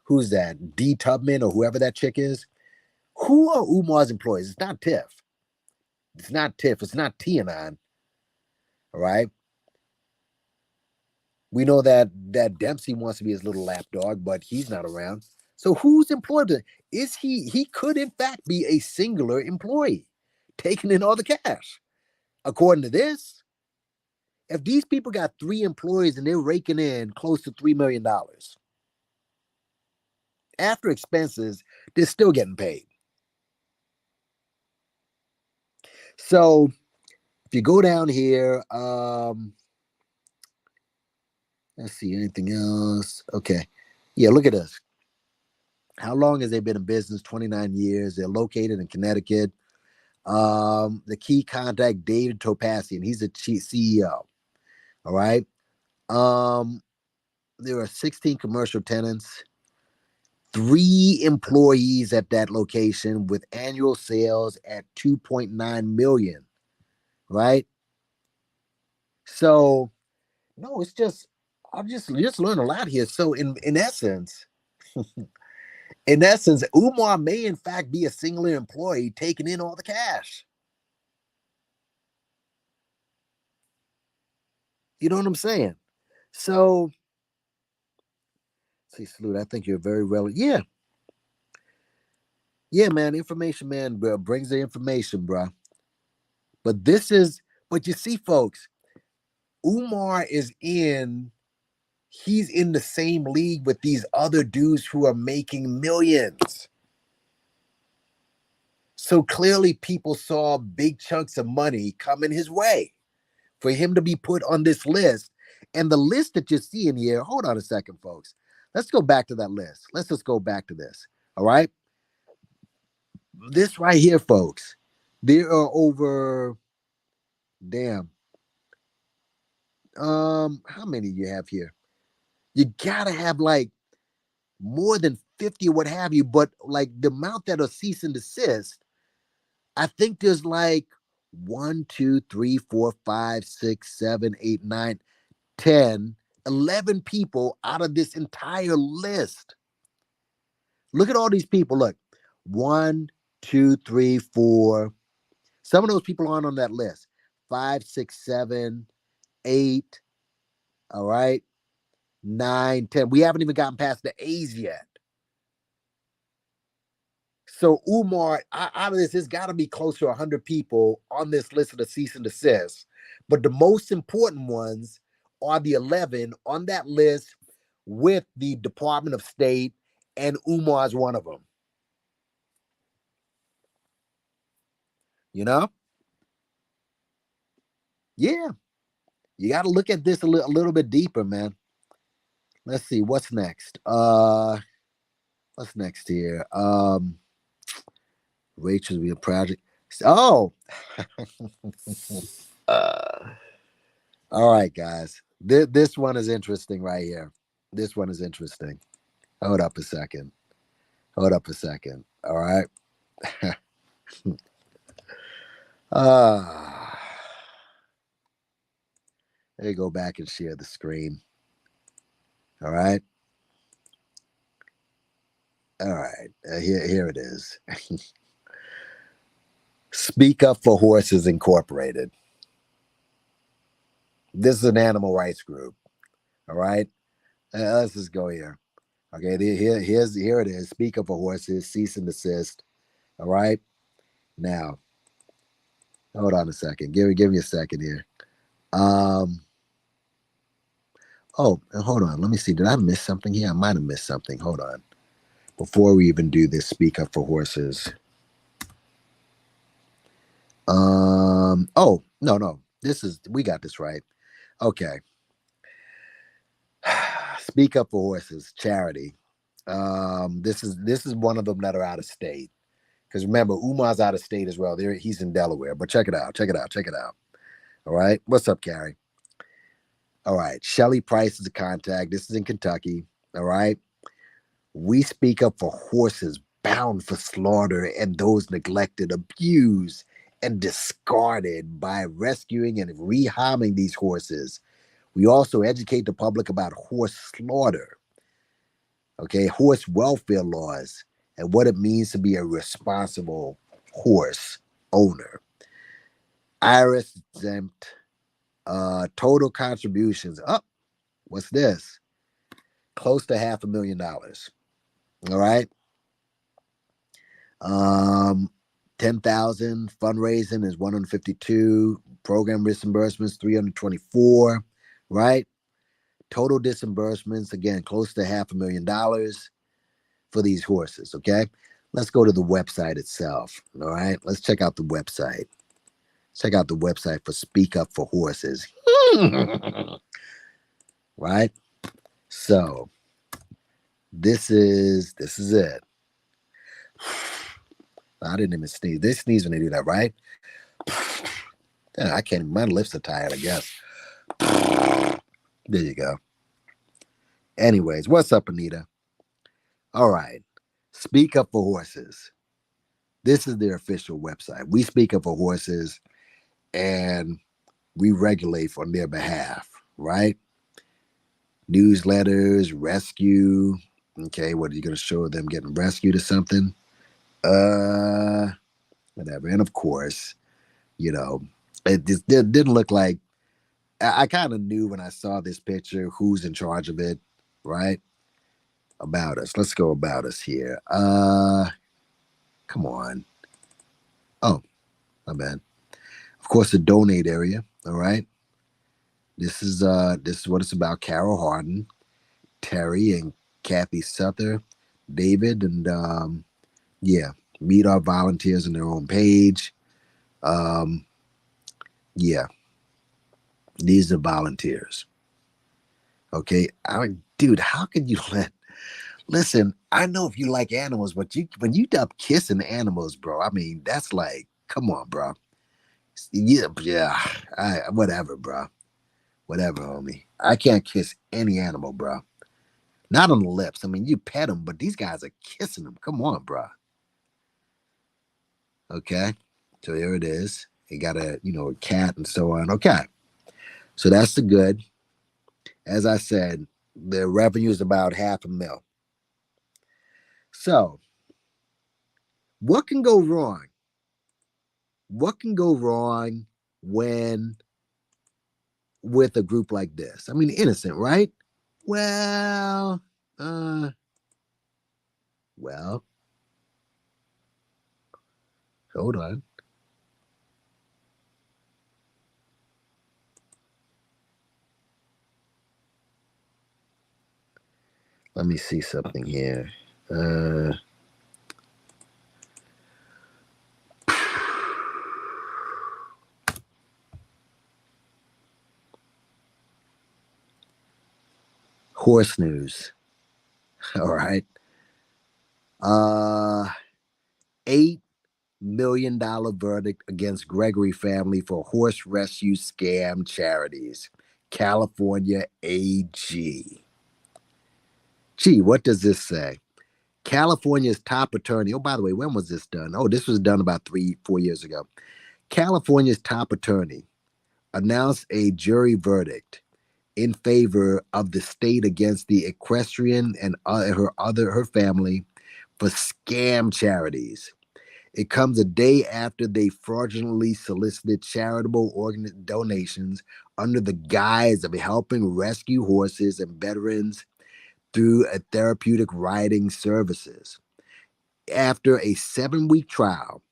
Speaker 5: who's that? D Tubman or whoever that chick is. Who are Umar's employees? It's not Tiff. It's not Tianon. All right. We know that Dempsey wants to be his little lapdog, but he's not around. So who's employed? Is he could in fact be a singular employee taking in all the cash. According to this, if these people got 3 employees and they're raking in close to $3 million after expenses, they're still getting paid. So if you go down here, let's see, anything else? Okay. Yeah, look at this. How long has they been in business? 29 years. They're located in Connecticut. The key contact, David Topassian, he's the chief CEO. All right. There are 16 commercial tenants, 3 employees at that location with annual sales at 2.9 million. Right. So no, it's just I've just learned a lot here. So in essence, Umar may in fact be a singular employee taking in all the cash. You know what I'm saying? So, see, Salute, I think you're very relevant. Yeah. Yeah, man. Information, man, bro, brings the information, bro. But but you see, folks, Umar he's in the same league with these other dudes who are making millions. So clearly people saw big chunks of money coming his way for him to be put on this list. And the list that you're seeing here, hold on a second, folks. Let's go back to that list. Let's just go back to this. All right. This right here, folks. There are over, damn. How many you have here? You gotta have like more than 50 or what have you, but like the amount that are cease and desist, I think there's like 1, 2, 3, 4, 5, 6, 7, 8, 9, 10, 11 people out of this entire list. Look at all these people. Look, 1, 2, 3, 4. Some of those people aren't on that list. 5, 6, 7, 8. All right. 9, 10. We haven't even gotten past the A's yet. So Umar, out of this, there's got to be close to 100 people on this list of the cease and desist. But the most important ones are the 11 on that list with the Department of State, and Umar's one of them. You know? Yeah. You got to look at this a little bit deeper, man. Let's see. What's next? What's next here? Rachel's Real Project. Oh. All right, guys. This one is interesting right here. This one is interesting. Hold up a second. All right. Let me go back and share the screen. All right. All right. Here it is. Speak Up for Horses Incorporated. This is an animal rights group. All right. Let's just go here. Okay. Here it is. Speak Up for Horses, cease and desist. All right. Now, hold on a second. Give me a second here. Oh, hold on. Let me see. Did I miss something here? I might have missed something. Hold on. Before we even do this, Speak Up for Horses. Oh, no. We got this right. Okay. Speak Up for Horses, charity. This is one of them that are out of state. Because remember, Umar's out of state as well. He's in Delaware. But check it out. All right. What's up, Carrie? All right. Shelly Price is a contact. This is in Kentucky. All right. We speak up for horses bound for slaughter and those neglected, abused, and discarded by rescuing and reharming these horses. We also educate the public about horse slaughter, okay, horse welfare laws, and what it means to be a responsible horse owner. IRS exempt, total contributions. What's this? Close to $500,000. All right. 10,000 fundraising is 152. Program disbursements 324. Right. Total disbursements again close to $500,000 for these horses. Okay. Let's go to the website itself. All right. Let's check out the website. Check out the website for Speak Up for Horses. Right. So this is it. I didn't even sneeze. They sneeze when they do that, right? I can't. My lips are tired, I guess. There you go. Anyways, what's up, Anita? All right. Speak Up for Horses. This is their official website. We speak up for horses and we regulate on their behalf, right? Newsletters, rescue. Okay, what are you going to show them getting rescued or something? Whatever. And of course, it just didn't look like, I kind of knew when I saw this picture who's in charge of it, right? About Us. Let's go About Us here. Come on. Oh, my bad. Of course, the donate area. All right. This is what it's about. Carol Harden, Terry, and Kathy Suther, David, and meet our volunteers on their own page. These are volunteers. Okay, dude, how could you listen? I know if you like animals, but when you up kissing animals, bro, I mean, that's like, come on, bro. Whatever, bro. Whatever, homie. I can't kiss any animal, bro. Not on the lips. I mean, you pet them, but these guys are kissing them. Come on, bro. Okay, so here it is. You got a cat and so on. Okay, so that's the good. As I said, the revenue is about $500,000. So, what can go wrong? What can go wrong with a group like this? I mean, innocent, right? Well, hold on. Let me see something here. Horse news. All right. $8 million verdict against Gregory family for horse rescue scam charities. California AG. Gee, what does this say? California's top attorney. Oh, by the way, when was this done? Oh, this was done about 3-4 years ago. California's top attorney announced a jury verdict in favor of the state against the equestrian and her family for scam charities. It comes a day after they fraudulently solicited charitable donations under the guise of helping rescue horses and veterans through a therapeutic riding services. After a 7-week trial,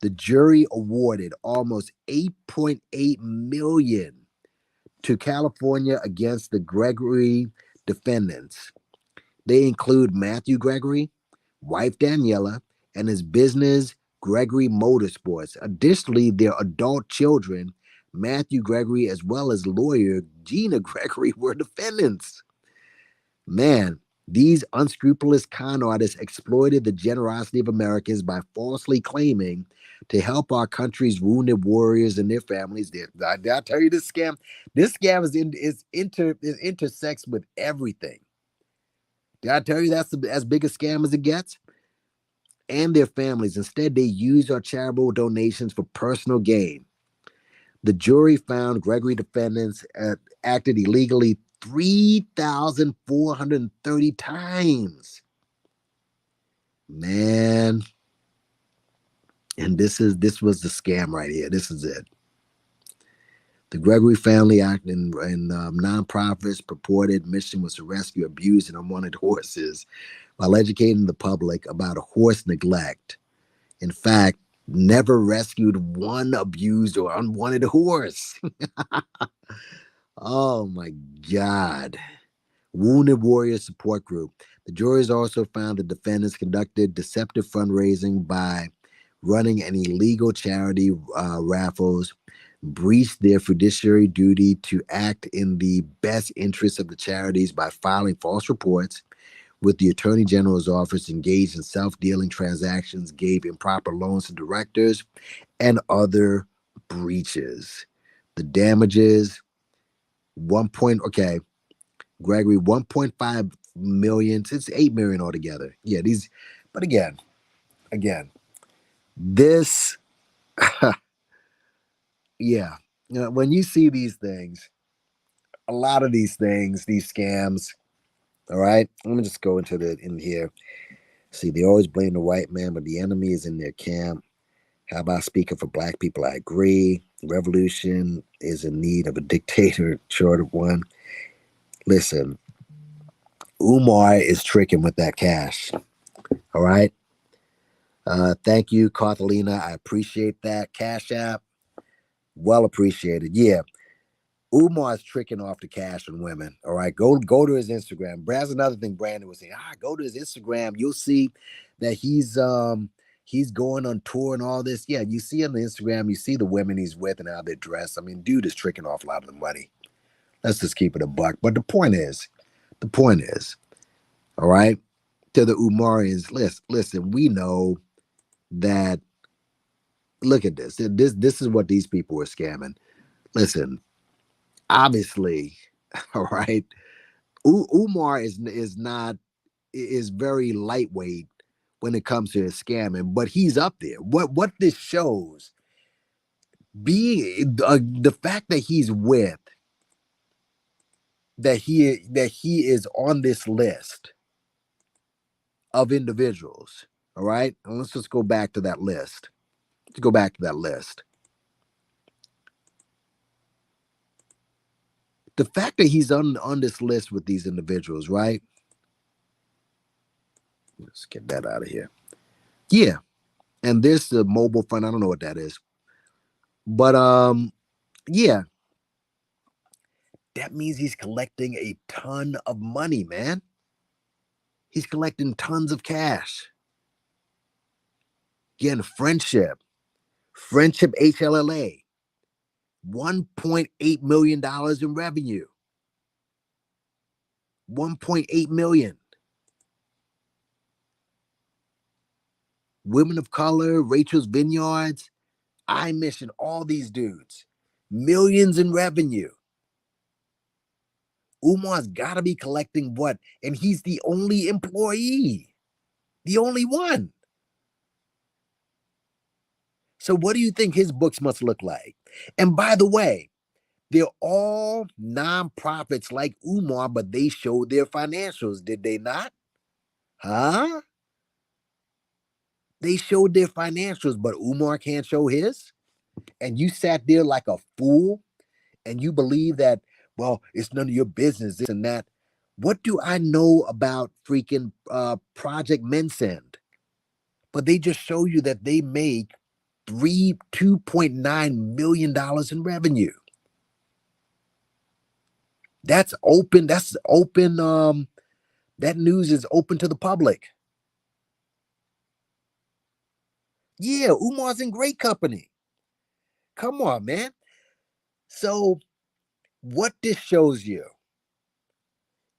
Speaker 5: the jury awarded almost $8.8 million to California against the Gregory defendants. They include Matthew Gregory, wife Daniela, and his business Gregory Motorsports. Additionally, their adult children, Matthew Gregory, as well as lawyer Gina Gregory, were defendants. Man, these unscrupulous con artists exploited the generosity of Americans by falsely claiming to help our country's wounded warriors and their families. Did I tell you this scam? This scam is intersects with everything. Did I tell you that's as big a scam as it gets? And their families. Instead, they use our charitable donations for personal gain. The jury found Gregory defendants acted illegally 3,430 times. Man. And this was the scam right here. This is it. The Gregory family acted in nonprofits' purported mission was to rescue abused and unwanted horses while educating the public about horse neglect. In fact, never rescued one abused or unwanted horse. Oh my God. Wounded Warrior Support Group. The juries also found the defendants conducted deceptive fundraising by running an illegal charity raffles, breached their fiduciary duty to act in the best interest of the charities by filing false reports with the Attorney General's office, engaged in self-dealing transactions, gave improper loans to directors, and other breaches. The damages Gregory, 1.5 million. It's 8 million altogether. Yeah, but again, this, yeah. When you see these things, a lot of these things, these scams, all right, let me just go in here. See, they always blame the white man, but the enemy is in their camp. How about speaking for black people? I agree. Revolution is in need of a dictator, short of one. Listen, Umar is tricking with that cash. All right. Thank you, Carthalina. I appreciate that. Cash App, well appreciated. Yeah. Umar's tricking off the cash on women. All right. Go to his Instagram. That's another thing Brandon was saying. Go to his Instagram. You'll see that he's going on tour and all this. Yeah, you see on the Instagram, you see the women he's with and how they dress. I mean, dude is tricking off a lot of the money. Let's just keep it a buck. But the point is, all right, to the Umarians, listen, we know that, look at this. This is what these people are scamming. Listen, obviously, all right, Umar is very lightweight when it comes to his scamming, but he's up there. What this shows, being the fact that he's with, that he is on this list of individuals. All right, and let's just go back to that list. Let's go back to that list. The fact that he's on this list with these individuals, right? Let's get that out of here. Yeah, and there's the mobile fund. I don't know what that is, but yeah, that means he's collecting a ton of money, man. He's collecting tons of cash. Again, friendship HLH&A, $1.8 million in revenue. 1.8 million. Women of Color, Rachel's Vineyards, iMission, all these dudes. Millions in revenue. Umar's got to be collecting what? And he's the only employee. The only one. So what do you think his books must look like? And by the way, they're all nonprofits like Umar, but they showed their financials, did they not? Huh? They showed their financials, but Umar can't show his? And you sat there like a fool and you believe that, well, it's none of your business, this and that. What do I know about freaking Project Mensend? But they just show you that they make $2.9 million in revenue. That's open. That news is open to the public. Yeah, Umar's in great company. Come on, man. So what this shows you,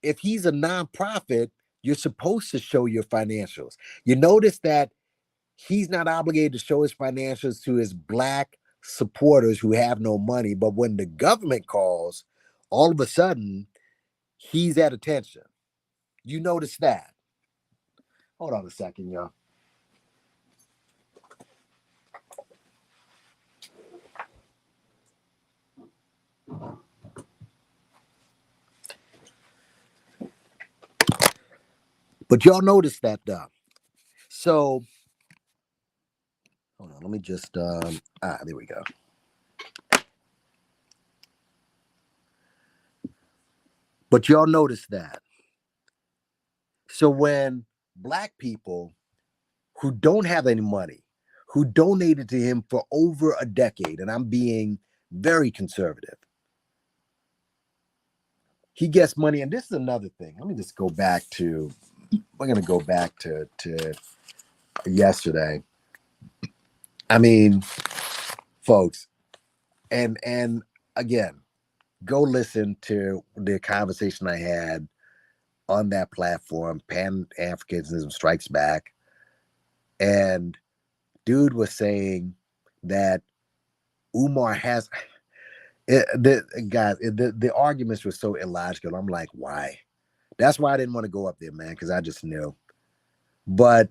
Speaker 5: if he's a nonprofit, you're supposed to show your financials. You notice that he's not obligated to show his financials to his black supporters who have no money. But when the government calls, all of a sudden, he's at attention. You notice that. Hold on a second, y'all. But y'all notice that, though. So, hold on. Let me just, there we go. But y'all notice that. So when black people who don't have any money, who donated to him for over a decade, and I'm being very conservative, he gets money. And this is another thing. Let me just go back to, we're going to go back to yesterday. I mean, folks, and again, go listen to the conversation I had on that platform, Pan-Africanism Strikes Back. And dude was saying that Umar has, The arguments were so illogical. I'm like, why? That's why I didn't want to go up there, man, because I just knew. But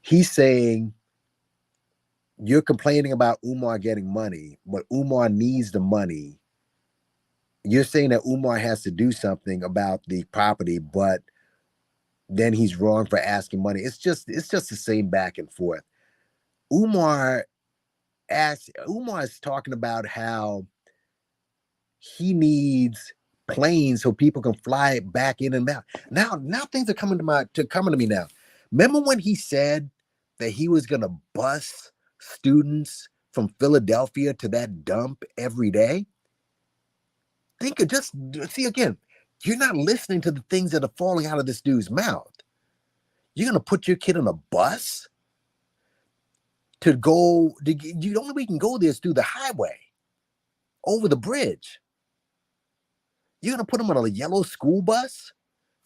Speaker 5: he's saying you're complaining about Umar getting money, but Umar needs the money. You're saying that Umar has to do something about the property, but then he's wrong for asking money. It's just the same back and forth. Umar is talking about how he needs planes so people can fly back in and out. Now things are coming to me now. Remember when he said that he was gonna bus students from Philadelphia to that dump every day? See again, you're not listening to the things that are falling out of this dude's mouth. You're gonna put your kid on a bus to go. The only way you can go there is through the highway, over the bridge. You're gonna put him on a yellow school bus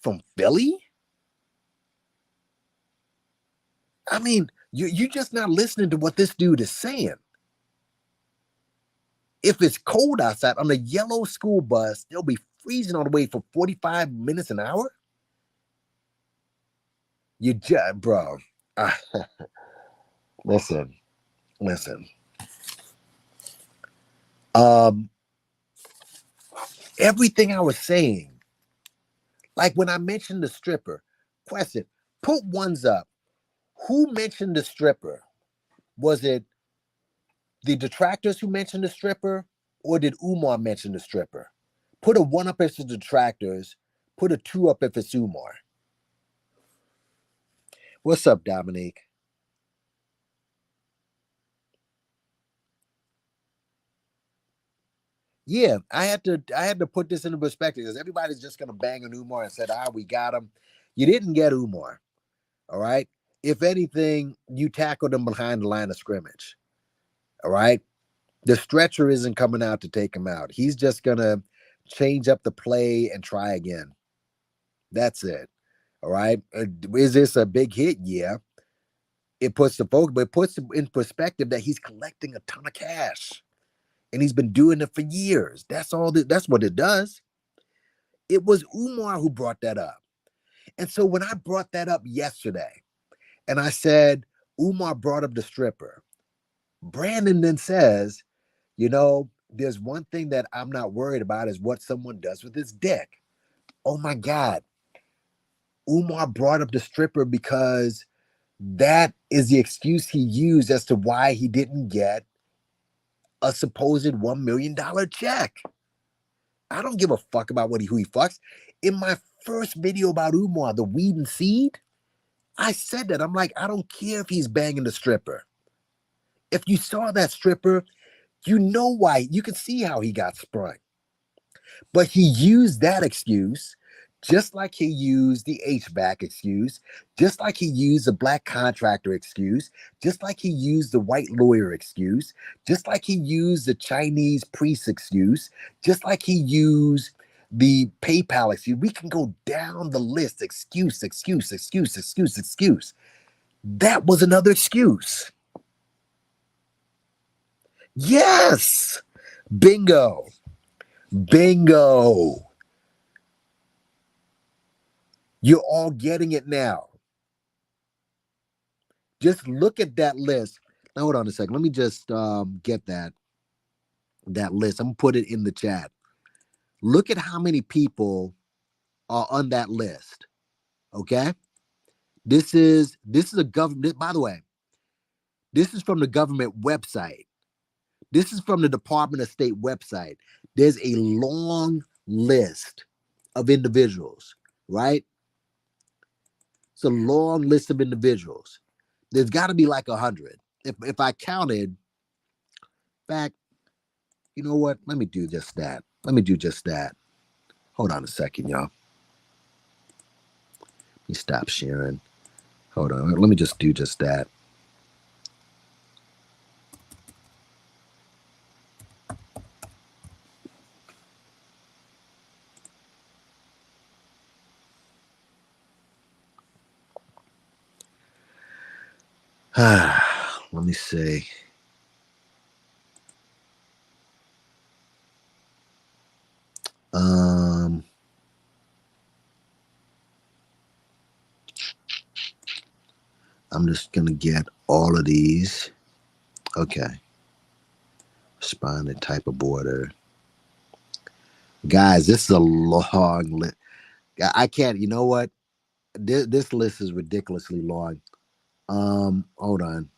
Speaker 5: from Philly? I mean, you're just not listening to what this dude is saying. If it's cold outside on a yellow school bus, they'll be freezing on the way for 45 minutes an hour. You just, bro. Listen. Everything I was saying, like when I mentioned the stripper, question, put ones up. Who mentioned the stripper? Was it the detractors who mentioned the stripper, or did Umar mention the stripper? Put a 1 up if it's the detractors, put a 2 up if it's Umar. What's up, Dominique? Yeah, I had to put this into perspective because everybody's just gonna bang on Umar and said, we got him. You didn't get Umar. All right. If anything, you tackled him behind the line of scrimmage. All right. The stretcher isn't coming out to take him out. He's just gonna change up the play and try again. That's it. All right. Is this a big hit? Yeah. It puts the focus, but it puts in perspective that he's collecting a ton of cash. And he's been doing it for years. That's what it does. It was Umar who brought that up. And so when I brought that up yesterday, and I said, Umar brought up the stripper, Brandon then says, there's one thing that I'm not worried about is what someone does with his dick. Oh my God. Umar brought up the stripper because that is the excuse he used as to why he didn't get a supposed $1 million check. I don't give a fuck about who he fucks. In my first video about Umar, the weed and seed, I said that. I'm like, I don't care if he's banging the stripper. If you saw that stripper, you know why. You can see how he got sprung. But he used that excuse just like he used the HVAC excuse, just like he used the black contractor excuse, just like he used the white lawyer excuse, just like he used the Chinese priest excuse, just like he used the PayPal excuse. We can go down the list. Excuse. That was another excuse. Yes. Bingo. You're all getting it now. Just look at that list. Now, hold on a second. Let me just get that list. I'm gonna put it in the chat. Look at how many people are on that list. Okay. This is a government. By the way, this is from the government website. This is from the Department of State website. There's a long list of individuals, right? It's a long list of individuals. There's got to be like 100. If I counted back, you know what? Let me do just that. Hold on a second, y'all. Let me stop sharing. Hold on. Let me just do just that. Let me see. I'm just going to get all of these. Okay. Responded type of border. Guys, this is a long list. I can't, you know what? This list is ridiculously long. Hold on.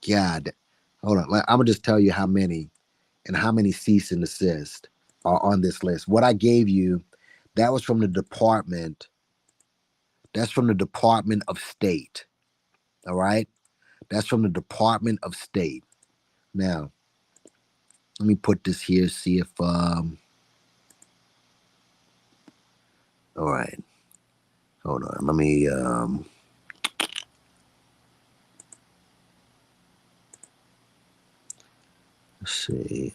Speaker 5: God. Hold on. I'm going to just tell you how many and how many cease and desist are on this list. What I gave you, that was from the Department. That's from the Department of State. All right? That's from the Department of State. Now, let me put this here, see if all right. Hold on. Let me see.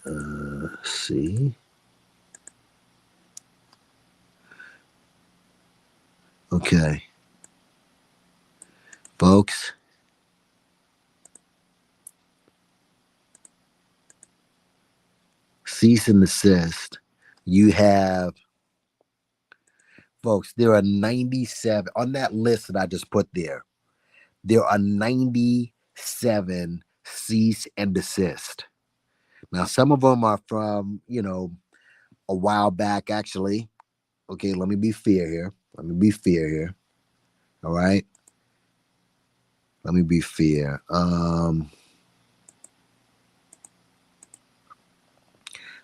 Speaker 5: See. Okay. Folks. Cease and desist. You have, folks, there are 97 on that list that I just put there. There are 97 cease and desist. Now, some of them are from, a while back, actually. Okay, let me be fair here. All right. Let me be fair.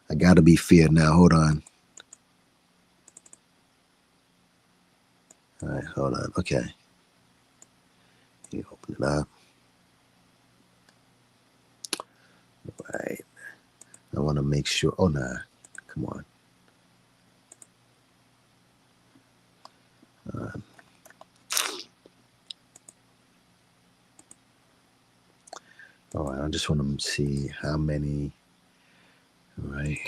Speaker 5: I gotta be fair now. Hold on. All right, hold on. Okay. You open it up. All right. I want to make sure. Oh, nah. Come on. All right. I just want to see how many. All right.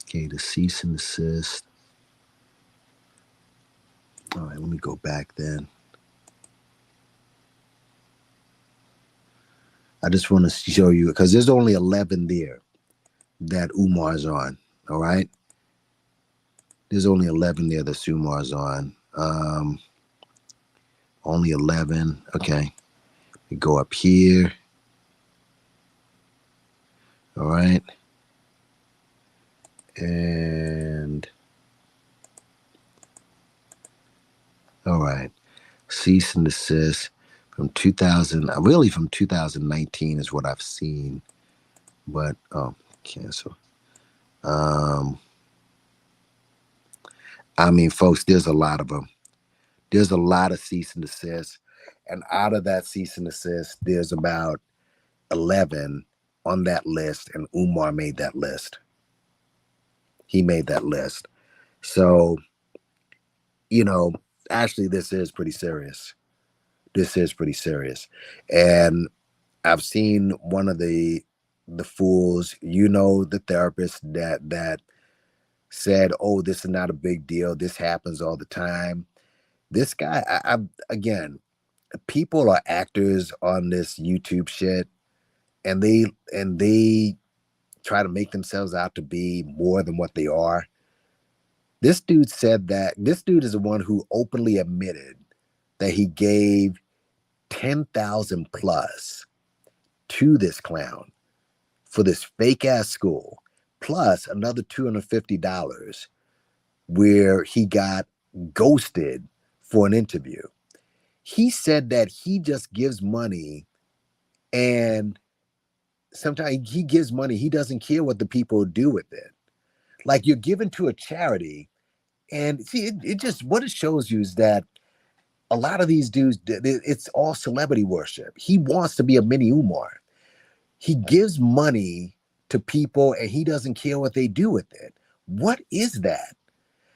Speaker 5: Okay, the cease and desist. All right, let me go back then. I just want to show you, because there's only 11 there that Umar's on, all right? There's only 11 there that Umar's on. Only 11, okay. We go up here. All right. And, all right. Cease and desist from 2000, really from 2019 is what I've seen. But, cancel. I mean, folks, there's a lot of them. There's a lot of cease and desist. And out of that cease and desist, there's about 11 on that list. And Umar made that list. He made that list. So, actually, this is pretty serious. And I've seen one of the fools, the therapist that said, oh, this is not a big deal. This happens all the time. This guy, again, people are actors on this YouTube shit, and they try to make themselves out to be more than what they are. This dude said that this dude is the one who openly admitted that he gave 10,000 plus to this clown for this fake ass school, plus another $250 where he got ghosted for an interview. He said that he just gives money, and sometimes he gives money. He doesn't care what the people do with it. Like, you're giving to a charity, and see, it just, what it shows you is that a lot of these dudes, it's all celebrity worship. He wants to be a mini Umar. He gives money to people, and he doesn't care what they do with it. What is that?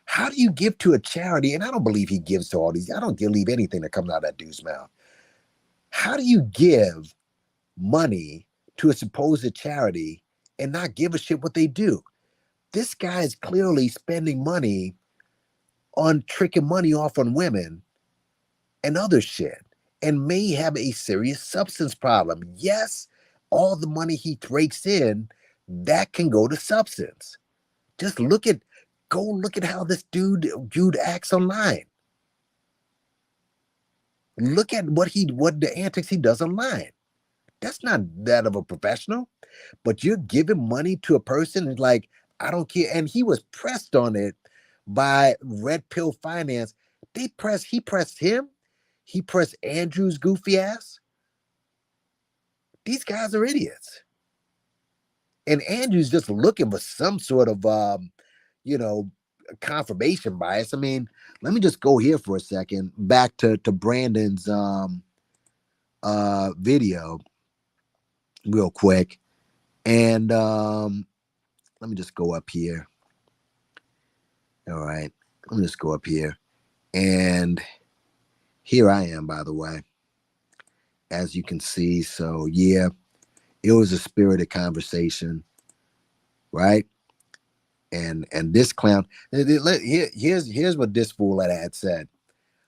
Speaker 5: How do you give to a charity? And I don't believe he gives to all these. I don't believe anything that comes out of that dude's mouth. How do you give money to a supposed charity and not give a shit what they do? This guy is clearly spending money on tricking money off on women and other shit, and may have a serious substance problem. Yes, all the money he rakes in, that can go to substance. Just go look at how this dude acts online. Look at what the antics he does online. That's not that of a professional. But you're giving money to a person and like, I don't care. And he was pressed on it by Red Pill Finance. He pressed him. He pressed Andrew's goofy ass. These guys are idiots. And Andrew's just looking for some sort of, confirmation bias. I mean, let me just go here for a second, back to Brandon's video real quick. And let me just go up here. All right. Let me just go up here. And here I am, by the way, as you can see. So, yeah, it was a spirited conversation, right? And this clown, here's what this fool had said.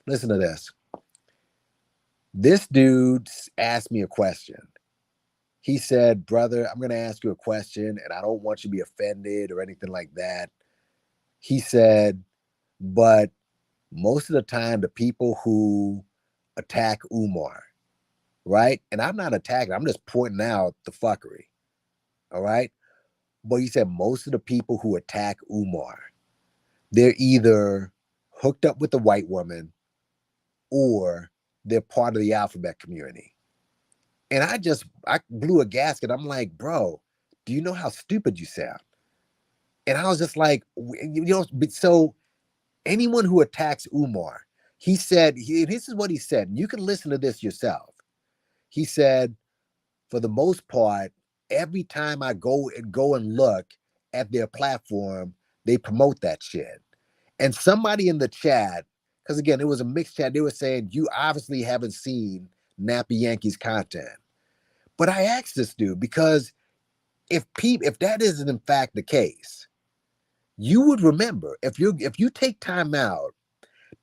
Speaker 5: Listen to this. This dude asked me a question. He said, brother, I'm going to ask you a question, and I don't want you to be offended or anything like that. He said, but most of the time, the people who attack Umar, right? And I'm not attacking, I'm just pointing out the fuckery, all right? But he said most of the people who attack Umar, they're either hooked up with a white woman or they're part of the alphabet community. And I blew a gasket. I'm like, bro, do you know how stupid you sound? And I was just like, so anyone who attacks Umar, he said, this is what he said. You can listen to this yourself. He said, for the most part, every time I go and look at their platform, they promote that shit. And somebody in the chat, because again, it was a mixed chat, they were saying, you obviously haven't seen Nappy Yankees content. But I asked this dude, because if that isn't in fact the case, you would remember, if you take time out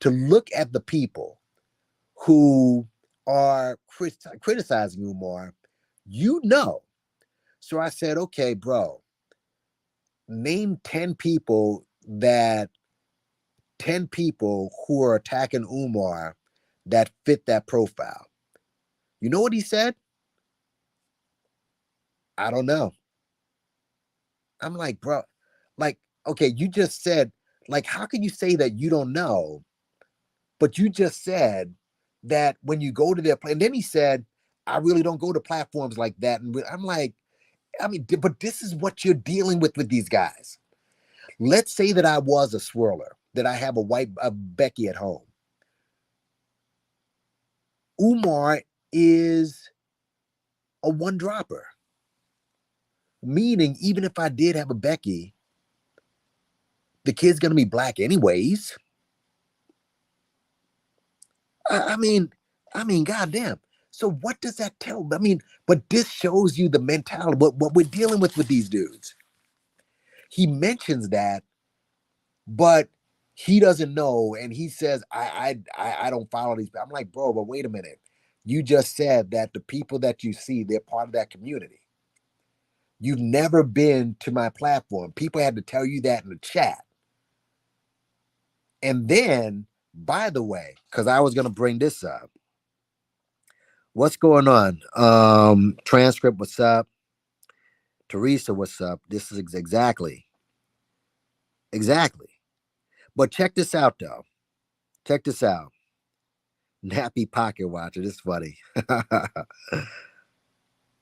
Speaker 5: to look at the people who are criticizing Umar, you know. So I said, okay, bro, name 10 people who are attacking Umar that fit that profile. You know what he said? I don't know. I'm like, bro, like, okay, you just said, like, how can you say that you don't know? But you just said that when you go to their and then he said, I really don't go to platforms like that. And I'm like, I mean, but this is what you're dealing with these guys. Let's say that I was a swirler, that I have a Becky at home. Umar is a one dropper. Meaning, even if I did have a Becky, the kid's going to be black anyways. I mean, goddamn. So what does that tell? I mean, but this shows you the mentality, what we're dealing with these dudes. He mentions that, but he doesn't know. And he says, I don't follow these. I'm like, bro, but wait a minute. You just said that the people that you see, they're part of that community. You've never been to my platform. People had to tell you that in the chat. And then, by the way, because I was going to bring this up. What's going on? Transcript, what's up? Teresa, what's up? This is exactly. But check this out, though. Check this out. Nappy Pocket Watcher. This is funny.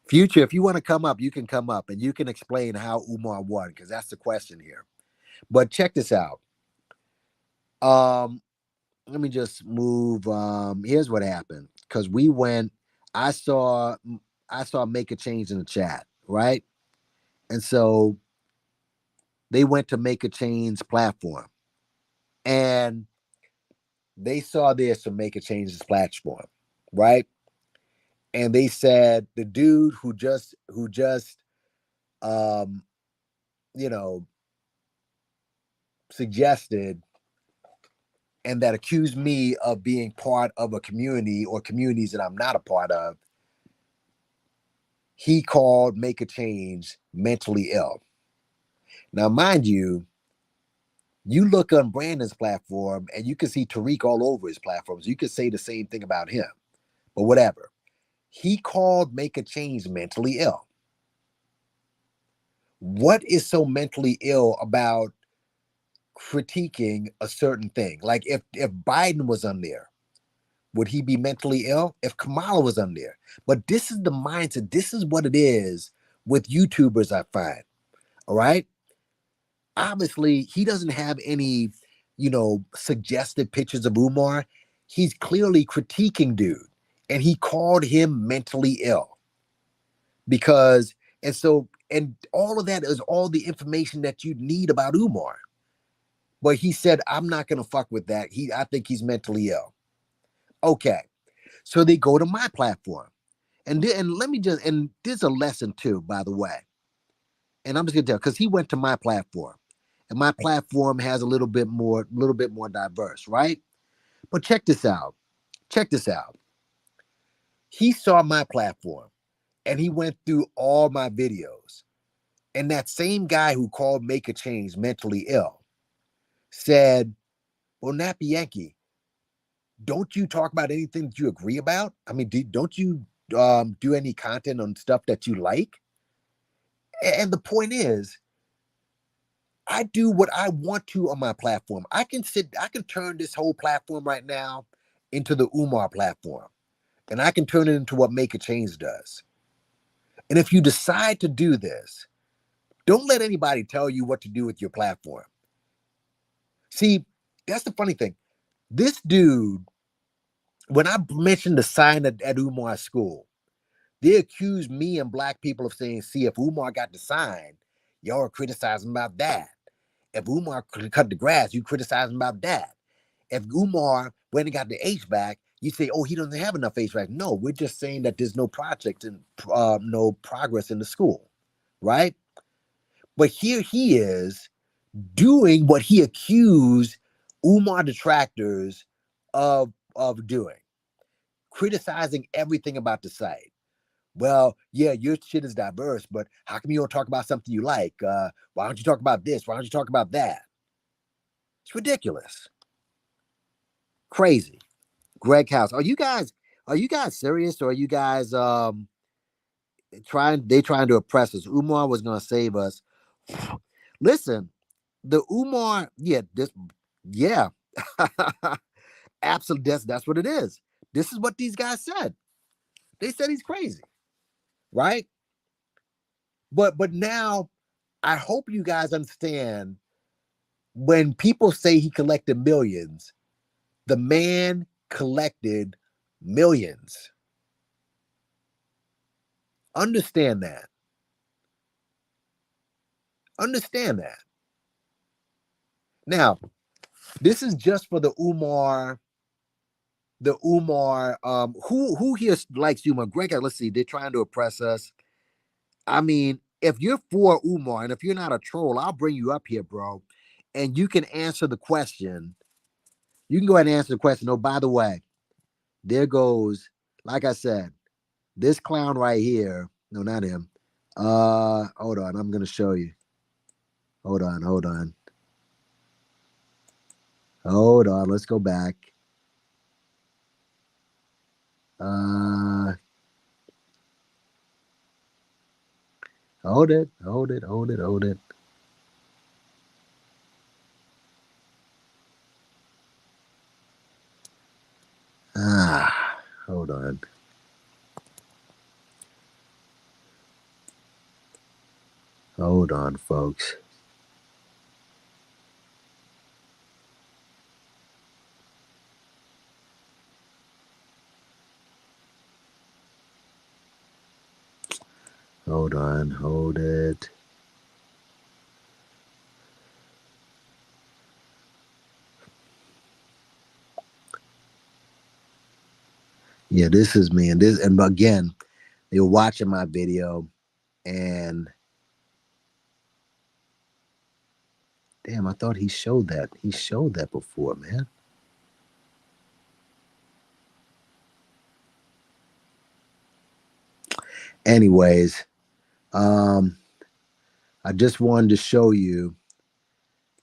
Speaker 5: Future, if you want to come up, you can come up and you can explain how Umar won, because that's the question here. But check this out. Let me just move. Here's what happened. Because I saw Make a Change in the chat, right? And so they went to Make a Change platform. And they saw this from Make a Change's platform, right? And they said the dude who just suggested and that accused me of being part of a community or communities that I'm not a part of, he called Make a Change mentally ill. Now, mind you, You look on Brandon's platform and you can see Tariq all over his platforms. You could say the same thing about him, but whatever. He called Make a Change mentally ill. What is so mentally ill about critiquing a certain thing? Like if Biden was on there, would he be mentally ill? If Kamala was on there? But this is the mindset. This is what it is with YouTubers, I find. All right. Obviously, he doesn't have any, suggested pictures of Umar. He's clearly critiquing dude, and he called him mentally ill because, and all of that is all the information that you need about Umar. But he said, I'm not going to fuck with that. I think he's mentally ill. Okay. So they go to my platform. And there's a lesson too, by the way. And I'm just going to tell, because he went to my platform. And my platform has a little bit more diverse, right? But check this out. He saw my platform and he went through all my videos. And that same guy who called Make a Change mentally ill said, well, Nappy Yankee, don't you talk about anything that you agree about? I mean, don't you do any content on stuff that you like? And the point is, I do what I want to on my platform. I can turn this whole platform right now into the Umar platform. And I can turn it into what Make a Change does. And if you decide to do this, don't let anybody tell you what to do with your platform. See, that's the funny thing. This dude, when I mentioned the sign at Umar's school, they accused me and black people of saying, see, if Umar got the sign, y'all are criticizing about that. If Umar cut the grass, you criticize him about that. If Umar went and got the HVAC, you say, oh, he doesn't have enough HVAC. No, we're just saying that there's no project and no progress in the school, right? But here he is doing what he accused Umar detractors of doing, criticizing everything about the site. Well, yeah, your shit is diverse, but how come you don't talk about something you like? Why don't you talk about this? Why don't you talk about that? It's ridiculous. Crazy. Greg House, are you guys serious, or are you guys trying to oppress us? Umar was gonna save us. Listen, the Umar, absolutely, that's what it is. This is what these guys said. They said he's crazy, right? But now I hope you guys understand, when people say he collected millions, the man collected millions. Understand that. Now, this is just for the Umar. Who here likes Umar? Greg, let's see. They're trying to oppress us. I mean, if you're for Umar and if you're not a troll, I'll bring you up here, bro, and you can answer the question. You can go ahead and answer the question. Oh, by the way, there goes, like I said, this clown right here. No, not him. Hold on. I'm gonna show you. Hold on. Let's go back. Hold it. Hold on. Hold on, folks. Hold on, hold it. Yeah, this is me. And again, they were watching my video, and damn, I thought he showed that. He showed that before, man. Anyways, I just wanted to show you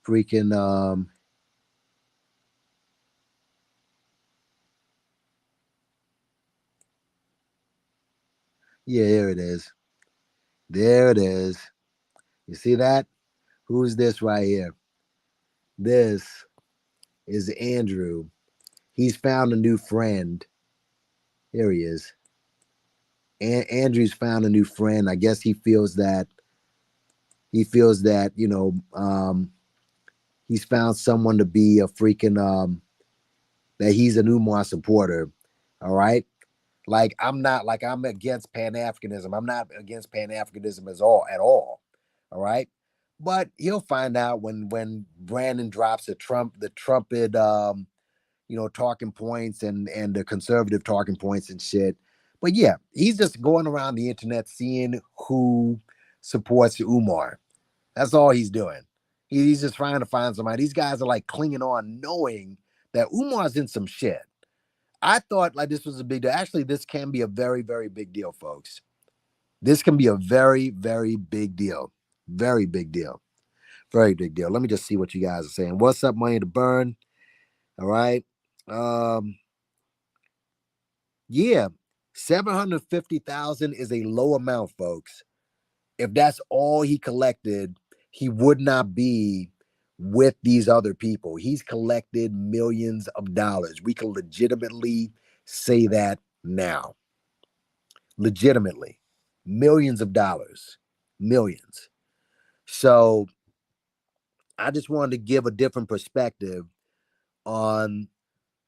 Speaker 5: freaking yeah, here it is. There it is. You see that? Who's this right here? This is Andrew. He's found a new friend. Here he is. Andrew's found a new friend. I guess he feels that he's found someone to be a freaking that he's an Umar supporter. All right. Like I'm against Pan-Africanism. I'm not against Pan-Africanism at all. All right. But he'll find out when Brandon drops the trumpet talking points and the conservative talking points and shit. But yeah, he's just going around the internet seeing who supports Umar. That's all he's doing. He's just trying to find somebody. These guys are like clinging on, knowing that Umar's in some shit. I thought like this was a big deal. Actually, this can be a very, very big deal, folks. This can be a very, very big deal. Very big deal. Very big deal. Let me just see what you guys are saying. What's up, Money to Burn? All right. Yeah, 750,000 is a low amount, folks. If that's all he collected, he would not be with these other people. He's collected millions of dollars. We can legitimately say that now. Legitimately. Millions of dollars. Millions. So I just wanted to give a different perspective on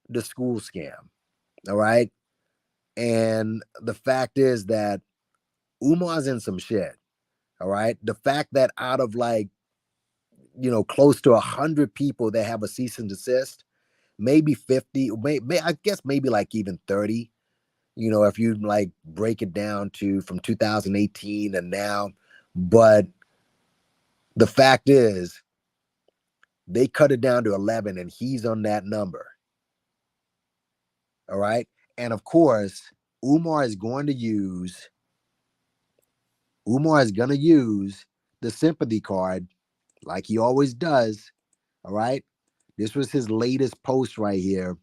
Speaker 5: the school scam. All right. And the fact is that Umar's in some shit. All right. The fact that out of close to 100 people that have a cease and desist, maybe 50, I guess maybe like even 30, if you like break it down to from 2018 and now. But the fact is, they cut it down to 11 and he's on that number. All right. And of course, Umar is going to use the sympathy card like he always does. All right. This was his latest post right here.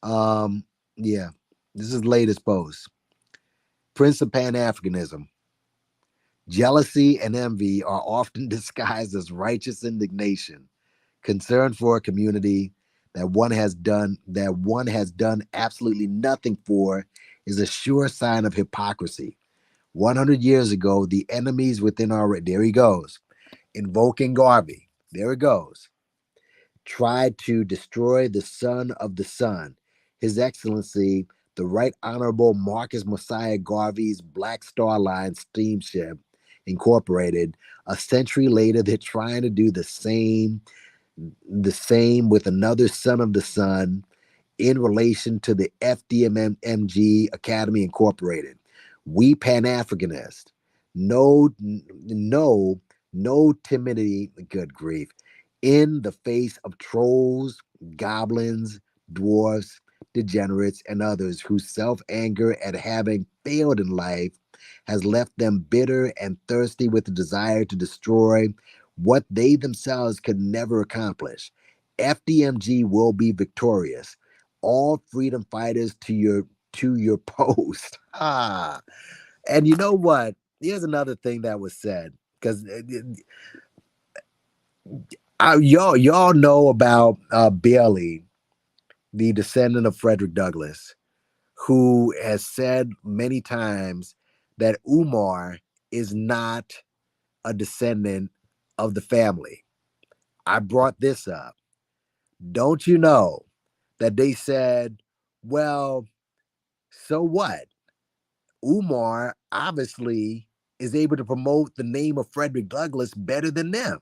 Speaker 5: Yeah, this is his latest post. Prince of Pan-Africanism. Jealousy and envy are often disguised as righteous indignation. Concern for a community that one has done absolutely nothing for is a sure sign of hypocrisy. 100 years ago, the enemies within our... There he goes. Invoking Garvey. There it goes. Tried to destroy the son of the sun. His Excellency, the Right Honorable Marcus Mosiah Garvey's Black Star Line steamship, Incorporated. A century later, they're trying to do the same with another son of the sun in relation to the FDMMG Academy Incorporated. We Pan-Africanists, no timidity, good grief, in the face of trolls, goblins, dwarfs, degenerates, and others whose self-anger at having failed in life has left them bitter and thirsty with the desire to destroy what they themselves could never accomplish. FDMG will be victorious. All freedom fighters to your post. And you know what? Here's another thing that was said, because y'all know about Bailey, the descendant of Frederick Douglass, who has said many times that Umar is not a descendant of the family. I brought this up. Don't you know that they said, well, so what? Umar obviously is able to promote the name of Frederick Douglass better than them.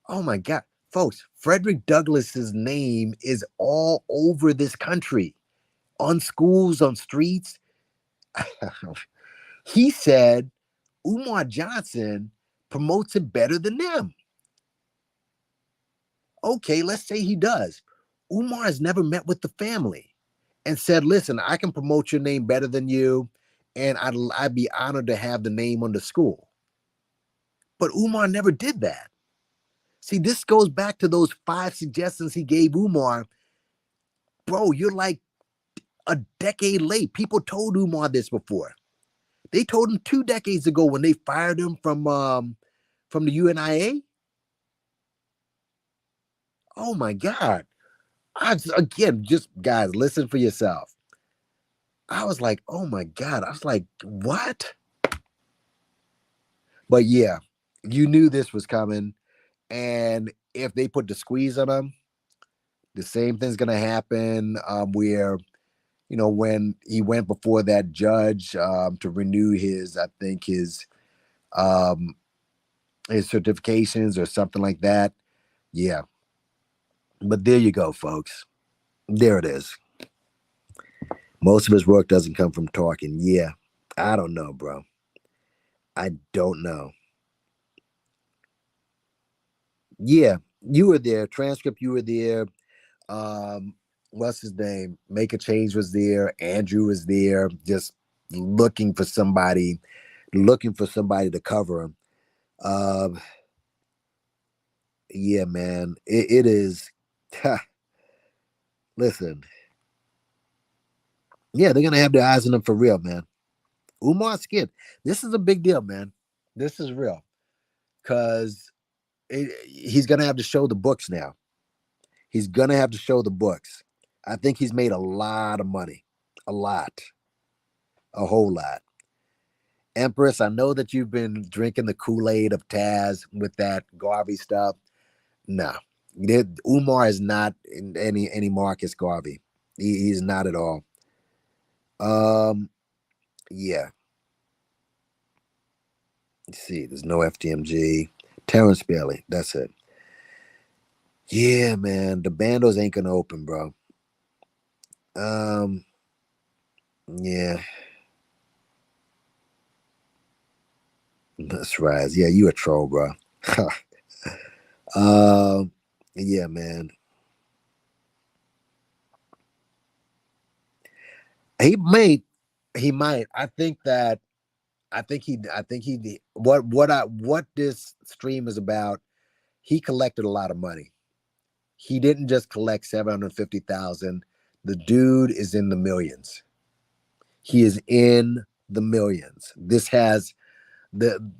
Speaker 5: Oh my God, folks, Frederick Douglass's name is all over this country, on schools, on streets. He said Umar Johnson promotes it better than them. Okay, let's say he does. Umar has never met with the family and said, listen, I can promote your name better than you, and I'd be honored to have the name on the school. But Umar never did that. See, this goes back to those 5 suggestions he gave Umar. Bro, you're like a decade late. People told Umar this before. They told him 2 decades ago when they fired him from the UNIA. Oh my God. Again, just guys, listen for yourself. I was like, oh my God. I was like, what? But yeah, you knew this was coming. And if they put the squeeze on him, the same thing's going to happen where, when he went before that judge to renew I think his certifications or something like that. Yeah. But there you go, folks. There it is. Most of his work doesn't come from talking. Yeah. I don't know, bro. I don't know. Yeah. You were there. Transcript, you were there. What's his name? Make a Change was there. Andrew was there, just looking for somebody to cover him. Yeah, man. It is. Listen. Yeah, they're gonna have their eyes on him for real, man. Umar Skid. This is a big deal, man. This is real. Cause he's gonna have to show the books now. He's gonna have to show the books. I think he's made a lot of money. A lot. A whole lot. Empress, I know that you've been drinking the Kool-Aid of Taz with that Garvey stuff. No. Umar is not any Marcus Garvey. He's not at all. Yeah. Let's see. There's no FTMG. Terrence Bailey. That's it. Yeah, man. The bandos ain't gonna open, bro. Yeah. That's right. Yeah, you a troll, bro. Yeah, man. He might. I think what this stream is about. He collected a lot of money. He didn't just collect 750,000. The dude is in the millions. He is in the millions. This has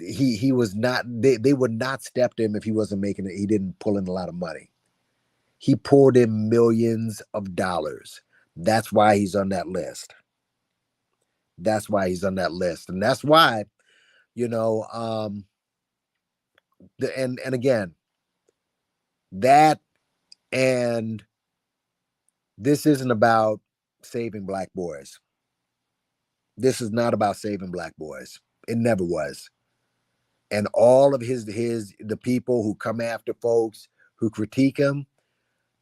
Speaker 5: he was not. They would not step to him if he wasn't making it. He didn't pull in a lot of money. He pulled in millions of dollars. That's why he's on that list. That's why he's on that list. And that's why, and again, that and this isn't about saving black boys. This is not about saving black boys. It never was. And all of the people who come after folks who critique him,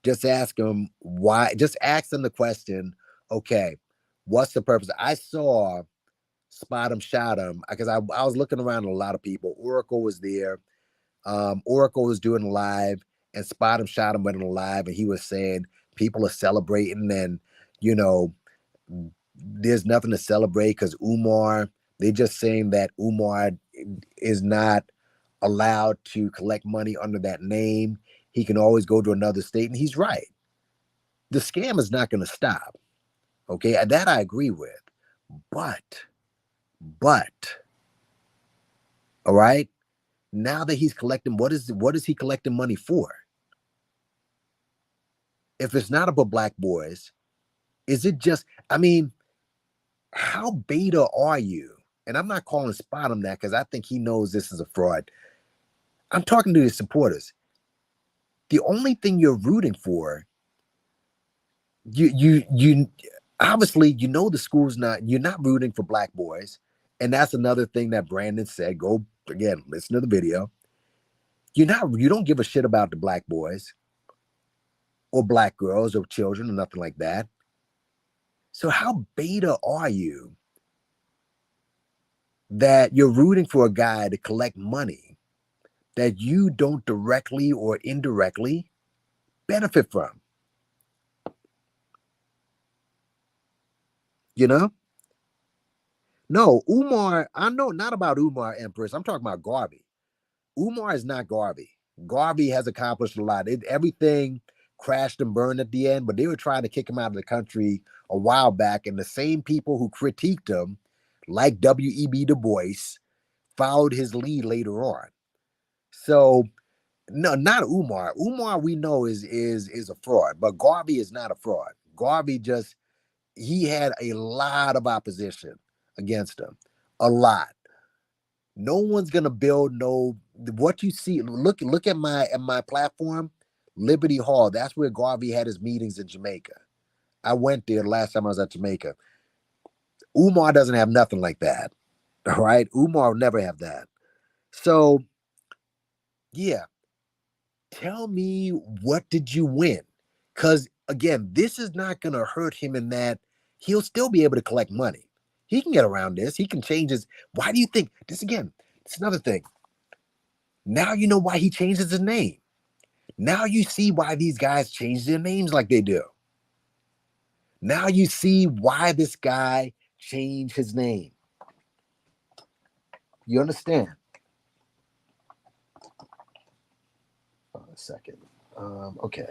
Speaker 5: just ask them why. Just ask them the question, okay, what's the purpose? I saw Spot 'em, Shot 'em, because I was looking around at a lot of people. Oracle was there. Oracle was doing a live, and Spot 'em, Shot 'em went on a live, and he was saying people are celebrating, and there's nothing to celebrate because Umar. They're just saying that Umar is not allowed to collect money under that name. He can always go to another state, and he's right. The scam is not going to stop. Okay, that I agree with. But, all right, now that he's collecting, what is he collecting money for? If it's not about black boys, is it just, how beta are you? And I'm not calling Spot him that because I think he knows this is a fraud. I'm talking to his supporters. The only thing you're rooting for, you obviously, the school's you're not rooting for black boys. And that's another thing that Brandon said. Go again, listen to the video. You don't give a shit about the black boys or black girls or children or nothing like that. So how beta are you that you're rooting for a guy to collect money that you don't directly or indirectly benefit from? No, Umar, I know not about Umar, Empress. I'm talking about Garvey. Umar is not Garvey. Garvey has accomplished a lot. Everything crashed and burned at the end, but they were trying to kick him out of the country a while back. And the same people who critiqued him, like W.E.B. Du Bois, followed his lead later on. So, no, not Umar. Umar, we know is a fraud, but Garvey is not a fraud. Garvey he had a lot of opposition against him, a lot. No one's gonna build what you see. Look at my platform, Liberty Hall. That's where Garvey had his meetings in Jamaica. I went there the last time I was at Jamaica. Umar doesn't have nothing like that. All right, Umar will never have that. So, yeah, tell me, what did you win? Because again, this is not gonna hurt him in that he'll still be able to collect money. He can get around this. He can change his. Why do you think this again? It's another thing. Now you know why he changes his name. Now you see why these guys change their names like they do. Now you see why this guy changed his name. You understand? Hold on a second. Okay.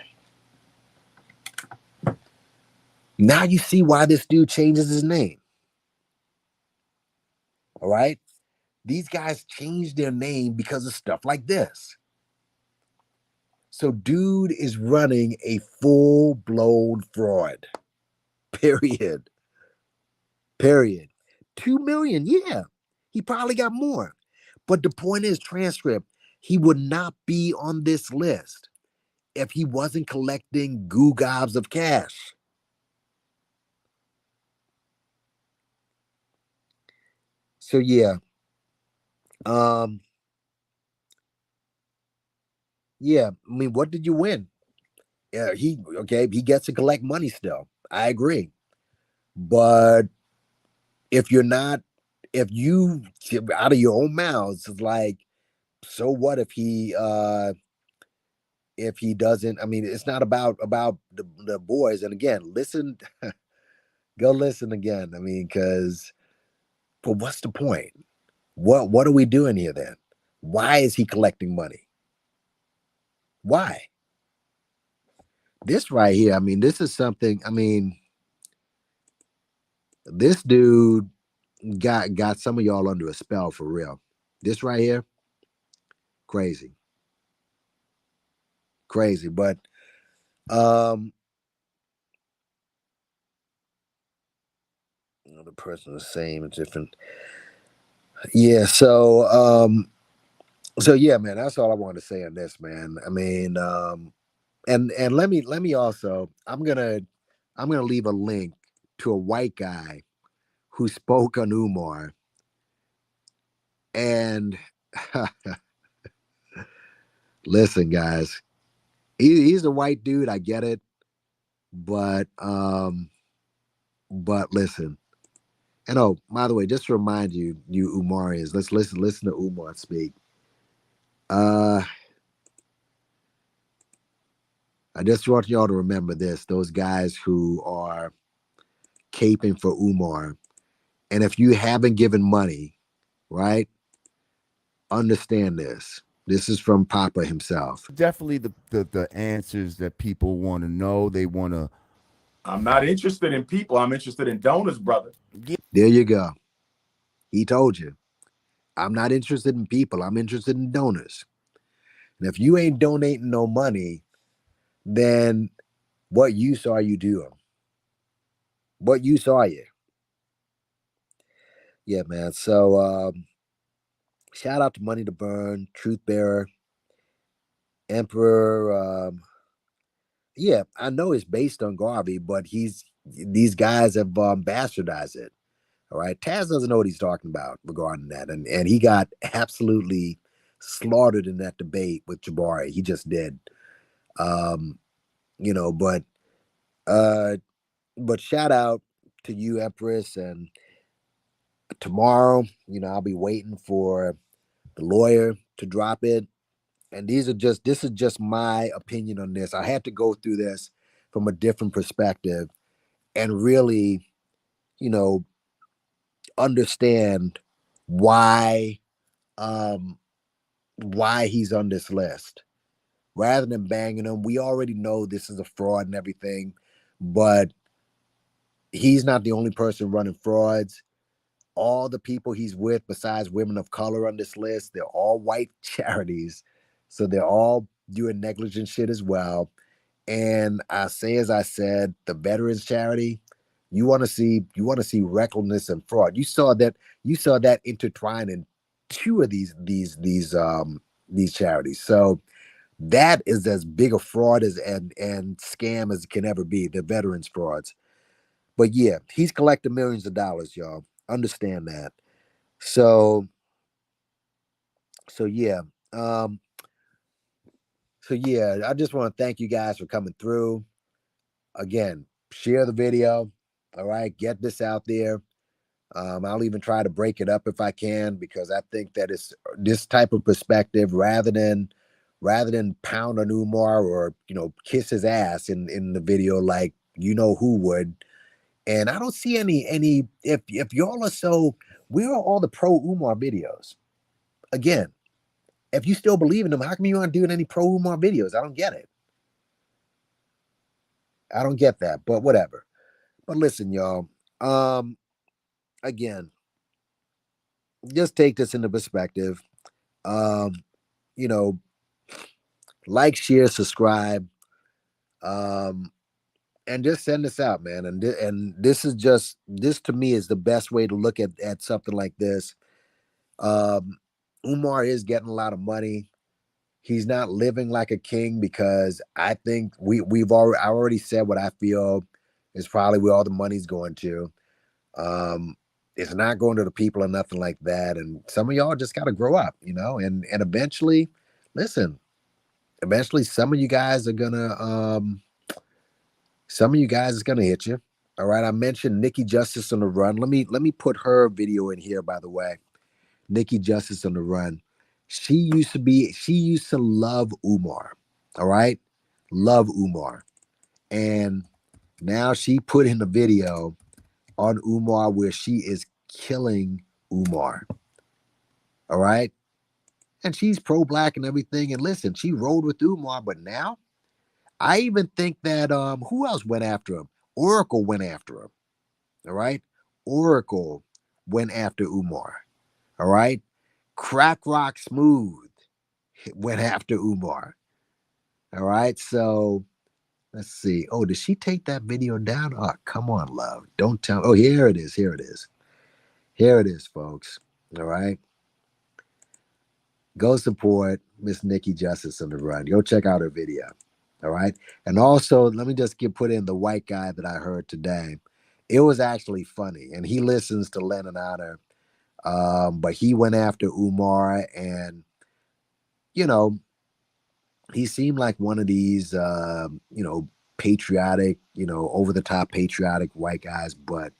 Speaker 5: Now you see why this dude changes his name. All right? These guys change their name because of stuff like this. So dude is running a full-blown fraud. Period. 2 million, yeah. He probably got more. But the point is, transcript, he would not be on this list if he wasn't collecting goo gobs of cash. So yeah. Yeah, I mean, what did you win? He gets to collect money still. I agree. But if you out of your own mouths, it's like, so what if he doesn't? I mean, it's not about the boys. And again, listen, go listen again. I mean, but what's the point? What are we doing here then? Why is he collecting money? Why? This right here, I mean, this is something, I mean, this dude got some of y'all under a spell for real. This right here, crazy. But the person is the same, it's different. Yeah, so yeah, man, that's all I want to say on this, man. I mean, and let me also, I'm gonna leave a link to a white guy who spoke on Umar. And listen, guys, he's a white dude, I get it, but listen. And oh, by the way, just to remind you Umarians, let's listen to Umar speak. I just want y'all to remember this: those guys who are caping for Umar, and if you haven't given money, right? Understand this. This is from POPA himself.
Speaker 15: Definitely the answers that people want to know. They want to.
Speaker 16: I'm not interested in people. I'm interested in donors, brother.
Speaker 5: There you go. He told you. I'm not interested in people. I'm interested in donors. And if you ain't donating no money, then what use are you doing? What use are you? Yeah, man. So shout out to Money to Burn, Truth Bearer, Emperor. Yeah, I know it's based on Garvey, but these guys have bastardized it. All right. Taz doesn't know what he's talking about regarding that. And he got absolutely slaughtered in that debate with Jabari. He just did. But shout out to you, Empress. And tomorrow, I'll be waiting for the lawyer to drop it. And this is just my opinion on this. I had to go through this from a different perspective and really, understand why he's on this list. rather than banging him. We already know this is a fraud and everything, but he's not the only person running frauds. All the people he's with, besides women of color on this list, they're all white charities. So they're all doing negligent shit as well. And I say, as I said, the veterans charity, you want to see recklessness and fraud. You saw that intertwined in two of these charities. So that is as big a fraud as and scam as it can ever be, the veterans frauds. But yeah, he's collecting millions of dollars, y'all. Understand that. So yeah. So yeah, I just want to thank you guys for coming through. Again, share the video. All right, get this out there. I'll even try to break it up if I can, because I think that it's this type of perspective, rather than pound on Umar or kiss his ass in the video like who would. And I don't see any if y'all are so, where are all the pro Umar videos? Again, if you still believe in him, how come you aren't doing any pro Umar videos? I don't get it. I don't get that, but whatever. But listen, y'all. Again, just take this into perspective. Like, share, subscribe, and just send this out, man. And this to me is the best way to look at something like this. Umar is getting a lot of money. He's not living like a king, because I think I already said what I feel is probably where all the money's going to. It's not going to the people or nothing like that. And some of y'all just got to grow up, and eventually, listen, some of you guys are gonna, hit you. All right. I mentioned Nikki Justice on the Run. Let me put her video in here, by the way. Nikki Justice on the Run. She used to love Umar. All right. Love Umar. And now she put in a video on Umar where she is killing Umar. All right. And she's pro-black and everything. And listen, she rode with Umar, but now I even think that who else went after him? Oracle went after him. All right. Oracle went after Umar. All right. Crack Rock Smooth went after Umar. All right. So let's see. Oh, did she take that video down? Oh, come on, love. Don't tell. Oh, here it is. Here it is. Here it is, folks. All right. Go support Miss Nikki Justice on the Run. Go check out her video. All right. And also, let me just put in the white guy that I heard today. It was actually funny. And he listens to Len and Honor. But he went after Umar, and he seemed like one of these patriotic, over the top patriotic white guys. But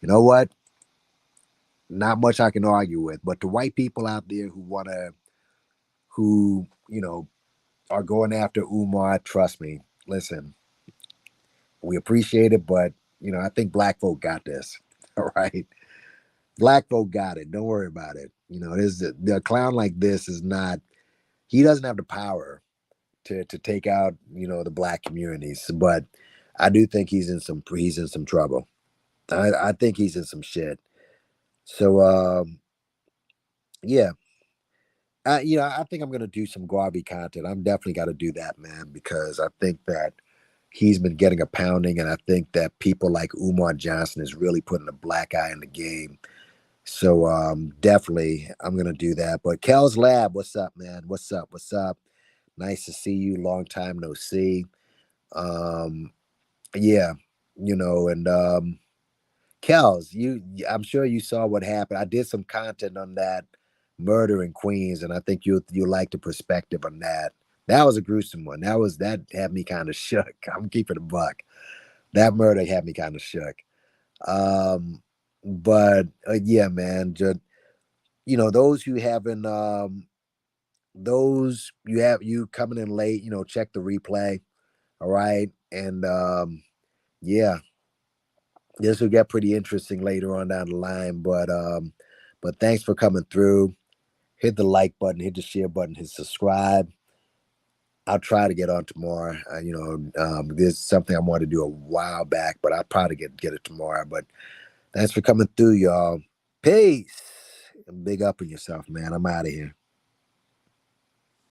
Speaker 5: you know what? Not much I can argue with. But the white people out there who are going after Umar, trust me, listen, we appreciate it, but I think black folk got this. All right. Black folk got it. Don't worry about it. The clown like this is not, he doesn't have the power to take out, the black communities. But I do think he's in some trouble. I think he's in some shit. So yeah. I think I'm gonna do some Garvey content. I'm definitely got to do that, man, because I think that he's been getting a pounding, and I think that people like Umar Johnson is really putting a black eye in the game. So definitely I'm gonna do that. But Kel's Lab, what's up, man? What's up? What's up? Nice to see you. Long time no see. Yeah, and Kels, I'm sure you saw what happened. I did some content on that murder in Queens, and I think you like the perspective on that. That was a gruesome one. That had me kind of shook. I'm keeping a buck. That murder had me kind of shook. But yeah, man, just those who haven't, those you coming in late, check the replay. All right, and yeah, this will get pretty interesting later on down the line. But thanks for coming through. Hit the like button, hit the share button, hit subscribe. I'll try to get on tomorrow. This is something I wanted to do a while back, but I'll probably get it tomorrow. But thanks for coming through, y'all. Peace. Big up on yourself, man. I'm out of here.